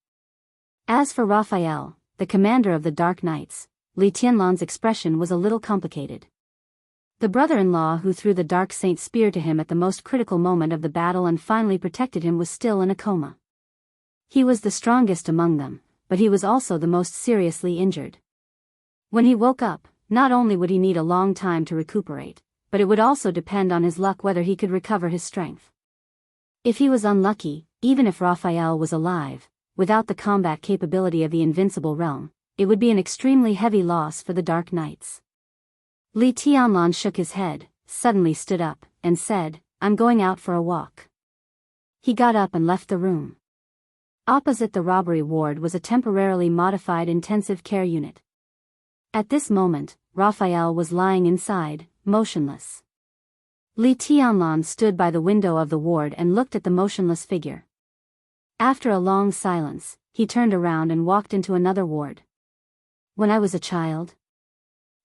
Speaker 1: As for Raphael, the commander of the Dark Knights, Li Tianlan's expression was a little complicated. The brother-in-law who threw the Dark Saint spear to him at the most critical moment of the battle and finally protected him was still in a coma. He was the strongest among them, but he was also the most seriously injured. When he woke up, not only would he need a long time to recuperate, but it would also depend on his luck whether he could recover his strength. If he was unlucky, even if Raphael was alive, without the combat capability of the Invincible Realm, it would be an extremely heavy loss for the Dark Knights. Li Tianlan shook his head, suddenly stood up, and said, "I'm going out for a walk." He got up and left the room. Opposite the robbery ward was a temporarily modified intensive care unit. At this moment, Raphael was lying inside, motionless. Li Tianlan stood by the window of the ward and looked at the motionless figure. After a long silence, he turned around and walked into another ward. "When I was a child?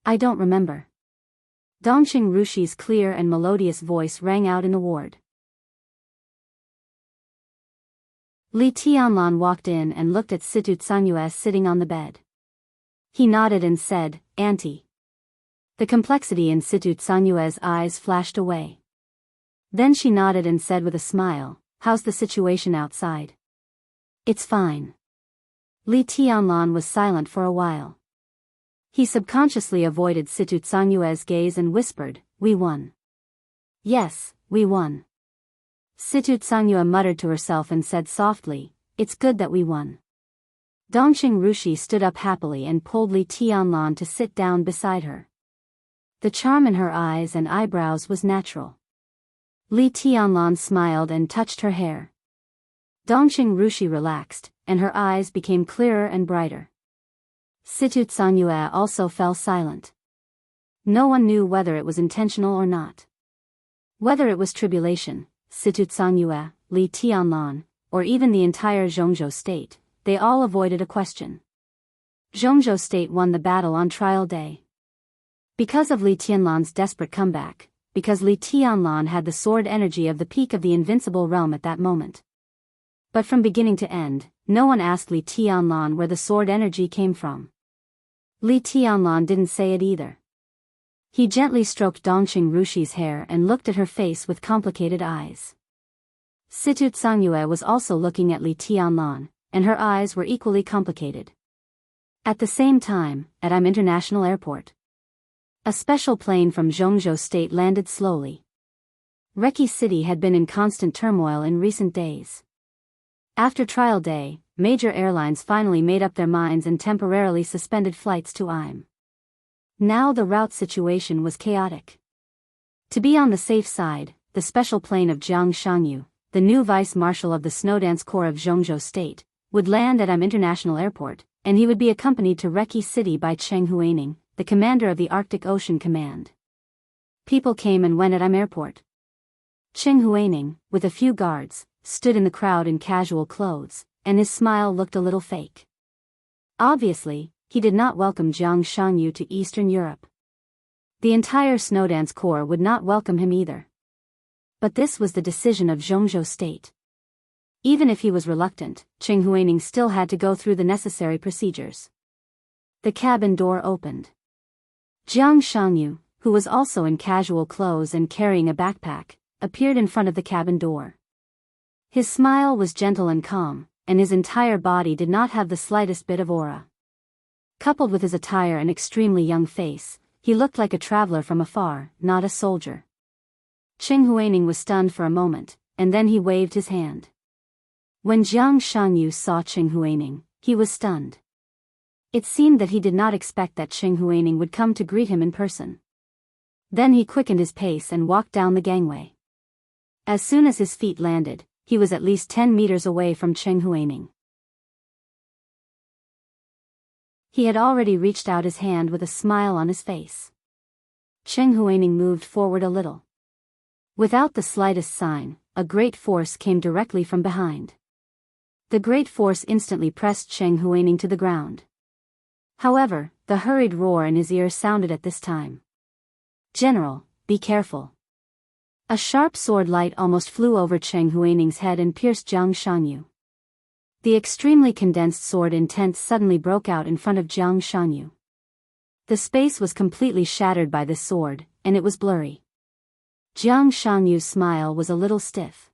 Speaker 1: I don't remember." Dongqing Rushi's clear and melodious voice rang out in the ward. Li Tianlan walked in and looked at Situ Tsangyue sitting on the bed. He nodded and said, "Auntie." The complexity in Situ Tsangyue's eyes flashed away. Then she nodded and said with a smile, "How's the situation outside?" "It's fine." Li Tianlan was silent for a while. He subconsciously avoided Situ Tsangyue's gaze and whispered, "We won." "Yes, we won." Situ Tsangyue muttered to herself and said softly, "It's good that we won." Dongqing Rushi stood up happily and pulled Li Tianlan to sit down beside her. The charm in her eyes and eyebrows was natural. Li Tianlan smiled and touched her hair. Dongqing Rushi relaxed, and her eyes became clearer and brighter. Situ Tsangyue also fell silent. No one knew whether it was intentional or not. Whether it was Tribulation, Situ Tsangyue, Li Tianlan, or even the entire Jianghu state, they all avoided a question. Jianghu state won the battle on trial day. Because of Li Tianlan's desperate comeback, because Li Tianlan had the sword energy of the peak of the Invincible Realm at that moment. But from beginning to end, no one asked Li Tianlan where the sword energy came from. Li Tianlan didn't say it either. He gently stroked Dongqing Rushi's hair and looked at her face with complicated eyes. Situ Tsangyue was also looking at Li Tianlan, and her eyes were equally complicated. At the same time, at International Airport, a special plane from Jianghu State landed slowly. Reki City had been in constant turmoil in recent days. After trial day, major airlines finally made up their minds and temporarily suspended flights to IM. Now the route situation was chaotic. To be on the safe side, the special plane of Jiang Shangyu, the new vice marshal of the Snowdance Corps of Jianghu State, would land at International Airport, and he would be accompanied to Reki City by Cheng Huaining, the commander of the Arctic Ocean Command. People came and went at Airport. Cheng Huaining, with a few guards, stood in the crowd in casual clothes, and his smile looked a little fake. Obviously, he did not welcome Jiang Shangyu to Eastern Europe. The entire Snowdance Corps would not welcome him either. But this was the decision of Jianghu State. Even if he was reluctant, Cheng Huaining still had to go through the necessary procedures. The cabin door opened. Jiang Shangyu, who was also in casual clothes and carrying a backpack, appeared in front of the cabin door. His smile was gentle and calm, and his entire body did not have the slightest bit of aura. Coupled with his attire and extremely young face, he looked like a traveler from afar, not a soldier. Cheng Huaining was stunned for a moment, and then he waved his hand. When Jiang Shangyu saw Cheng Huaining, he was stunned. It seemed that he did not expect that Cheng Huaining would come to greet him in person. Then he quickened his pace and walked down the gangway. As soon as his feet landed, he was at least 10 meters away from Cheng Huaining. He had already reached out his hand with a smile on his face. Cheng Huaining moved forward a little. Without the slightest sign, a great force came directly from behind. The great force instantly pressed Cheng Huaining to the ground. However, the hurried roar in his ear sounded at this time. "General, be careful." A sharp sword light almost flew over Cheng Huaining's head and pierced Jiang Shangyu. The extremely condensed sword intent suddenly broke out in front of Jiang Shangyu. The space was completely shattered by this sword, and it was blurry. Jiang Shangyu's smile was a little stiff.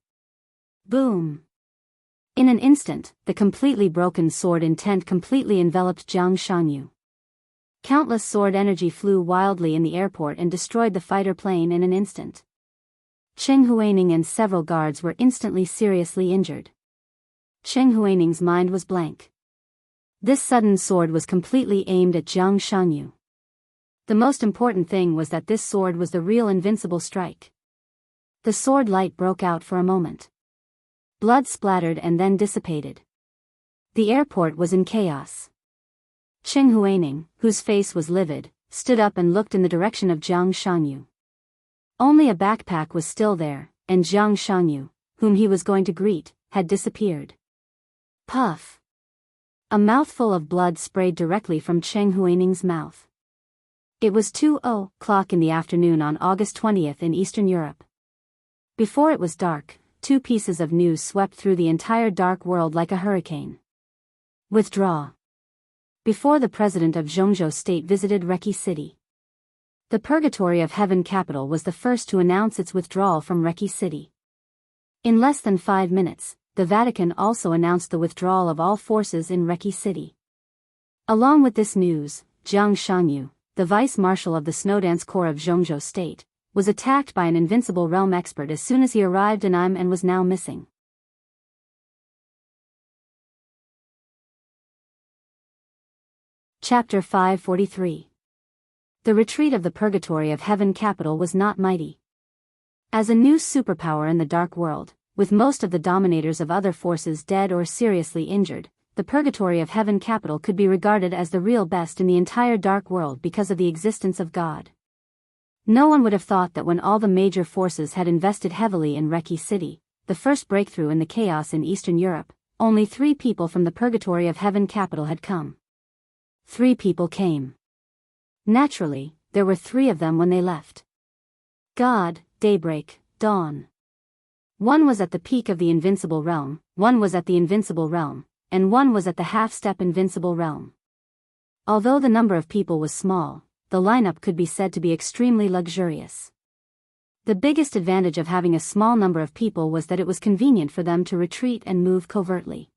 Speaker 1: Boom! In an instant, the completely broken sword intent completely enveloped Jiang Shangyu. Countless sword energy flew wildly in the airport and destroyed the fighter plane in an instant. Cheng Huaining and several guards were instantly seriously injured. Cheng Huaining's mind was blank. This sudden sword was completely aimed at Jiang Shangyu. The most important thing was that this sword was the real invincible strike. The sword light broke out for a moment. Blood splattered and then dissipated. The airport was in chaos. Cheng Huaining, whose face was livid, stood up and looked in the direction of Jiang Shangyu. Only a backpack was still there, and Jiang Shangyu, whom he was going to greet, had disappeared. Puff! A mouthful of blood sprayed directly from Cheng Huaining's mouth. It was 2:00 in the afternoon on August 20th in Eastern Europe. Before it was dark, two pieces of news swept through the entire dark world like a hurricane. Withdraw. Before the president of Jianghu State visited Reki City. The Purgatory of Heaven capital was the first to announce its withdrawal from Reki City. In less than 5 minutes, the Vatican also announced the withdrawal of all forces in Reki City. Along with this news, Jiang Shangyu, the vice marshal of the Snowdance Corps of Jianghu State, was attacked by an invincible realm expert as soon as he arrived in Im and was now missing. Chapter 543. The retreat of the Purgatory of Heaven capital was not mighty. As a new superpower in the dark world, with most of the dominators of other forces dead or seriously injured, the Purgatory of Heaven capital could be regarded as the real best in the entire dark world because of the existence of God. No one would have thought that when all the major forces had invested heavily in Reki City, the first breakthrough in the chaos in Eastern Europe, only 3 people from the Purgatory of Heaven capital had come. 3 people came. Naturally, there were 3 of them when they left. God, Daybreak, Dawn. One was at the peak of the invincible realm, one was at the invincible realm, and one was at the half-step invincible realm. Although the number of people was small, the lineup could be said to be extremely luxurious. The biggest advantage of having a small number of people was that it was convenient for them to retreat and move covertly.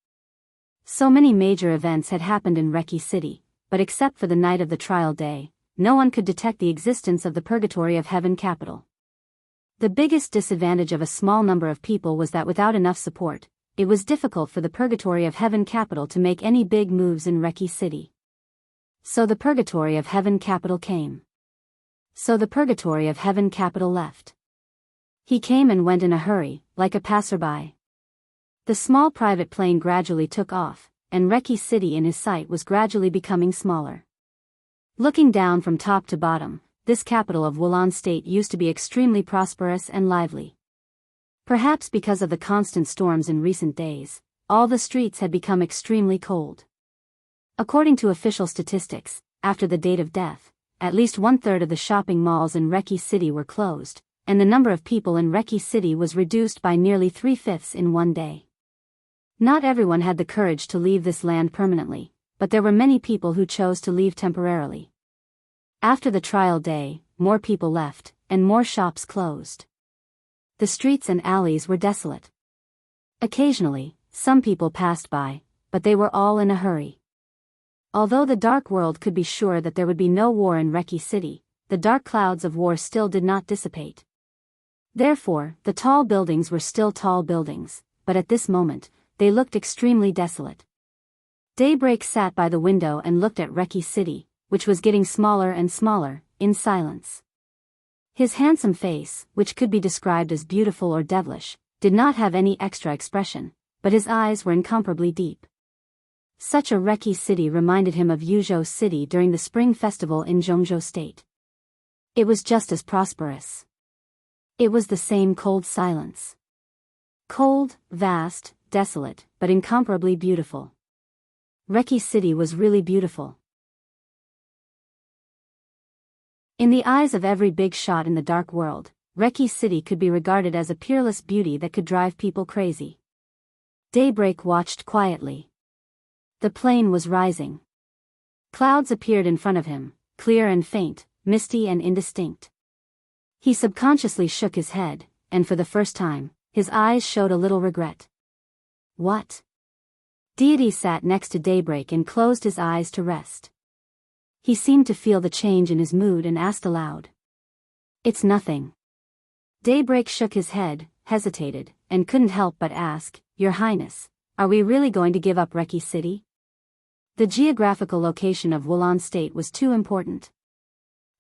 Speaker 1: So many major events had happened in Reki City, but except for the night of the trial day, no one could detect the existence of the Purgatory of Heaven capital. The biggest disadvantage of a small number of people was that without enough support, it was difficult for the Purgatory of Heaven capital to make any big moves in Reki City. So the Purgatory of Heaven capital came. So the Purgatory of Heaven capital left. He came and went in a hurry, like a passerby. The small private plane gradually took off, and Reki City in his sight was gradually becoming smaller. Looking down from top to bottom, this capital of Wulan State used to be extremely prosperous and lively. Perhaps because of the constant storms in recent days, all the streets had become extremely cold. According to official statistics, after the date of death, at least 1/3 of the shopping malls in Reki City were closed, and the number of people in Reki City was reduced by nearly 3/5 in one day. Not everyone had the courage to leave this land permanently, but there were many people who chose to leave temporarily. After the trial day, more people left, and more shops closed. The streets and alleys were desolate. Occasionally, some people passed by, but they were all in a hurry. Although the dark world could be sure that there would be no war in Reki City, the dark clouds of war still did not dissipate. Therefore, the tall buildings were still tall buildings, but at this moment, they looked extremely desolate. Daybreak sat by the window and looked at Reki City, which was getting smaller and smaller, in silence. His handsome face, which could be described as beautiful or devilish, did not have any extra expression, but his eyes were incomparably deep. Such a Reki City reminded him of Yuzhou City during the Spring Festival in Jianghu State. It was just as prosperous. It was the same cold silence. Cold, vast, desolate, but incomparably beautiful. Reki City was really beautiful. In the eyes of every big shot in the dark world, Reki City could be regarded as a peerless beauty that could drive people crazy. Daybreak watched quietly. The plane was rising. Clouds appeared in front of him, clear and faint, misty and indistinct. He subconsciously shook his head, and for the first time, his eyes showed a little regret. What? Deity sat next to Daybreak and closed his eyes to rest. He seemed to feel the change in his mood and asked aloud. It's nothing. Daybreak shook his head, hesitated, and couldn't help but ask, Your Highness, are we really going to give up Reki City? The geographical location of Wulan State was too important.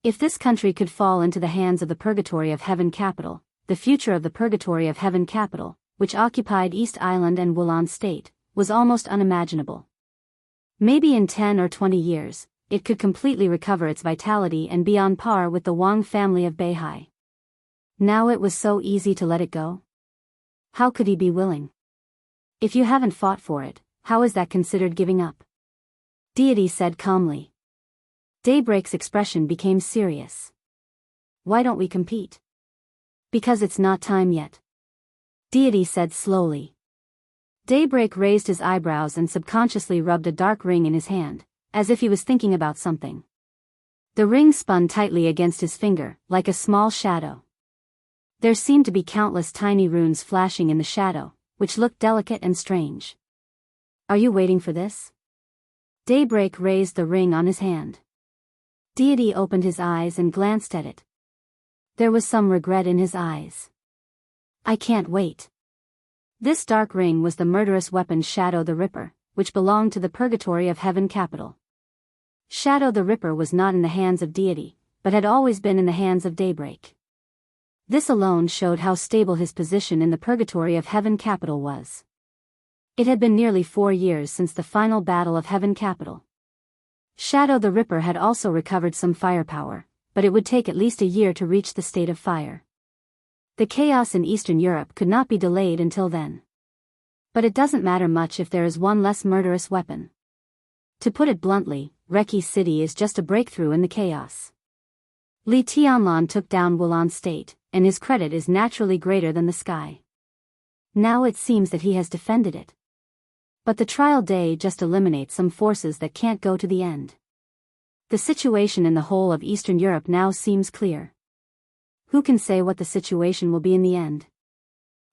Speaker 1: If this country could fall into the hands of the Purgatory of Heaven capital, the future of the Purgatory of Heaven capital, which occupied East Island and Wulan State, was almost unimaginable. Maybe in 10 or 20 years, it could completely recover its vitality and be on par with the Wang family of Beihai. Now it was so easy to let it go. How could he be willing? If you haven't fought for it, how is that considered giving up? Deity said calmly. Daybreak's expression became serious. Why don't we compete? Because it's not time yet. Deity said slowly. Daybreak raised his eyebrows and subconsciously rubbed a dark ring in his hand, as if he was thinking about something. The ring spun tightly against his finger, like a small shadow. There seemed to be countless tiny runes flashing in the shadow, which looked delicate and strange. Are you waiting for this? Daybreak raised the ring on his hand. Deity opened his eyes and glanced at it. There was some regret in his eyes. I can't wait. This dark ring was the murderous weapon Shadow the Ripper, which belonged to the Purgatory of Heaven capital. Shadow the Ripper was not in the hands of Deity, but had always been in the hands of Daybreak. This alone showed how stable his position in the Purgatory of Heaven capital was. It had been nearly 4 years since the final battle of Heaven capital. Shadow the Ripper had also recovered some firepower, but it would take at least a year to reach the state of fire. The chaos in Eastern Europe could not be delayed until then. But it doesn't matter much if there is one less murderous weapon. To put it bluntly, Reki City is just a breakthrough in the chaos. Li Tianlan took down Wulan State, and his credit is naturally greater than the sky. Now it seems that he has defended it. But the trial day just eliminates some forces that can't go to the end. The situation in the whole of Eastern Europe now seems clear. Who can say what the situation will be in the end?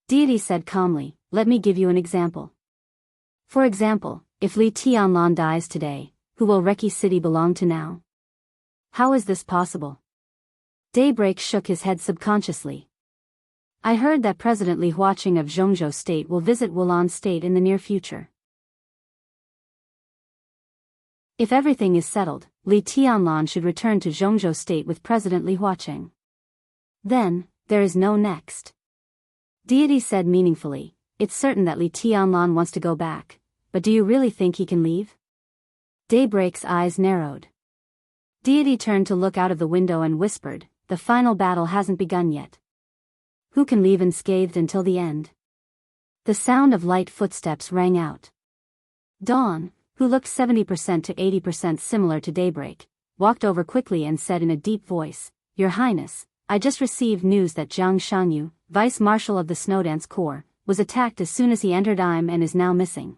Speaker 1: Deity said calmly, let me give you an example. For example, if Li Tianlan dies today, who will Reki City belong to now? How is this possible? Daybreak shook his head subconsciously. I heard that President Li Huaqing of Jianghu State will visit Wulan State in the near future. If everything is settled, Li Tianlan should return to Jianghu State with President Li Huaqing. Then, there is no next. Deity said meaningfully, it's certain that Li Tianlan wants to go back, but do you really think he can leave? Daybreak's eyes narrowed. Deity turned to look out of the window and whispered, the final battle hasn't begun yet. Who can leave unscathed until the end? The sound of light footsteps rang out. Dawn, who looked 70% to 80% similar to Daybreak, walked over quickly and said in a deep voice, Your Highness, I just received news that Jiang Shanyu, Vice Marshal of the Snowdance Corps, was attacked as soon as he entered IM and is now missing.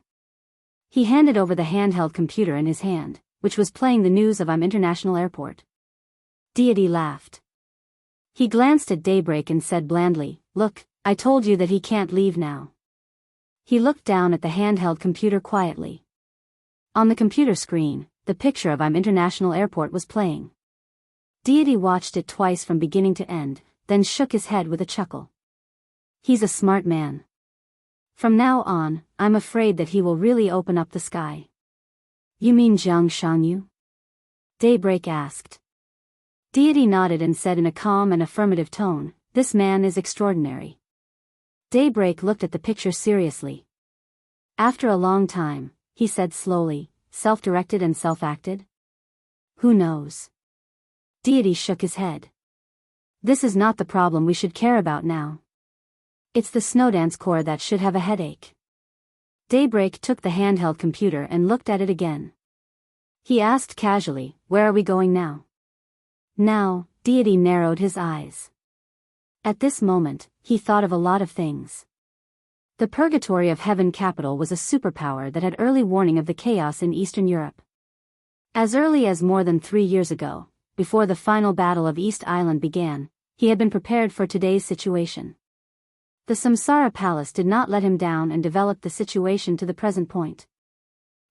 Speaker 1: He handed over the handheld computer in his hand, which was playing the news of IM International Airport. Deity laughed. He glanced at Daybreak and said blandly, Look, I told you that he can't leave now. He looked down at the handheld computer quietly. On the computer screen, the picture of IM International Airport was playing. Deity watched it twice from beginning to end, then shook his head with a chuckle. He's a smart man. From now on, I'm afraid that he will really open up the sky. You mean Jiang Shanyu? Daybreak asked. Deity nodded and said in a calm and affirmative tone, This man is extraordinary. Daybreak looked at the picture seriously. After a long time, he said slowly, self-directed and self-acted? Who knows? Deity shook his head. This is not the problem we should care about now. It's the Snowdance Corps that should have a headache. Daybreak took the handheld computer and looked at it again. He asked casually, Where are we going now? Now, Deity narrowed his eyes. At this moment, he thought of a lot of things. The Purgatory of Heaven capital was a superpower that had early warning of the chaos in Eastern Europe. As early as more than 3 years ago, before the final battle of East Island began, he had been prepared for today's situation. The Samsara Palace did not let him down and developed the situation to the present point.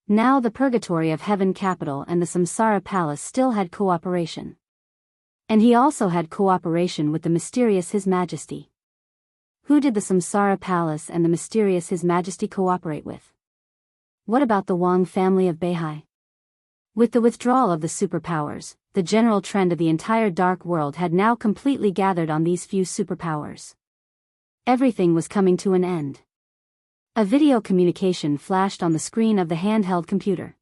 Speaker 1: Now the Purgatory of Heaven capital and the Samsara Palace still had cooperation. And he also had cooperation with the mysterious His Majesty. Who did the Samsara Palace and the mysterious His Majesty cooperate with? What about the Wang family of Beihai? With the withdrawal of the superpowers, the general trend of the entire dark world had now completely gathered on these few superpowers. Everything was coming to an end. A video communication flashed on the screen of the handheld computer.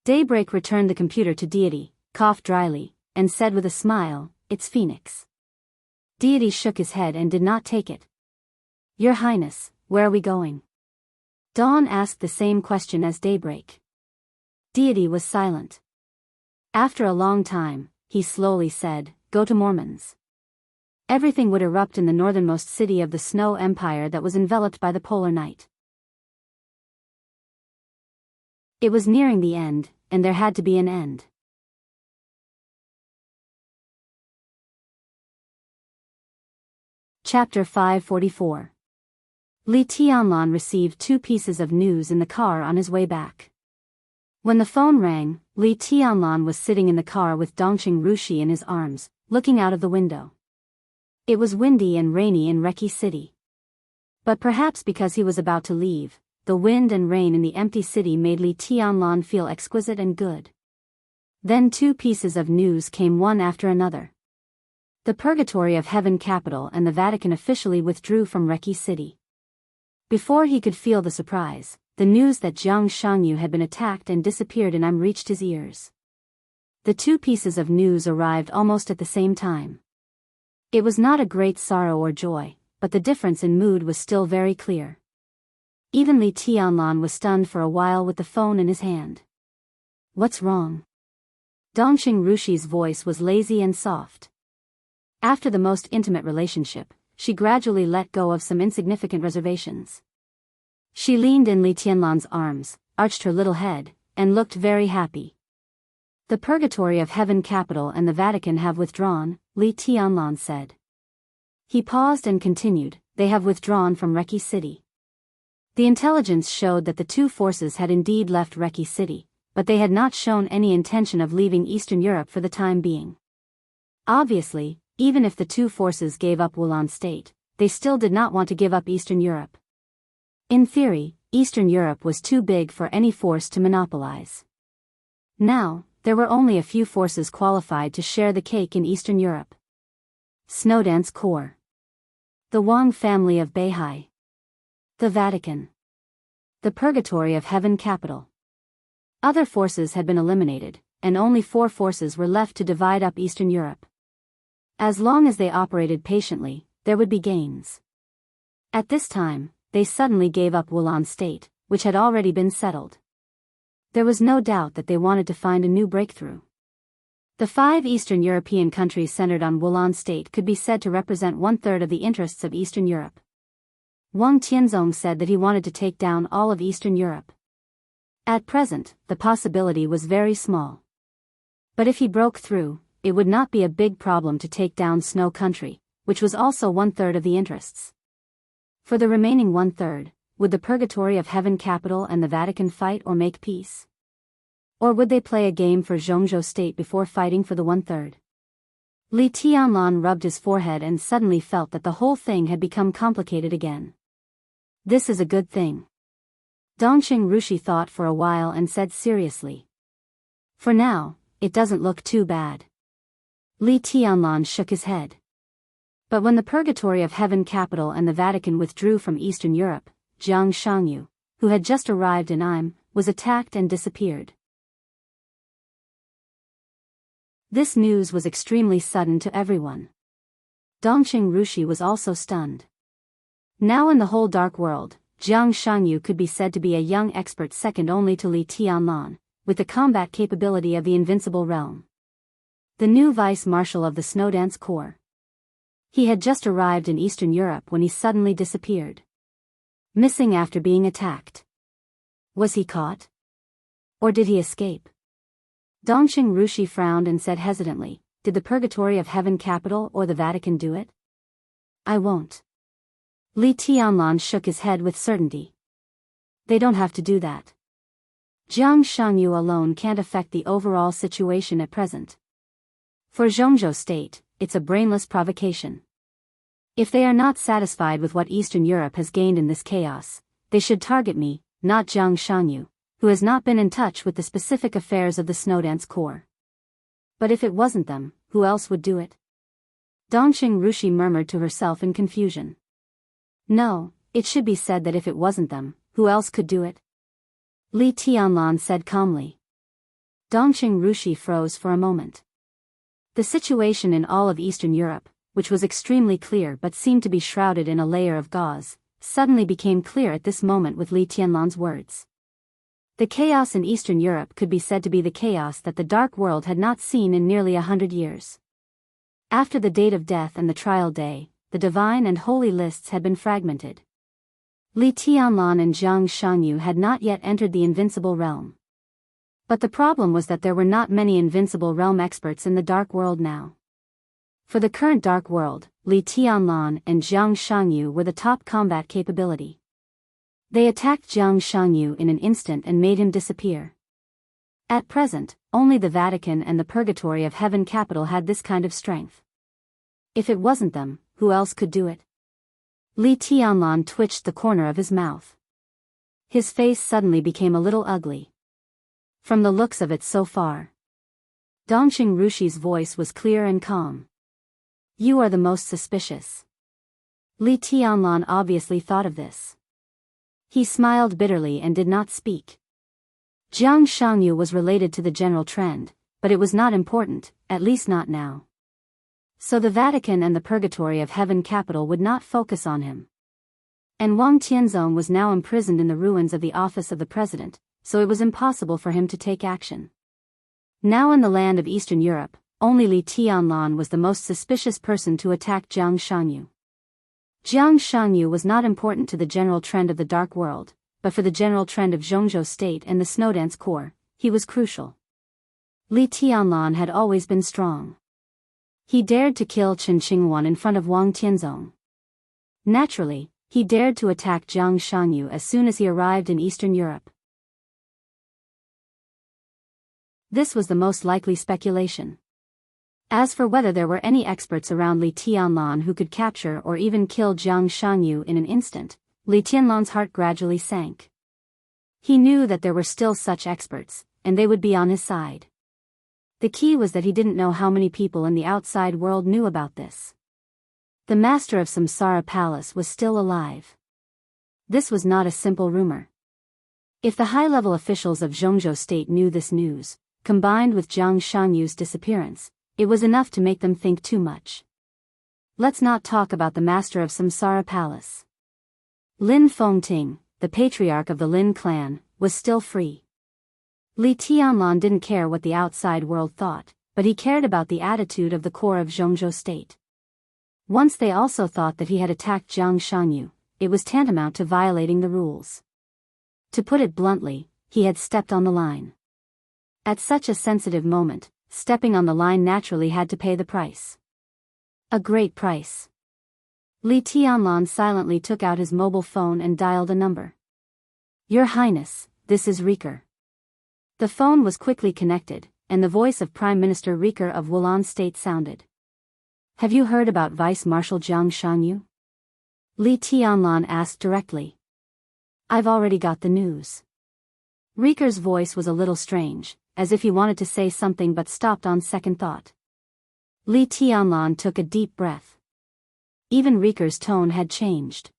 Speaker 1: Daybreak returned the computer to Deity, coughed dryly, and said with a smile, It's Phoenix. Deity shook his head and did not take it. Your Highness, where are we going? Dawn asked the same question as Daybreak. Deity was silent. After a long time, he slowly said, Go to Mormons. Everything would erupt in the northernmost city of the Snow Empire that was enveloped by the polar night. It was nearing the end, and there had to be an end. Chapter 544. Li Tianlan received 2 pieces of news in the car on his way back. When the phone rang, Li Tianlan was sitting in the car with Dongqing Rushi in his arms, looking out of the window. It was windy and rainy in Reki City. But perhaps because he was about to leave, the wind and rain in the empty city made Li Tianlan feel exquisite and good. Then 2 pieces of news came one after another. The Purgatory of Heaven capital and the Vatican officially withdrew from Reki City. Before he could feel the surprise, the news that Jiang Shanyu had been attacked and disappeared in IM reached his ears. The 2 pieces of news arrived almost at the same time. It was not a great sorrow or joy, but the difference in mood was still very clear. Even Li Tianlan was stunned for a while with the phone in his hand. What's wrong? Dongqing Rushi's voice was lazy and soft. After the most intimate relationship, she gradually let go of some insignificant reservations. She leaned in Li Tianlan's arms, arched her little head, and looked very happy. The Purgatory of Heaven capital and the Vatican have withdrawn, Li Tianlan said. He paused and continued, they have withdrawn from Reki City. The intelligence showed that the two forces had indeed left Reki City, but they had not shown any intention of leaving Eastern Europe for the time being. Obviously, even if the two forces gave up Wulan State, they still did not want to give up Eastern Europe. In theory, Eastern Europe was too big for any force to monopolize. Now, there were only a few forces qualified to share the cake in Eastern Europe. Snowdance Corps. The Wang family of Beihai. The Vatican. The Purgatory of Heaven capital. Other forces had been eliminated, and only 4 forces were left to divide up Eastern Europe. As long as they operated patiently, there would be gains. At this time, they suddenly gave up Wulan State, which had already been settled. There was no doubt that they wanted to find a new breakthrough. The 5 Eastern European countries centered on Wulan State could be said to represent 1/3 of the interests of Eastern Europe. Wang Tianzong said that he wanted to take down all of Eastern Europe. At present, the possibility was very small. But if he broke through, it would not be a big problem to take down Snow Country, which was also 1/3 of the interests. For the remaining 1/3, would the Purgatory of Heaven capital and the Vatican fight or make peace? Or would they play a game for Jianghu State before fighting for the 1/3? Li Tianlan rubbed his forehead and suddenly felt that the whole thing had become complicated again. This is a good thing. Dongqing Rushi thought for a while and said seriously. For now, it doesn't look too bad. Li Tianlan shook his head. But when the Purgatory of Heaven capital and the Vatican withdrew from Eastern Europe, Jianghu, who had just arrived in Im, was attacked and disappeared. This news was extremely sudden to everyone. Dongqing Rushi was also stunned. Now in the whole dark world, Jianghu could be said to be a young expert second only to Li Tianlan, with the combat capability of the Invincible Realm. The new vice marshal of the Snowdance Corps. He had just arrived in Eastern Europe when he suddenly disappeared. Missing after being attacked. Was he caught? Or did he escape? Dongqing Rushi frowned and said hesitantly, did the Purgatory of Heaven capital or the Vatican do it? I won't. Li Tianlan shook his head with certainty. They don't have to do that. Jianghu alone can't affect the overall situation at present. For Jianghu State, it's a brainless provocation. If they are not satisfied with what Eastern Europe has gained in this chaos, they should target me, not Jianghu, who has not been in touch with the specific affairs of the Snowdance Corps. But if it wasn't them, who else would do it? Dongqing Rushi murmured to herself in confusion. No, it should be said that if it wasn't them, who else could do it? Li Tianlan said calmly. Dongqing Rushi froze for a moment. The situation in all of Eastern Europe, which was extremely clear but seemed to be shrouded in a layer of gauze, suddenly became clear at this moment with Li Tianlan's words. The chaos in Eastern Europe could be said to be the chaos that the Dark World had not seen in nearly 100 years. After the date of death and the trial day, the divine and holy lists had been fragmented. Li Tianlan and Jianghu had not yet entered the Invincible Realm. But the problem was that there were not many Invincible Realm experts in the Dark World now. For the current Dark World, Li Tianlan and Jianghu were the top combat capability. They attacked Jianghu in an instant and made him disappear. At present, only the Vatican and the Purgatory of Heaven capital had this kind of strength. If it wasn't them, who else could do it? Li Tianlan twitched the corner of his mouth. His face suddenly became a little ugly. From the looks of it so far. Dongqing Rushi's voice was clear and calm. You are the most suspicious. Li Tianlan obviously thought of this. He smiled bitterly and did not speak. Jianghu was related to the general trend, but it was not important, at least not now. So the Vatican and the Purgatory of Heaven capital would not focus on him. And Wang Tianzong was now imprisoned in the ruins of the office of the president, so it was impossible for him to take action. Now in the land of Eastern Europe, only Li Tianlan was the most suspicious person to attack Jianghu. Jiang Shanyu was not important to the general trend of the Dark World, but for the general trend of Zhongzhou State and the Snowdance Corps, he was crucial. Li Tianlan had always been strong. He dared to kill Chen Qingwan in front of Wang Tianzong. Naturally, he dared to attack Jiang Shanyu as soon as he arrived in Eastern Europe. This was the most likely speculation. As for whether there were any experts around Li Tianlan who could capture or even kill Jiang Shanyu in an instant, Li Tianlan's heart gradually sank. He knew that there were still such experts, and they would be on his side. The key was that he didn't know how many people in the outside world knew about this. The master of Samsara Palace was still alive. This was not a simple rumor. If the high-level officials of Zhongzhou State knew this news, combined with Jiang Shanyu's disappearance, it was enough to make them think too much. Let's not talk about the master of Samsara Palace. Lin Fengting, the patriarch of the Lin clan, was still free. Li Tianlan didn't care what the outside world thought, but he cared about the attitude of the core of Zhongzhou State. Once they also thought that he had attacked Jiang Shanyu, it was tantamount to violating the rules. To put it bluntly, he had stepped on the line. At such a sensitive moment, stepping on the line naturally had to pay the price. A great price. Li Tianlan silently took out his mobile phone and dialed a number. Your Highness, this is Rieker. The phone was quickly connected, and the voice of Prime Minister Rieker of Wulan State sounded. Have you heard about Vice Marshal Jiang Shanyu? Li Tianlan asked directly. I've already got the news. Rieker's voice was a little strange, as if he wanted to say something but stopped on second thought. Li Tianlan took a deep breath. Even Rieker's tone had changed.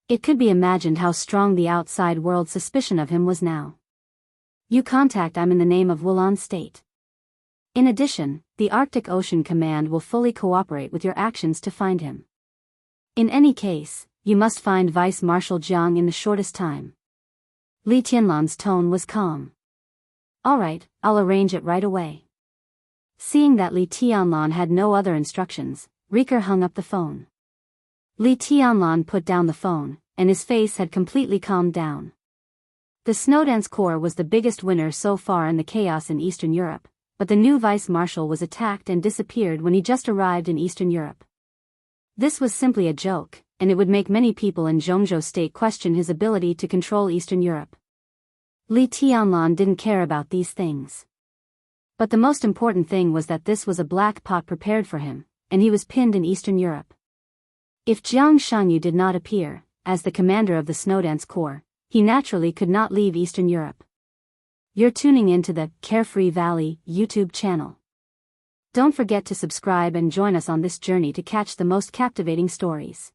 Speaker 1: It could be imagined how strong the outside world's suspicion of him was now. You contact him in the name of Wulan State. In addition, the Arctic Ocean Command will fully cooperate with your actions to find him. In any case, you must find Vice Marshal Jiang in the shortest time. Li Tianlan's tone was calm. All right, I'll arrange it right away. Seeing that Li Tianlan had no other instructions, Rieker hung up the phone. Li Tianlan put down the phone, and his face had completely calmed down. The Snowdance Corps was the biggest winner so far in the chaos in Eastern Europe, but the new vice marshal was attacked and disappeared when he just arrived in Eastern Europe. This was simply a joke, and it would make many people in Zhongzhou State question his ability to control Eastern Europe. Li Tianlan didn't care about these things. But the most important thing was that this was a black pot prepared for him, and he was pinned in Eastern Europe. If Jiang Shanyu did not appear, as the commander of the Snowdance Corps, he naturally could not leave Eastern Europe. You're tuning into the Carefree Valley YouTube channel. Don't forget to subscribe and join us on this journey to catch the most captivating stories.